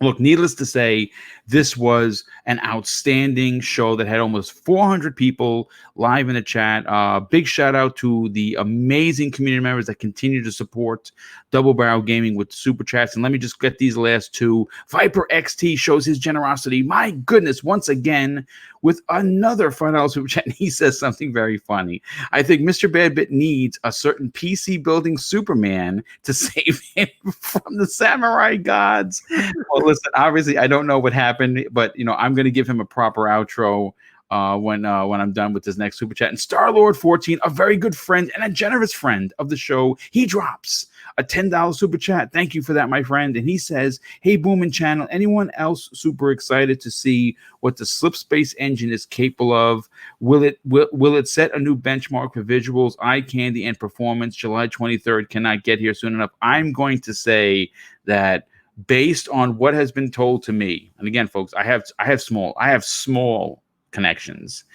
look, needless to say, this was an outstanding show that had almost 400 people live in the chat. Big shout out to the amazing community members that continue to support Double Barrel Gaming with super chats. And let me just get these last two. Viper XT shows his generosity. My goodness, once again, with another $5 super chat. And he says something very funny. I think Mr. Badbit needs a certain PC building Superman to save him from the samurai gods. Well, listen, obviously, I don't know what happened, but I'm going to give him a proper outro when I'm done with this next super chat. And Starlord 14, a very good friend and a generous friend of the show, he drops a $10 super chat. Thank you for that, my friend. And he says, "Hey, Boom and Channel, anyone else super excited to see what the Slip Space engine is capable of? Will it set a new benchmark for visuals, eye candy, and performance? July 23rd cannot get here soon enough." I'm going to say that, based on what has been told to me, and again, folks, I have small connections,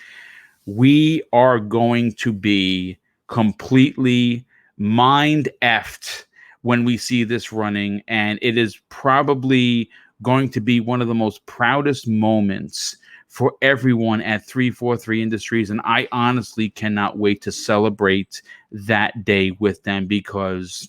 we are going to be completely mind effed when we see this running, and it is probably going to be one of the most proudest moments for everyone at 343 Industries, and I honestly cannot wait to celebrate that day with them, because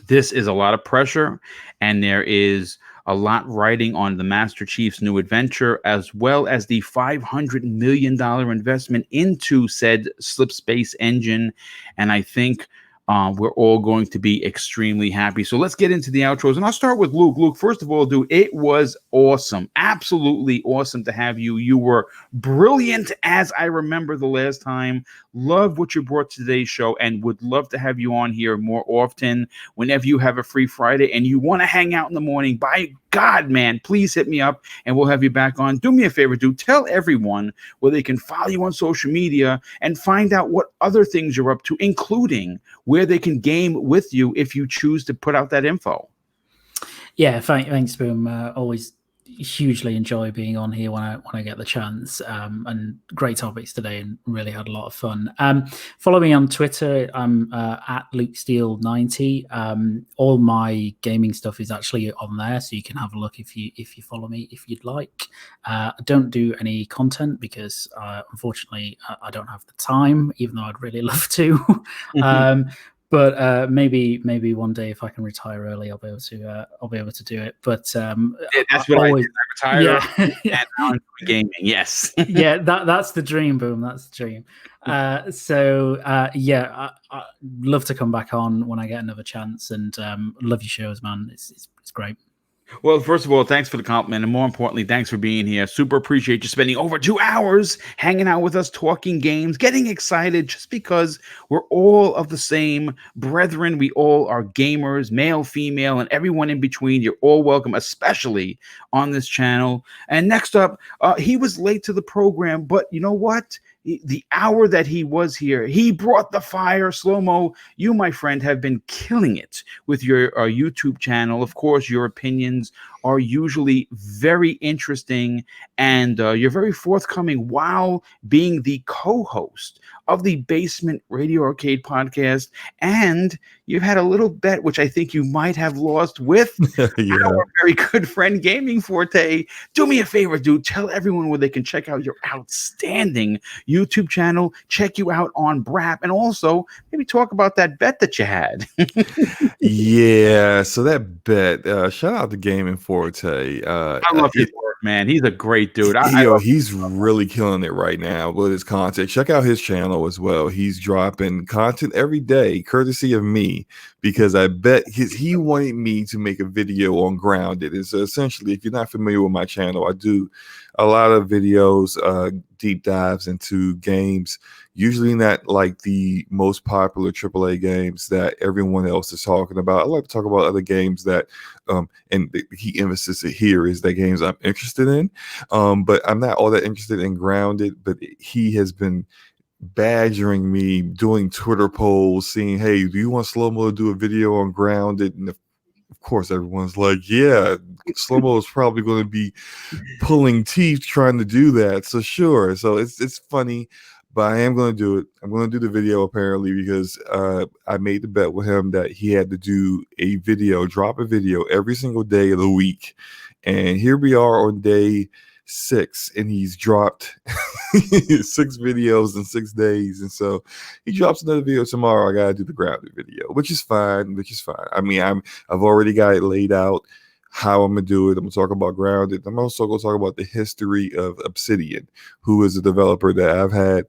this is a lot of pressure, and there is a lot riding on the Master Chief's new adventure, as well as the $500 million investment into said Slip Space engine. And I think we're all going to be extremely happy. So let's get into the outros, and I'll start with Luke. Luke, first of all, dude, it was awesome. Absolutely awesome to have you. You were brilliant, as I remember the last time. Love what you brought to today's show, and would love to have you on here more often whenever you have a free Friday and you want to hang out in the morning. By God, man, please hit me up and we'll have you back on. Do me a favor, dude. Tell everyone where they can follow you on social media and find out what other things you're up to, including where they can game with you if you choose to put out that info. Yeah, thanks, Boom. Always hugely enjoy being on here when I get the chance, and great topics today, and really had a lot of fun. Follow me on Twitter. I'm at LukeSteele90. All my gaming stuff is actually on there, so you can have a look if you follow me if you'd like. I don't do any content because unfortunately I don't have the time, even though I'd really love to. But maybe one day, if I can retire early, I'll be able to do it. But that's what I did. I retired and now I'm doing gaming. Yes. Yeah, that's the dream, Boom. That's the dream. I love to come back on when I get another chance, and love your shows, man. It's great. Well, first of all, thanks for the compliment, and more importantly, thanks for being here. Super appreciate you spending over 2 hours hanging out with us, talking games, getting excited, just because we're all of the same brethren. We all are gamers, male, female, and everyone in between. You're all welcome, especially on this channel. And next up, he was late to the program, but you know what? The hour that he was here, he brought the fire. Slow-mo, you, my friend, have been killing it with your YouTube channel. Of course, your opinions are usually very interesting, and you're very forthcoming while being the co-host of the Basement Radio Arcade podcast. And you've had a little bet, which I think you might have lost with our very good friend Gaming Forte. Do me a favor, dude. Tell everyone where they can check out your outstanding YouTube channel, check you out on BRAP, and also maybe talk about that bet that you had. Yeah, so that bet, shout out to Gaming Forte. I love his work, man. He's a great dude. He's really killing it right now with his content. Check out his channel as well. He's dropping content every day, courtesy of me, because I bet he wanted me to make a video on Grounded. It's essentially, if you're not familiar with my channel, I do a lot of videos deep dives into games, usually not like the most popular AAA games that everyone else is talking about. I like to talk about other games that, and the key emphasis here is that games I'm interested in, but I'm not all that interested in Grounded. But he has been badgering me, doing Twitter polls, saying, "Hey, do you want Slow Mo to do a video on Grounded?" And of course, everyone's like, "Yeah, Slow Mo is probably going to be pulling teeth trying to do that." So sure. So it's funny, but I am going to do it. I'm going to do the video apparently because I made the bet with him that he had to do a video, drop a video every single day of the week, and here we are on day 6, and he's dropped 6 videos in 6 days. And so he drops another video tomorrow. I gotta do the Grounded video, which is fine. I mean, I've already got it laid out how I'm gonna do it. I'm gonna talk about Grounded. I'm also gonna talk about the history of Obsidian, who is a developer that I've had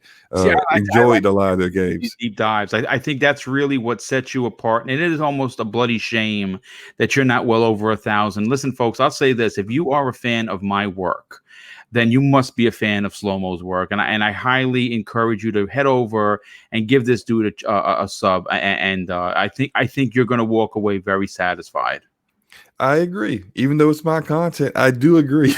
enjoyed a lot of their games. Deep dives. I think that's really what sets you apart, and it is almost a bloody shame that you're not well over 1,000. Listen, folks, I'll say this: if you are a fan of my work, then you must be a fan of Slow Mo's work, and I highly encourage you to head over and give this dude a sub. And I think you're gonna walk away very satisfied. I agree. Even though it's my content, I do agree.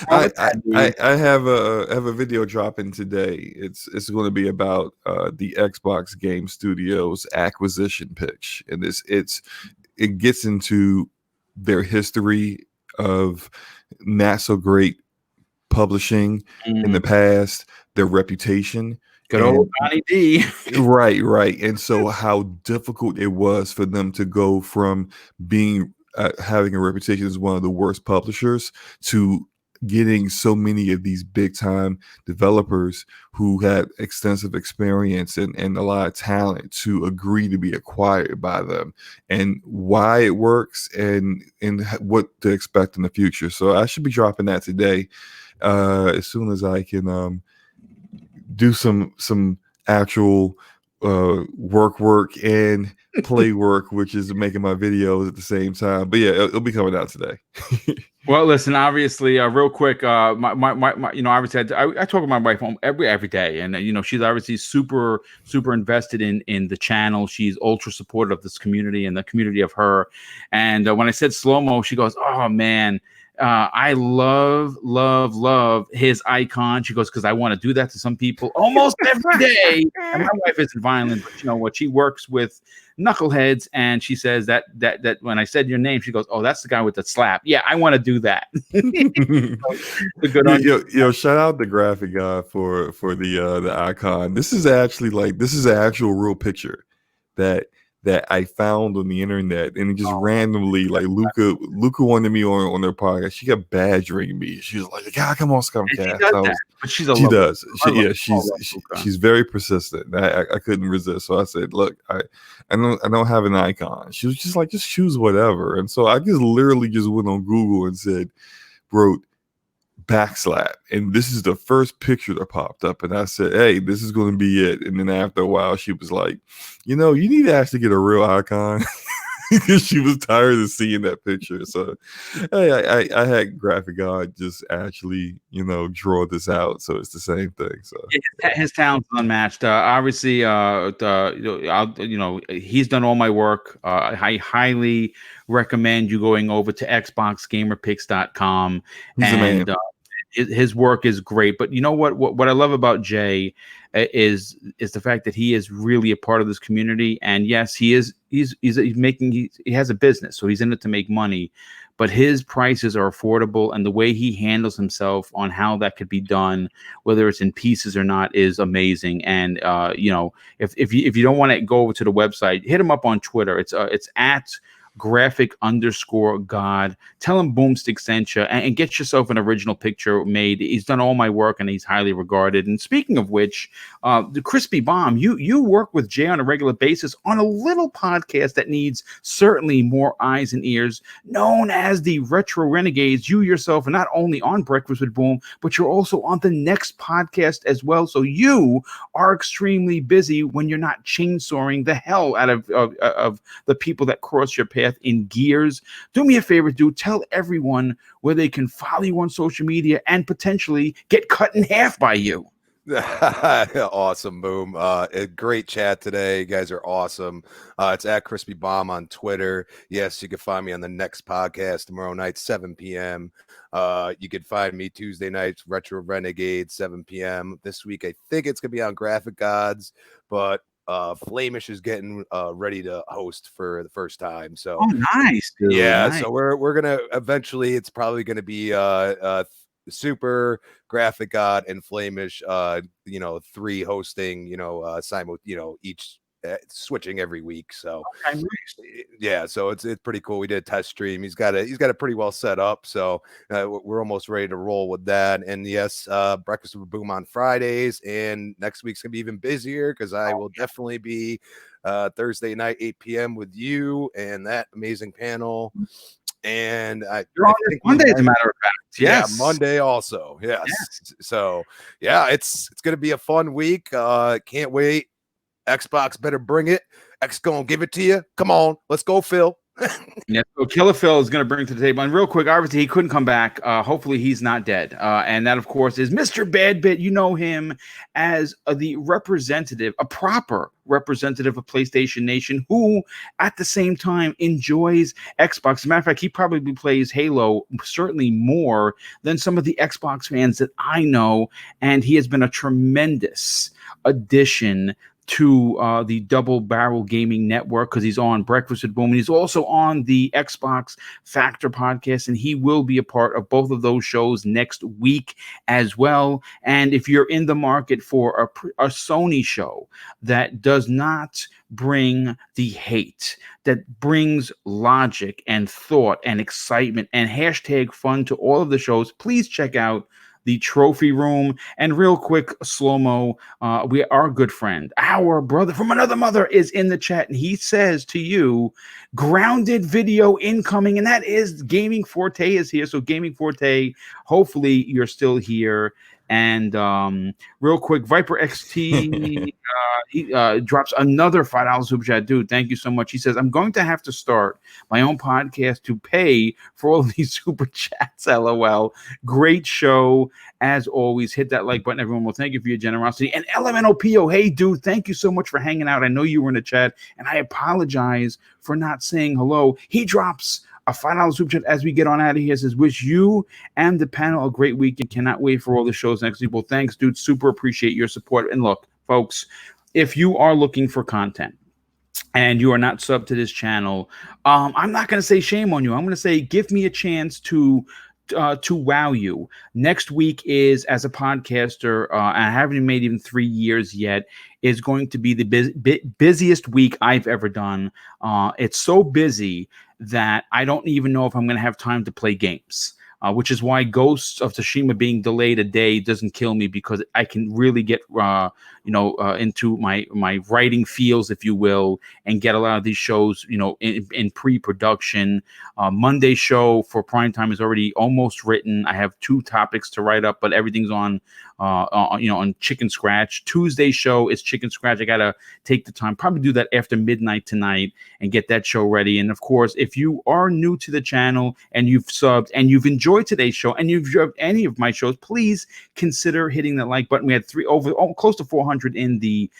I have a video dropping today. It's going to be about the Xbox Game Studios acquisition pitch, and it gets into their history of not so great publishing in the past, their reputation. Good old Johnny D. Right. And so how difficult it was for them to go from being having a reputation as one of the worst publishers to getting so many of these big time developers who had extensive experience and a lot of talent to agree to be acquired by them, and why it works and what to expect in the future. So I should be dropping that today as soon as I can do some actual work and play work, which is making my videos at the same time. But yeah, it'll be coming out today. Well, listen, obviously, real quick, my you know, obviously, I talk with my wife every day, and you know, she's obviously super invested in the channel. She's ultra supportive of this community and the community of her. And when I said Slow Mo, she goes, "Oh man, I love his icon." She goes, "Because I want to do that to some people almost every day." And my wife isn't violent, but you know what? She works with knuckleheads, and she says that when I said your name, she goes, "Oh, that's the guy with the slap." Yeah, I want to do that. Yo, shout out the graphic guy for the icon. This is actually an actual real picture that I found on the internet, and it just randomly, like Luca wanted me on their podcast. She kept badgering me. She was like, "God, come on, Scumcast." But she's she's very persistent. I couldn't resist, so I said, "Look, I don't have an icon." She was just like, "Just choose whatever." And so I just literally just went on Google and wrote backslap, and this is the first picture that popped up, and I said, "Hey, this is going to be it." And then after a while, she was like, "You know, you need to actually get a real icon," because she was tired of seeing that picture. So hey, I had graphic god just actually, you know, draw this out, so it's the same thing. So his talent's unmatched. Obviously, you know, he's done all my work. I highly recommend you going over to xboxgamerpicks.com. And his work is great. But you know what I love about Jay is the fact that he is really a part of this community. And yes, he has a business, so he's in it to make money, but his prices are affordable, and the way he handles himself on how that could be done, whether it's in pieces or not, is amazing. And you know, if you don't want to go over to the website, hit him up on Twitter. It's at graphic_god. Tell him Boomstick sent you, and get yourself an original picture made. He's done all my work, and he's highly regarded. And speaking of which, the Crispy Bomb, you work with Jay on a regular basis on a little podcast that needs certainly more eyes and ears, known as the Retro Renegades. You yourself are not only on Breakfast with Boom, but you're also on the next podcast as well. So you are extremely busy when you're not chainsawing the hell out of the people that cross your path path in Gears. Do me a favor, dude. Tell everyone where they can follow you on social media and potentially get cut in half by you. Awesome, Boom. A great chat today. You guys are awesome. It's at Crispy Bomb on Twitter. Yes, you can find me on the next podcast tomorrow night, 7 p.m. You can find me Tuesday nights, Retro Renegade, 7 p.m. This week, I think it's going to be on Graphic Gods, but Flamish is getting ready to host for the first time. So, nice, dude. Yeah, nice. So we're gonna eventually. It's probably going to be Super, Graphic God, and Flamish, 3 hosting, each switching every week. So okay, nice. Yeah, so it's pretty cool. We did a test stream. He's got it pretty well set up. So we're almost ready to roll with that. And yes, Breakfast with Boom on Fridays, and next week's gonna be even busier because I will definitely be Thursday night 8 p.m. with you and that amazing panel. And you're on Monday, as a matter of fact. Yes. Yeah, Monday also. Yes. So yeah, it's gonna be a fun week. Can't wait. Xbox better bring it. X gonna give it to you. Come on, let's go, Phil. Yeah, so Killer Phil is going to bring it to the table. And real quick, obviously, he couldn't come back. Hopefully, he's not dead. And that, of course, is Mr. Badbit. You know him as the representative, a proper representative of PlayStation Nation, who, at the same time, enjoys Xbox. As a matter of fact, he probably plays Halo certainly more than some of the Xbox fans that I know. And he has been a tremendous addition to the Double Barrel Gaming Network because he's on Breakfast with Boom. And he's also on the Xbox Factor podcast, and he will be a part of both of those shows next week as well. And if you're in the market for a Sony show that does not bring the hate, that brings logic and thought and excitement and hashtag fun to all of the shows, please check out the Trophy Room. And real quick, slow-mo, our good friend, our brother from another mother is in the chat, and he says to you, grounded video incoming, and that is Gaming Forte is here. So Gaming Forte, hopefully you're still here. And real quick, Viper XT he drops another $5 super chat. Dude, thank you so much. He says, I'm going to have to start my own podcast to pay for all of these super chats. LOL. Great show. As always, hit that like button, everyone. Well, thank you for your generosity. And LMNOPO, hey, dude, thank you so much for hanging out. I know you were in the chat, and I apologize for not saying hello. He drops a $5 super chat as we get on out of here. Says, wish you and the panel a great week and cannot wait for all the shows next week. Well, thanks, dude. Super appreciate your support. And look, folks, if you are looking for content and you are not subbed to this channel, I'm not going to say shame on you. I'm going to say give me a chance to wow you. Next week is, as a podcaster, I haven't made even 3 years yet, is going to be the busiest week I've ever done. It's so busy that I don't even know if I'm going to have time to play games. Which is why Ghosts of Tsushima being delayed a day doesn't kill me, because I can really get into my writing fields, if you will, and get a lot of these shows in pre-production. Monday show for primetime is already almost written. I have 2 topics to write up, but everything's on chicken scratch. Tuesday show is chicken scratch. I gotta take the time, probably do that after midnight tonight, and get that show ready. And of course, if you are new to the channel and you've subbed and you've enjoyed today's show and you've enjoyed any of my shows, please consider hitting that like button. We had close to 400 in the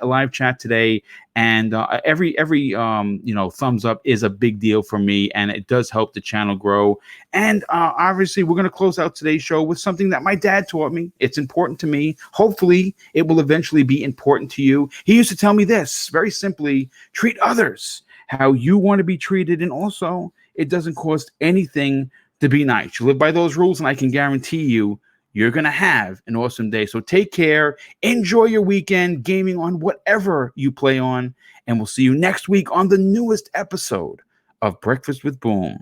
live chat today, and every thumbs up is a big deal for me, and it does help the channel grow. And obviously, we're going to close out today's show with something that my dad taught me. It's important to me. Hopefully, it will eventually be important to you. He used to tell me this very simply: treat others how you want to be treated, and also, it doesn't cost anything to be nice. You live by those rules, and I can guarantee you, you're going to have an awesome day. So take care. Enjoy your weekend gaming on whatever you play on. And we'll see you next week on the newest episode of Breakfast with Boom.